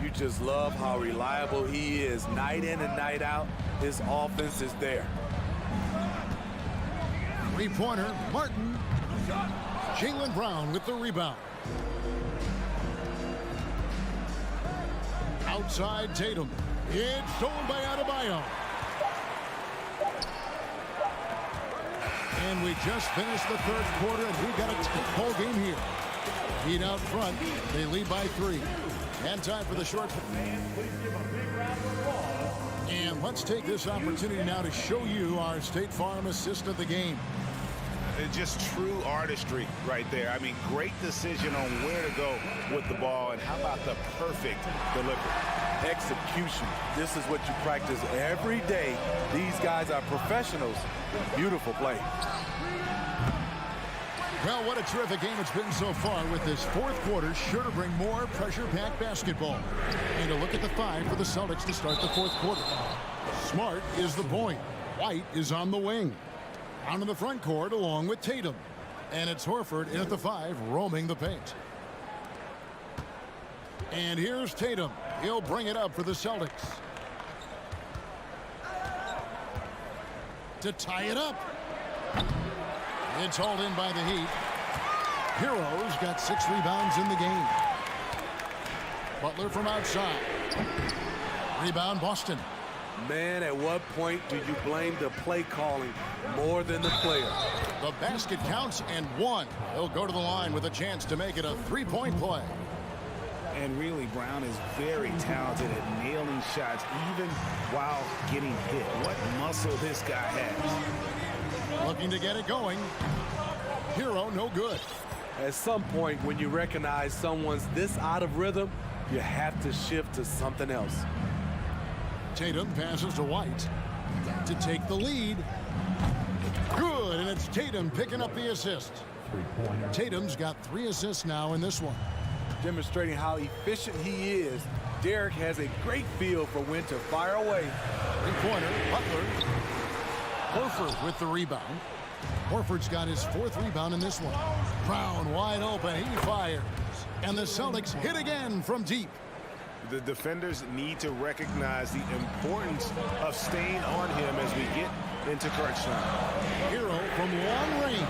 You just love how reliable he is night in and night out. His offense is there. Three-pointer, Martin. Jaylen Brown with the rebound. Outside Tatum. It's stolen by Adebayo. And we just finished the third quarter, and we've got a tight ball game here. Heat out front. They lead by 3. And time for the short. And let's take this opportunity now to show you our State Farm assist of the game. Just true artistry right there. I mean, great decision on where to go with the ball, and how about the perfect delivery? Execution. This is what you practice every day. These guys are professionals. Beautiful play. Well, what a terrific game it's been so far, with this fourth quarter sure to bring more pressure-packed basketball. And a look at the 5 for the Celtics to start the fourth quarter. Smart is the point. White is on the wing. Down in the front court along with Tatum. And it's Horford in at the 5, roaming the paint. And here's Tatum. He'll bring it up for the Celtics. To tie it up. It's hauled in by the Heat. Hero's got 6 rebounds in the game. Butler from outside. Rebound Boston. Man, at what point do you blame the play calling more than the player? The basket counts and 1. He'll go to the line with a chance to make it a 3-point play. And really, Brown is very talented at nailing shots even while getting hit. What muscle this guy has. Looking to get it going. Hero no good. At some point, when you recognize someone's this out of rhythm, you have to shift to something else. Tatum passes to White to take the lead. Good, and it's Tatum picking up the assist. Tatum's got 3 assists now in this one. Demonstrating how efficient he is, Derek has a great feel for when to fire away. Three-pointer, Butler. Horford with the rebound. Horford's got his 4th rebound in this one. Brown wide open, he fires. And the Celtics hit again from deep. The defenders need to recognize the importance of staying on him as we get into crunch time. Hero from long range.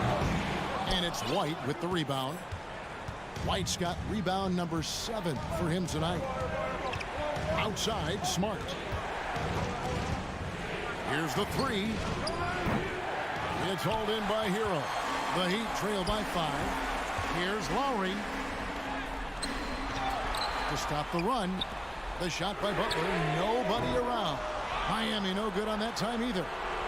And it's White with the rebound. White's got rebound number 7 for him tonight. Outside, Smart. Here's the 3. It's hauled in by Hero. The Heat trail by 5. Here's Lowry. To stop the run. The shot by Butler. Nobody around. Miami no good on that time either.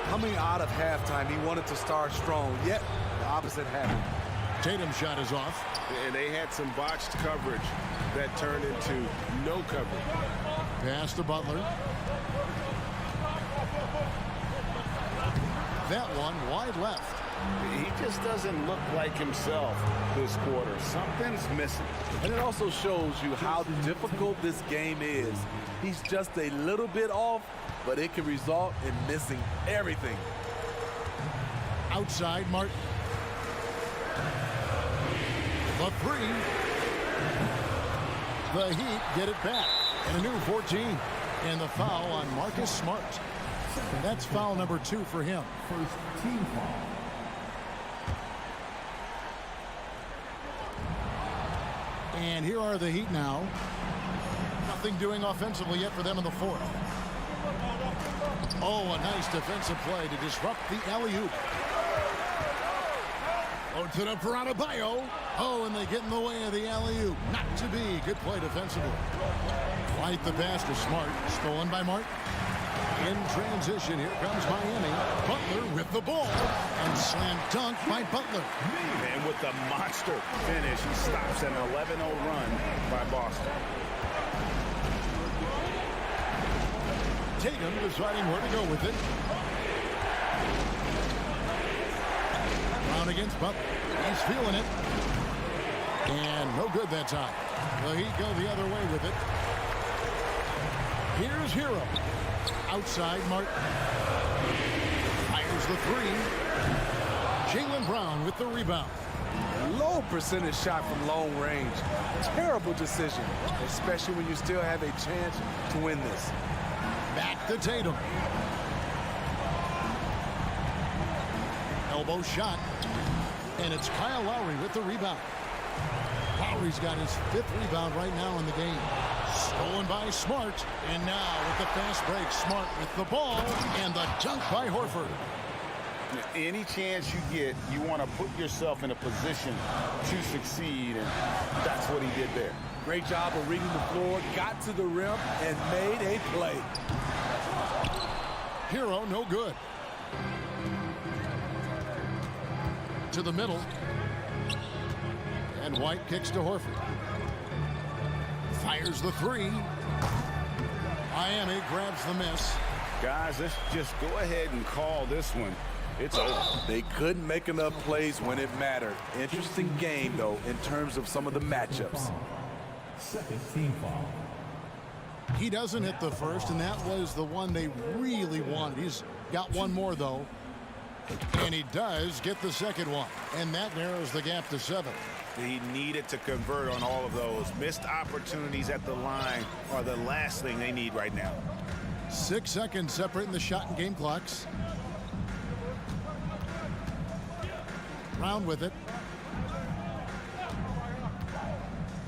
Coming out of halftime, he wanted to start strong, yet the opposite happened. Tatum's shot is off. And they had some botched coverage that turned into no coverage. Pass to Butler. That one wide left. He just doesn't look like himself this quarter. Something's missing. And it also shows you how difficult this game is. He's just a little bit off, but it can result in missing everything. Outside, Martin. The three. The Heat get it back. And a new 14. And the foul on Marcus Smart. And that's foul number 2 for him. First team foul. And here are the Heat now. Nothing doing offensively yet for them in the fourth. Oh, a nice defensive play to disrupt the alley-oop. Loads it up for Adebayo. Oh, and they get in the way of the alley-oop. Not to be. Good play defensively. Right the pass to Smart. Stolen by Martin. In transition, here comes Miami. Butler with the ball. And slam dunk by Butler. And with the monster finish, he stops an 11-0 run by Boston. Tatum deciding where to go with it. Brown against Butler. He's feeling it. And no good that time. The Heat go the other way with it. Here's Hero. Outside, Martin. Fires the three. Jaylen Brown with the rebound. Low percentage shot from long range. Terrible decision, especially when you still have a chance to win this. Back to Tatum. Elbow shot. And it's Kyle Lowry with the rebound. Lowry's got his 5th rebound right now in the game. Stolen by Smart. And now with the fast break, Smart with the ball. And the dunk by Horford. Any chance you get, you want to put yourself in a position to succeed, and that's what he did there. Great job of reading the floor, got to the rim, and made a play. Hero, no good. To the middle. And White kicks to Horford. Fires the three. Miami grabs the miss. Guys, let's just go ahead and call this one. It's over. They couldn't make enough plays when it mattered. Interesting game, though, in terms of some of the matchups. Second team foul. He doesn't hit the first, and that was the one they really wanted. He's got one more, though. And he does get the second one. And that narrows the gap to 7. He needed to convert on all of those. Missed opportunities at the line are the last thing they need right now. 6 seconds separating the shot and game clocks. Brown with it.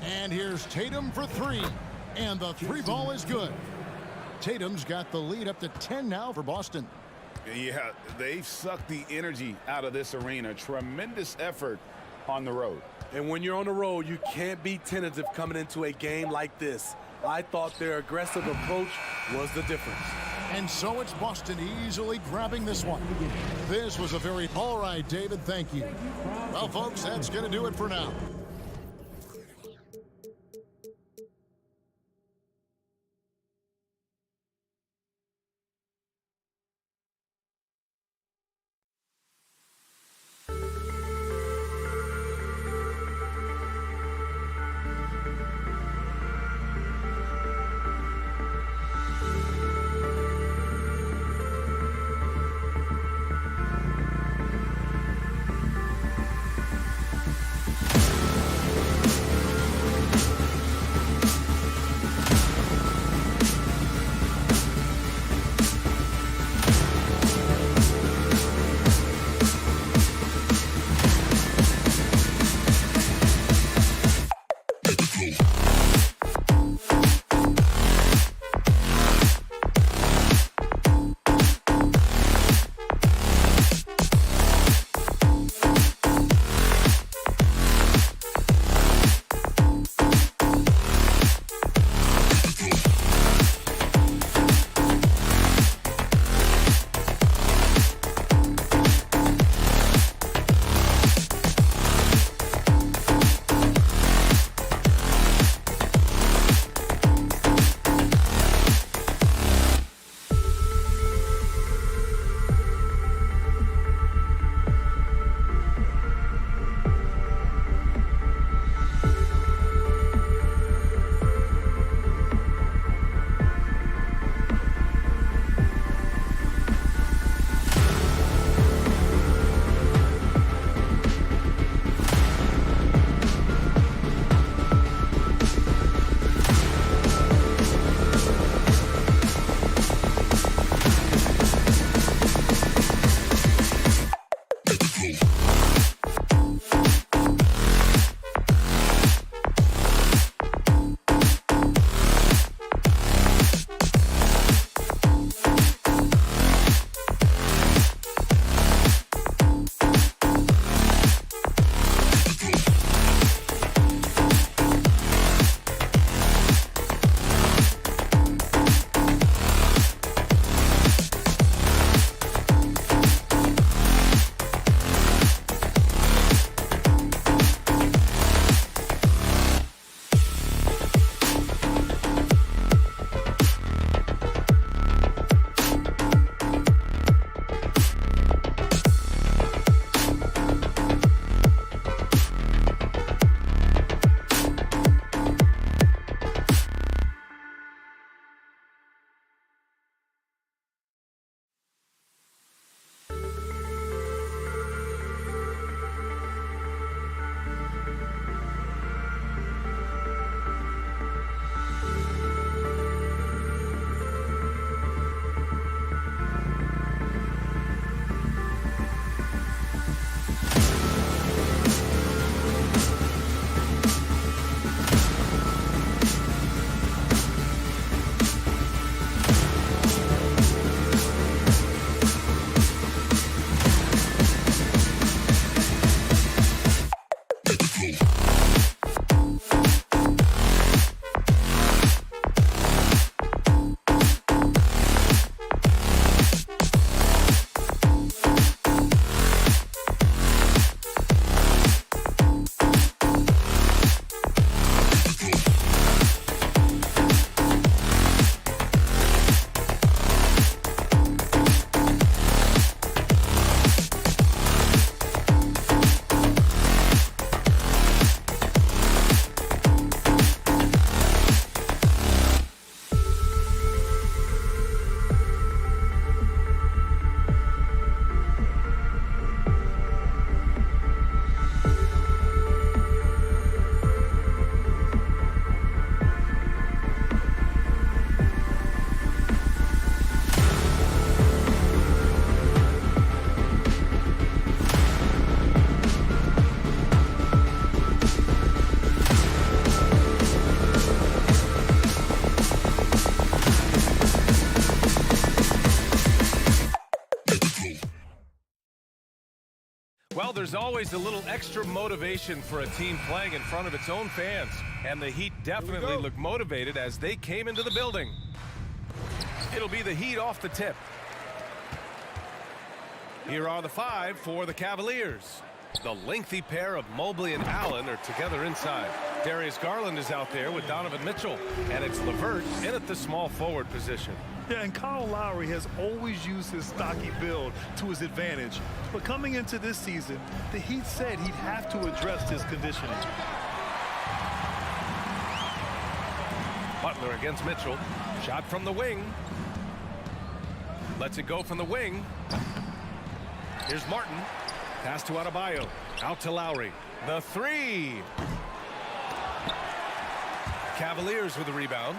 And here's Tatum for 3. And the 3 ball is good. Tatum's got the lead up to 10 now for Boston. Yeah, they've sucked the energy out of this arena. Tremendous effort on the road. And when you're on the road, you can't be tentative coming into a game like this. I thought their aggressive approach was the difference. And so it's Boston easily grabbing this one. This was a very... All right, David, thank you. Well, folks, that's going to do it for now. Well, there's always a little extra motivation for a team playing in front of its own fans. And the Heat definitely look motivated as they came into the building. It'll be the Heat off the tip. Here are the 5 for the Cavaliers. The lengthy pair of Mobley and Allen are together inside. Darius Garland is out there with Donovan Mitchell. And it's LeVert in at the small forward position. Yeah, and Kyle Lowry has always used his stocky build to his advantage. But coming into this season, the Heat said he'd have to address his conditioning. Butler against Mitchell. Shot from the wing. Lets it go from the wing. Here's Martin. Pass to Adebayo. Out to Lowry. The 3. Cavaliers with the rebound.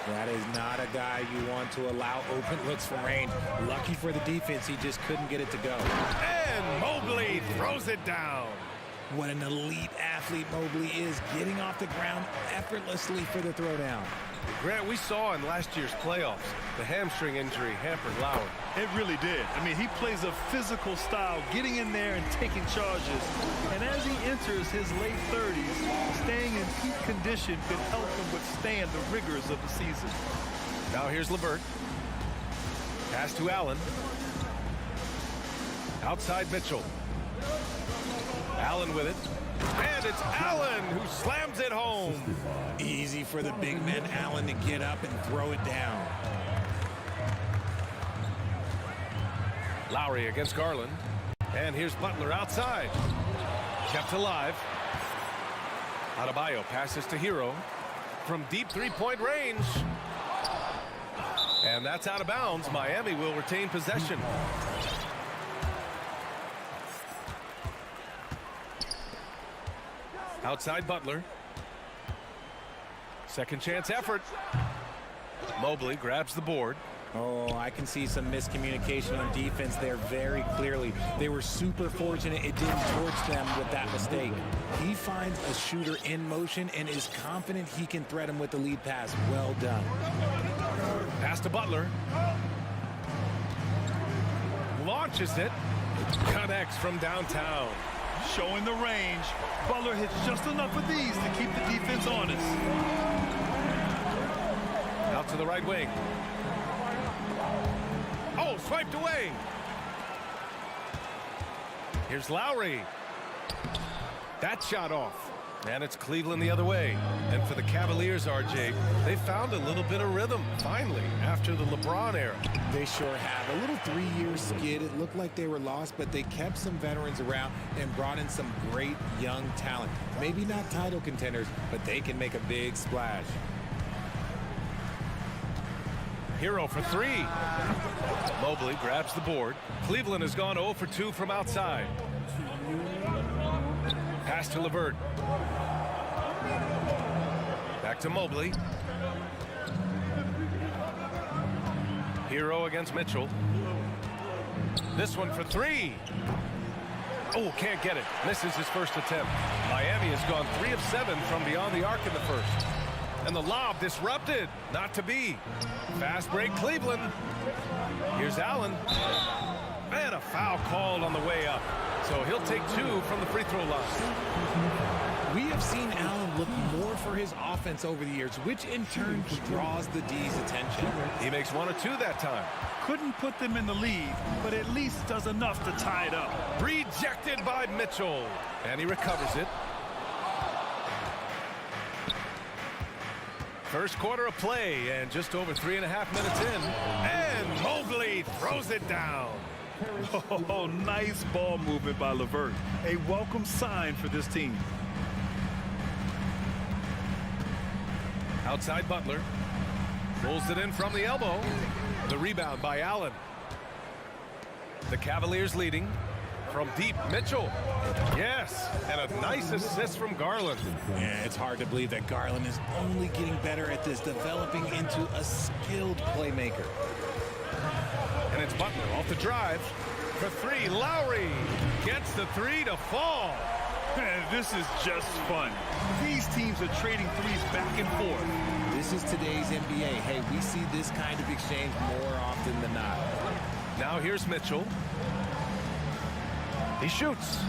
That is not a guy you want to allow open looks from range. Lucky for the defense, he just couldn't get it to go. And Mobley throws it down. What an elite athlete Mobley is, getting off the ground effortlessly for the throwdown. Grant, we saw in last year's playoffs, the hamstring injury hampered Lowry. It really did. I mean, he plays a physical style, getting in there and taking charges. And as he enters his late 30s, staying in peak condition could help him withstand the rigors of the season. Now here's LeVert. Pass to Allen. Outside Mitchell. Allen with it. And it's Allen who slams it home. Easy for the big man Allen to get up and throw it down. Lowry against Garland. And here's Butler outside. Kept alive. Adebayo passes to Hero from deep three-point range. And that's out of bounds. Miami will retain possession. Outside Butler. Second chance effort. Mobley grabs the board. Oh, I can see some miscommunication on defense there very clearly. They were super fortunate it didn't torch them with that mistake. He finds a shooter in motion and is confident he can threat him with the lead pass. Well done. Pass to Butler. Launches it. Connects from downtown. Showing the range. Butler hits just enough of these to keep the defense honest. Out to the right wing. Oh, swiped away. Here's Lowry. That shot off. And it's Cleveland the other way. And for the Cavaliers, RJ, they found a little bit of rhythm, finally, after the LeBron era. They sure have. A little 3-year skid. It looked like they were lost, but they kept some veterans around and brought in some great young talent. Maybe not title contenders, but they can make a big splash. Hero for 3. Mobley grabs the board. Cleveland has gone 0 for 2 from outside. Pass to LeVert. Back to Mobley. Hero against Mitchell. This one for 3. Oh, can't get it. Misses his first attempt. Miami has gone 3 of 7 from beyond the arc in the first. And the lob disrupted. Not to be. Fast break Cleveland. Here's Allen. And a foul called on the way up. So he'll take 2 from the free throw line. We have seen Allen look more for his offense over the years, which in turn draws the D's attention. He makes 1 or 2 that time. Couldn't put them in the lead, but at least does enough to tie it up. Rejected by Mitchell. And he recovers it. First quarter of play and just over 3.5 minutes in. And Mobley throws it down. Oh, nice ball movement by LeVert. A welcome sign for this team. Outside Butler. Pulls it in from the elbow. The rebound by Allen. The Cavaliers leading. From deep, Mitchell. Yes, and a nice assist from Garland. Yeah, it's hard to believe that Garland is only getting better at this, developing into a skilled playmaker. And it's Butler off the drive. For 3, Lowry gets the 3 to fall. Man, this is just fun. These teams are trading threes back and forth. This is today's NBA. Hey, we see this kind of exchange more often than not. Now here's Mitchell. He shoots.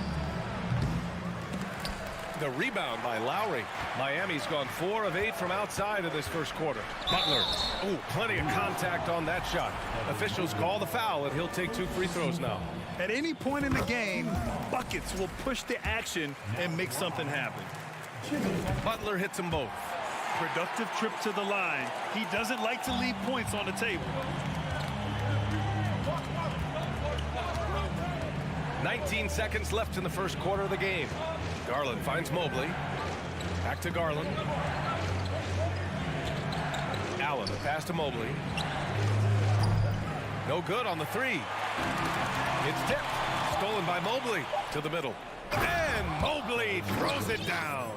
The rebound by Lowry. Miami's gone 4 of 8 from outside in this first quarter. Butler. Ooh, plenty of contact on that shot. Officials call the foul, and he'll take 2 free throws now. At any point in the game, buckets will push the action and make something happen. Butler hits them both. Productive trip to the line. He doesn't like to leave points on the table. 19 seconds left in the first quarter of the game. Garland finds Mobley. Back to Garland. Allen, the pass to Mobley. No good on the 3. It's tipped. Stolen by Mobley to the middle. And Mobley throws it down.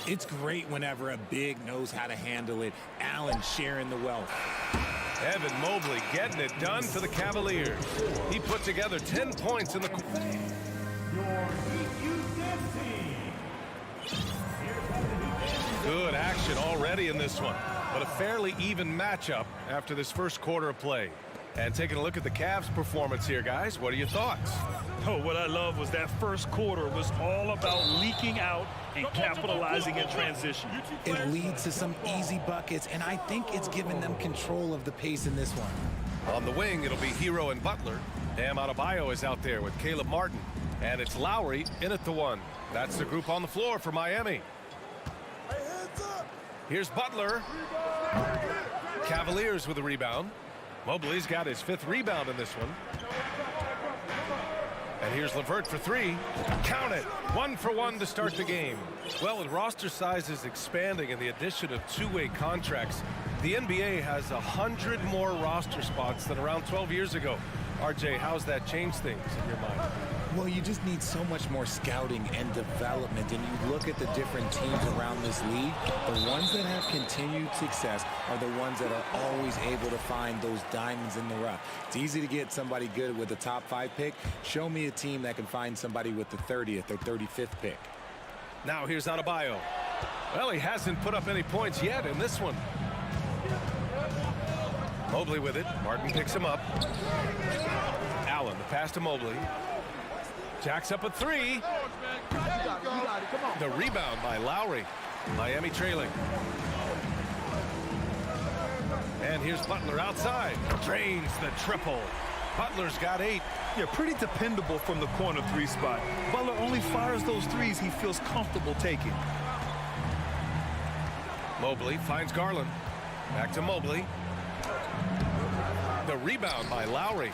It's great whenever a big knows how to handle it. Allen sharing the wealth. Evan Mobley getting it done for the Cavaliers. He put together 10 points in the... Good action already in this one, but a fairly even matchup after this first quarter of play. And taking a look at the Cavs' performance here, guys, what are your thoughts? Oh, what I love was that first quarter was all about leaking out and capitalizing in transition. It leads to some easy buckets, and I think it's given them control of the pace in this one. On the wing, it'll be Hero and Butler. Bam Adebayo is out there with Caleb Martin. And it's Lowry in at the 1. That's the group on the floor for Miami. Here's Butler. Cavaliers with a rebound. Mobley's got his 5th rebound in this one. And here's LeVert for 3. Count it. 1 for 1 to start the game. Well, with roster sizes expanding and the addition of 2-way contracts, the NBA has 100 more roster spots than around 12 years ago. RJ, how's that changed things in your mind? Well, you just need so much more scouting and development, and you look at the different teams around this league, the ones that have continued success are the ones that are always able to find those diamonds in the rough. It's easy to get somebody good with the top 5 pick. Show me a team that can find somebody with the 30th or 35th pick. Now here's Adebayo. Well, he hasn't put up any points yet in this one. Mobley with it. Martin picks him up. Allen, the pass to Mobley. Jacks up a 3. The rebound by Lowry. Miami trailing. And here's Butler outside. Drains the triple. Butler's got 8. Yeah, pretty dependable from the corner 3 spot. Butler only fires those 3s he feels comfortable taking. Mobley finds Garland. Back to Mobley. The rebound by Lowry.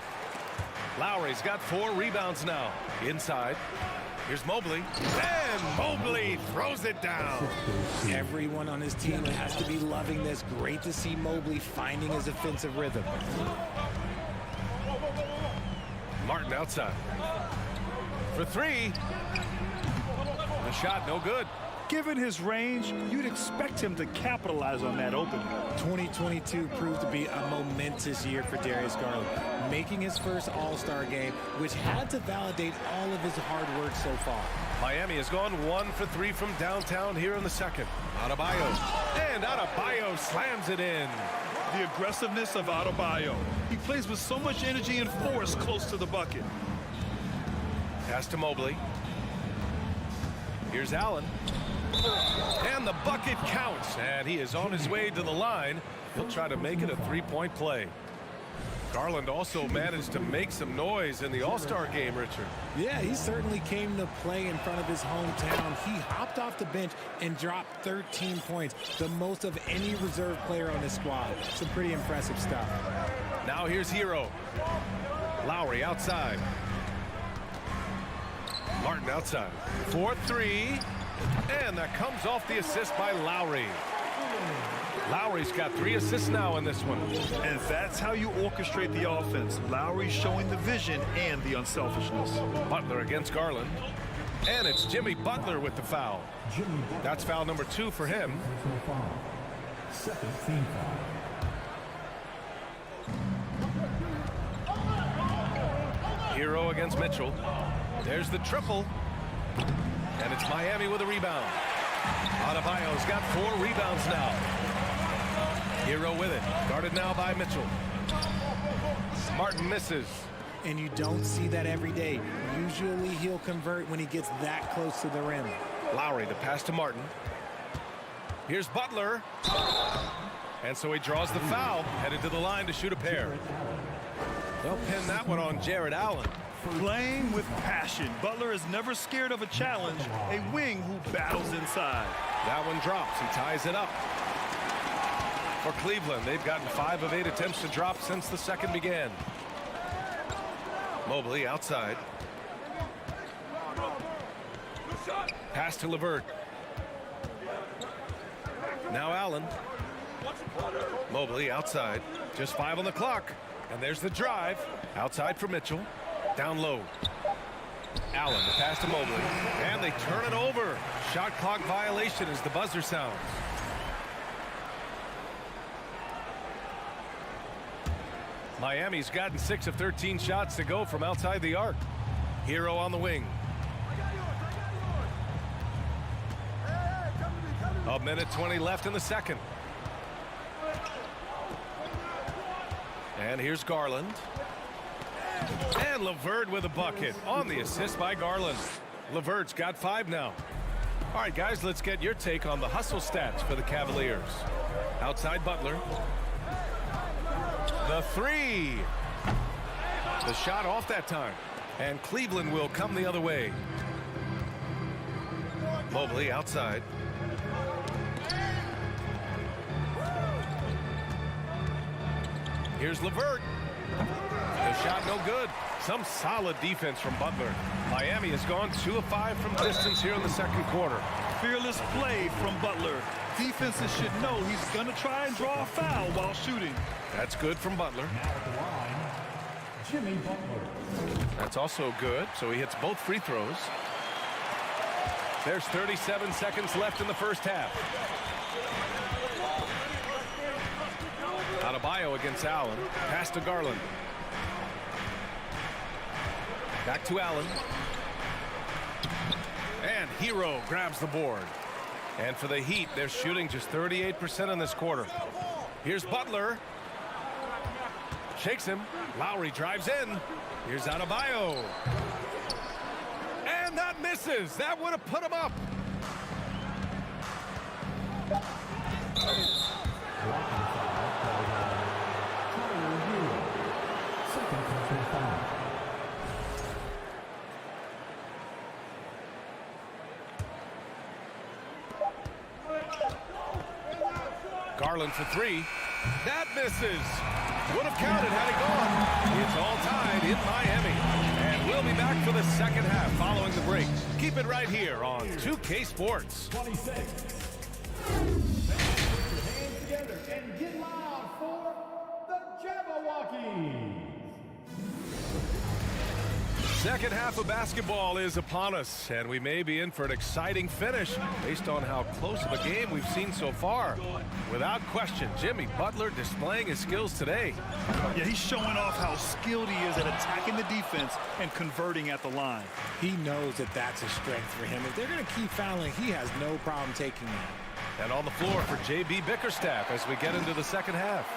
Lowry's got 4 rebounds now. Inside. Here's Mobley. And Mobley throws it down. Everyone on his team has to be loving this. Great to see Mobley finding his offensive rhythm. Martin outside. For 3. The shot no good. Given his range, you'd expect him to capitalize on that opening. 2022 proved to be a momentous year for Darius Garland, making his first All-Star game, which had to validate all of his hard work so far. Miami has gone 1 for 3 from downtown here in the second. Adebayo. And Adebayo slams it in. The aggressiveness of Adebayo. He plays with so much energy and force close to the bucket. Pass to Mobley. Here's Allen. And the bucket counts, and he is on his way to the line. He'll try to make it a 3-point play. Garland also managed to make some noise in the All-Star game, Richard. Yeah, he certainly came to play in front of his hometown. He hopped off the bench and dropped 13 points, the most of any reserve player on his squad. Some pretty impressive stuff. Now here's Hero. Lowry outside. Martin outside. 4-3. And that comes off the assist by Lowry. Lowry's got 3 assists now in this one. And that's how you orchestrate the offense. Lowry showing the vision and the unselfishness. Butler against Garland. And it's Jimmy Butler with the foul. That's foul number 2 for him. Second team foul. Hero against Mitchell. There's the triple. And it's Miami with a rebound. Adebayo's got 4 rebounds now. Hero with it. Guarded now by Mitchell. Martin misses. And you don't see that every day. Usually he'll convert when he gets that close to the rim. Lowry, the pass to Martin. Here's Butler. And so he draws the foul, headed to the line to shoot a pair. They'll pin that one on Jared Allen. Playing with passion. Butler is never scared of a challenge, a wing who battles inside. That one drops. He ties it up. For Cleveland, they've gotten 5 of 8 attempts to drop since the second began. Mobley outside. Pass to LeVert. Now Allen. Mobley outside. Just 5 on the clock. And there's the drive. Outside for Mitchell. Down low. Allen, the pass to Mobley. And they turn it over. Shot clock violation as the buzzer sounds. Miami's gotten 6 of 13 shots to go from outside the arc. Hero on the wing. A minute 20 left in the second. And here's Garland. And LeVert with a bucket on the assist by Garland. LeVert's got 5 now. All right, guys, let's get your take on the hustle stats for the Cavaliers. Outside Butler. The 3. The shot off that time. And Cleveland will come the other way. Mobley outside. Here's LeVert. The shot no good. Some solid defense from Butler. Miami has gone 2 of 5 from distance here in the second quarter. Fearless play from Butler. Defenses should know he's going to try and draw a foul while shooting. That's good from Butler. Jimmy Butler. That's also good, so he hits both free throws. There's 37 seconds left in the first half. Adebayo against Allen. Pass to Garland. Back to Allen. And Hero grabs the board. And for the Heat, they're shooting just 38% in this quarter. Here's Butler. Shakes him. Lowry drives in. Here's Adebayo. And that misses. That would have put him up. Garland for 3. That misses. Would have counted had it gone. It's all tied in Miami. And we'll be back for the second half following the break. Keep it right here on 2K Sports. 26. Put your hands together and get loud for the Jabberwockies. Second half of basketball is upon us, and we may be in for an exciting finish based on how close of a game we've seen so far. Without question, Jimmy Butler displaying his skills today. Yeah, he's showing off how skilled he is at attacking the defense and converting at the line. He knows that that's a strength for him. If they're going to keep fouling, he has no problem taking that. And on the floor for J.B. Bickerstaff as we get into the second half.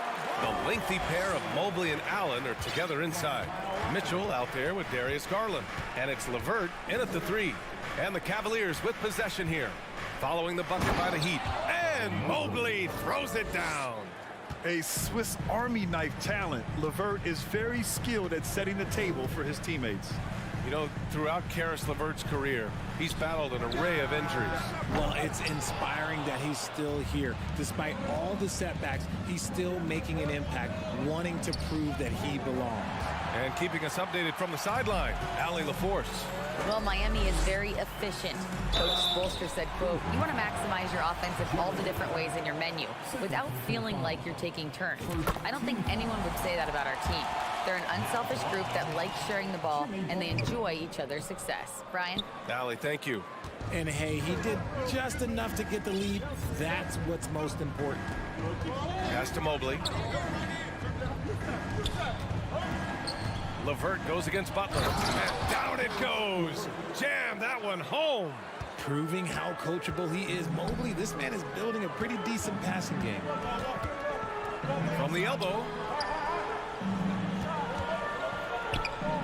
The lengthy pair of Mobley and Allen are together inside. Mitchell out there with Darius Garland. And it's LeVert in at the 3. And the Cavaliers with possession here. Following the bucket by the Heat. And Mobley throws it down. A Swiss Army knife talent. LeVert is very skilled at setting the table for his teammates. You know, throughout Karis LeVert's career, he's battled an array of injuries. Well, it's inspiring that he's still here. Despite all the setbacks, he's still making an impact, wanting to prove that he belongs. And keeping us updated from the sideline, Allie LaForce. Well, Miami is very efficient. Coach Spoelstra said, quote, "You want to maximize your offense in all the different ways in your menu without feeling like you're taking turns." I don't think anyone would say that about our team. They're an unselfish group that likes sharing the ball, and they enjoy each other's success. Brian? Allie, thank you. And hey, he did just enough to get the lead. That's what's most important. Pass to Mobley. LeVert goes against Butler. And down it goes. Jam that one home. Proving how coachable he is. Mobley, this man is building a pretty decent passing game. From the elbow.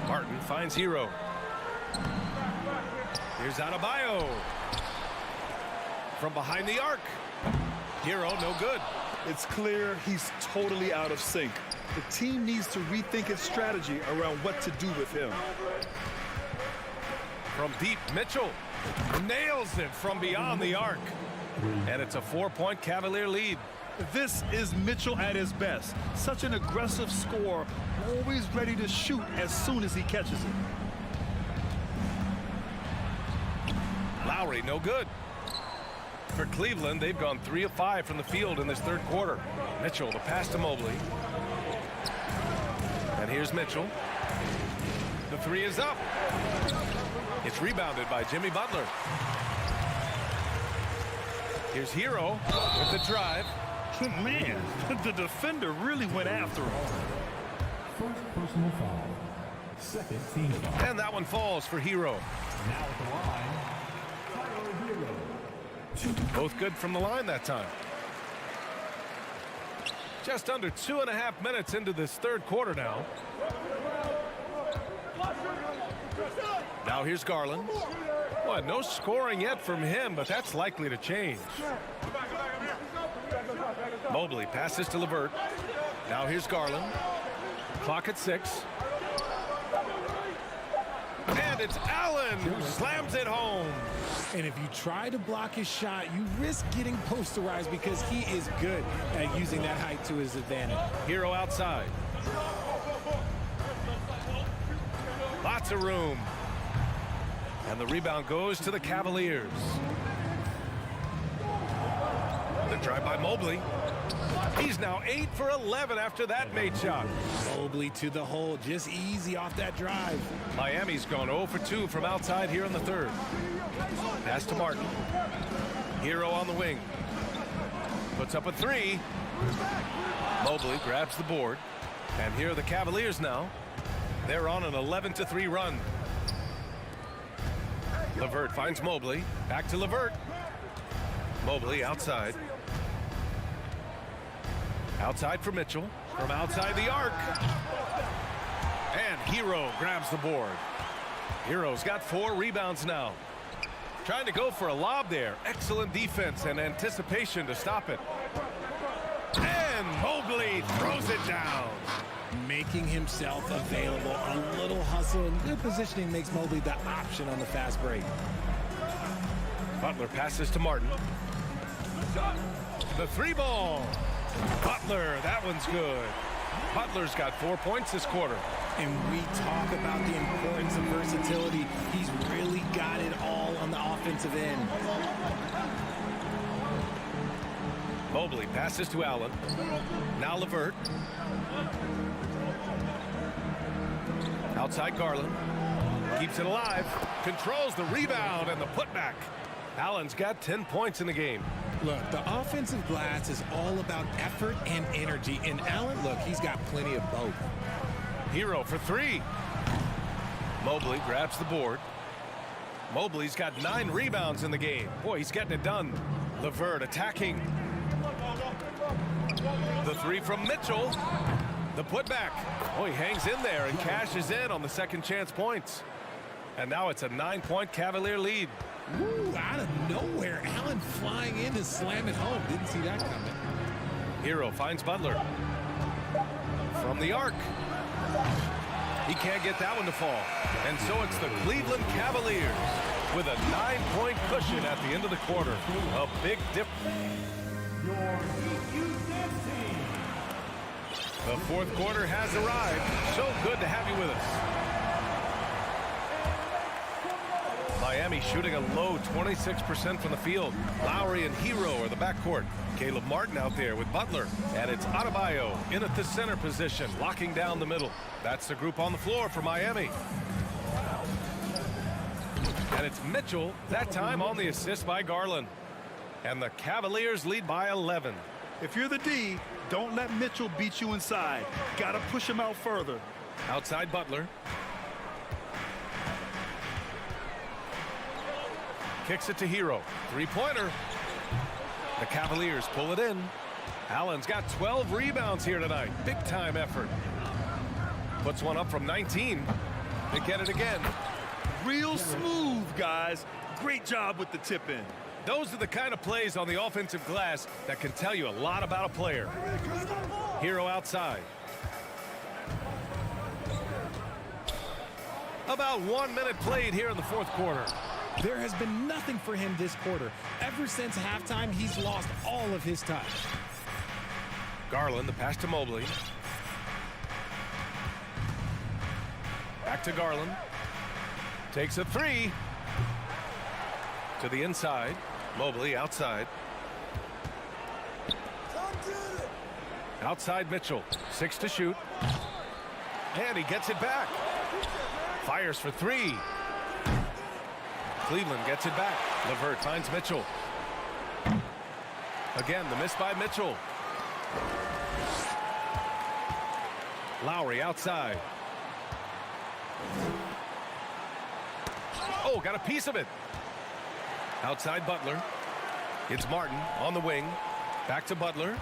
Martin finds Hero. Here's Adebayo. From behind the arc. Hero, no good. It's clear he's totally out of sync. The team needs to rethink its strategy around what to do with him. From deep, Mitchell nails it from beyond the arc. And it's a 4-point Cavalier lead. This is Mitchell at his best. Such an aggressive scorer, always ready to shoot as soon as he catches it. Lowry, no good. For Cleveland, they've gone 3 of 5 from the field in this third quarter. Mitchell, the pass to Mobley. And here's Mitchell. The 3 is up. It's rebounded by Jimmy Butler. Here's Hero with the drive. Man, the defender really went after him. First personal foul. Second team foul. And that one falls for Hero. Now at the line, Tyler Hero. Both good from the line that time. Just under 2.5 minutes into this third quarter now. Now here's Garland. Well, no scoring yet from him, but that's likely to change. Mobley passes to LeVert. Now here's Garland. Clock at 6. And it's Allen who slams it home. And if you try to block his shot, you risk getting posterized because he is good at using that height to his advantage. Hero outside. Lots of room. And the rebound goes to the Cavaliers. The drive by Mobley. He's now 8 for 11 after that made shot. Mobley to the hole, just easy off that drive. Miami's gone 0 for 2 from outside here in the third. Pass to Martin. Hero on the wing. Puts up a 3. Mobley grabs the board. And here are the Cavaliers now. They're on an 11-3 run. LeVert finds Mobley. Back to LeVert. Mobley outside. Outside for Mitchell. From outside the arc. And Hero grabs the board. Hero's got 4 rebounds now. Trying to go for a lob there. Excellent defense and anticipation to stop it. And Mobley throws it down. Making himself available. A little hustle and good positioning makes Mobley the option on the fast break. Butler passes to Martin. The 3 ball. Butler, that one's good. Butler's got 4 points this quarter. And we talk about the importance of versatility. He's really got it all on the offensive end. Mobley passes to Allen. Now LeVert. Outside Garland. Keeps it alive. Controls the rebound and the putback. Allen's got 10 points in the game. Look, the offensive glass is all about effort and energy. And Allen, look, he's got plenty of both. Hero for 3. Mobley grabs the board. Mobley's got 9 rebounds in the game. Boy, he's getting it done. LeVert attacking. The 3 from Mitchell. The putback. Oh, he hangs in there and cashes in on the second chance points. And now it's a 9-point Cavalier lead. Ooh, out of nowhere, Allen flying in to slam it home. Didn't see that coming. Hero finds Butler. From the arc. He can't get that one to fall. And so it's the Cleveland Cavaliers with a 9-point cushion at the end of the quarter. A big dip. The fourth quarter has arrived. So good to have you with us. Miami shooting a low 26% from the field. Lowry and Hero are the backcourt. Caleb Martin out there with Butler. And it's Adebayo in at the center position, locking down the middle. That's the group on the floor for Miami. And it's Mitchell, that time on the assist by Garland. And the Cavaliers lead by 11. If you're the D, don't let Mitchell beat you inside. Got to push him out further. Outside Butler. Kicks it to Hero. 3-pointer. The Cavaliers pull it in. Allen's got 12 rebounds here tonight. Big time effort. Puts one up from 19. They get it again. Real smooth, guys. Great job with the tip in. Those are the kind of plays on the offensive glass that can tell you a lot about a player. Hero outside. About 1 minute played here in the fourth quarter. There has been nothing for him this quarter. Ever since halftime, he's lost all of his touch. Garland, the pass to Mobley. Back to Garland. Takes a three. To the inside. Mobley outside. Outside Mitchell. 6 to shoot. And he gets it back. Fires for three. Cleveland gets it back. LeVert finds Mitchell. Again, the miss by Mitchell. Lowry outside. Oh, got a piece of it. Outside Butler. It's Martin on the wing. Back to Butler.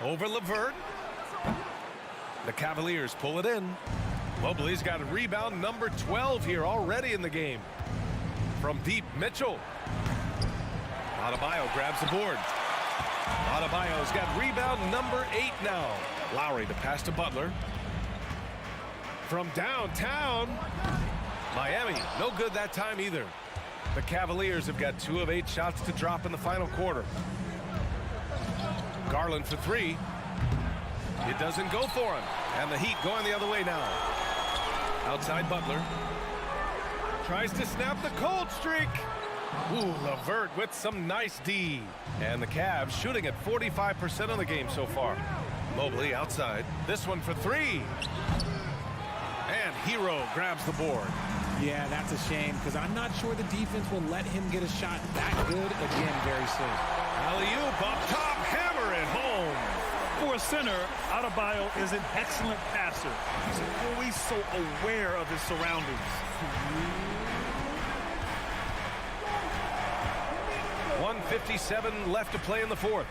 Over LeVert. The Cavaliers pull it in. Mobley's got a rebound number 12 here already in the game. From deep, Mitchell. Adebayo grabs the board. Adebayo's got rebound number 8 now. Lowry to pass to Butler. From downtown. Miami, no good that time either. The Cavaliers have got 2 of 8 shots to drop in the final quarter. Garland for three. It doesn't go for him. And the Heat going the other way now. Outside Butler. Tries to snap the cold streak. Ooh, LeVert with some nice D. And the Cavs shooting at 45% of the game so far. Mobley outside. This one for three. And Hero grabs the board. Yeah, that's a shame because I'm not sure the defense will let him get a shot that good again very soon. Alley-oop up top, hammer it home. For a center, Adebayo is an excellent passer. He's always so aware of his surroundings. 1:57 left to play in the fourth.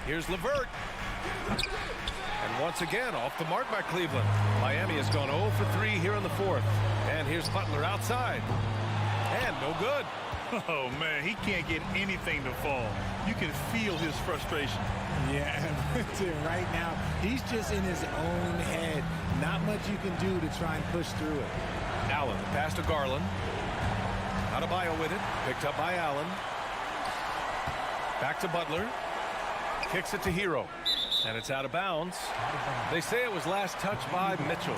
Here's LeVert. And once again, off the mark by Cleveland. Miami has gone 0 for 3 here in the fourth. And here's Butler outside. And no good. Oh, man, he can't get anything to fall. You can feel his frustration. Yeah, right now, he's just in his own head. Not much you can do to try and push through it. Allen, the pass to Garland. Adebayo with it. Picked up by Allen. Back to Butler. Kicks it to Hero. And it's out of bounds. They say it was last touched by Mitchell.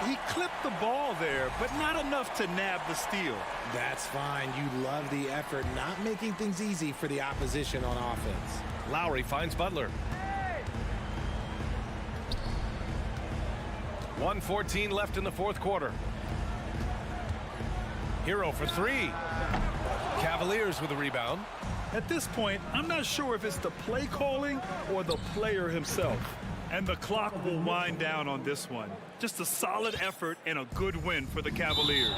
He clipped the ball there, but not enough to nab the steal. That's fine. You love the effort, not making things easy for the opposition on offense. Lowry finds Butler. 1:14 left in the fourth quarter. Hero for three. Cavaliers with a rebound. At this point, I'm not sure if it's the play calling or the player himself. And the clock will wind down on this one. Just a solid effort and a good win for the Cavaliers.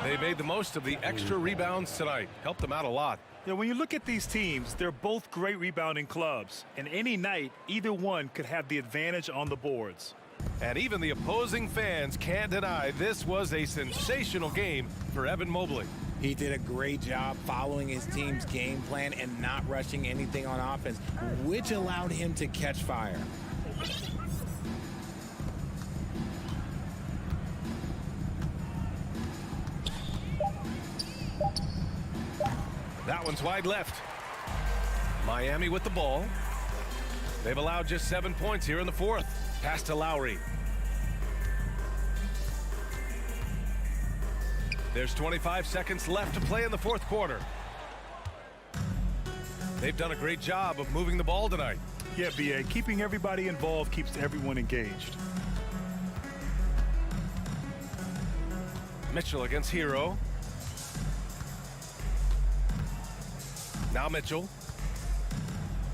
They made the most of the extra rebounds tonight. Helped them out a lot. Yeah, when you look at these teams, they're both great rebounding clubs. And any night, either one could have the advantage on the boards. And even the opposing fans can't deny this was a sensational game for Evan Mobley. He did a great job following his team's game plan and not rushing anything on offense, which allowed him to catch fire. That one's wide left. Miami with the ball. They've allowed just 7 points here in the fourth. Pass to Lowry. There's 25 seconds left to play in the fourth quarter. They've done a great job of moving the ball tonight. Yeah, B.A., keeping everybody involved keeps everyone engaged. Mitchell against Hero. Now Mitchell.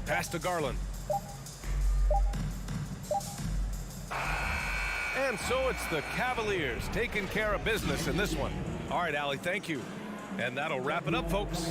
Pass to Garland. And so it's the Cavaliers taking care of business in this one. All right, Allie, thank you. And that'll wrap it up, folks.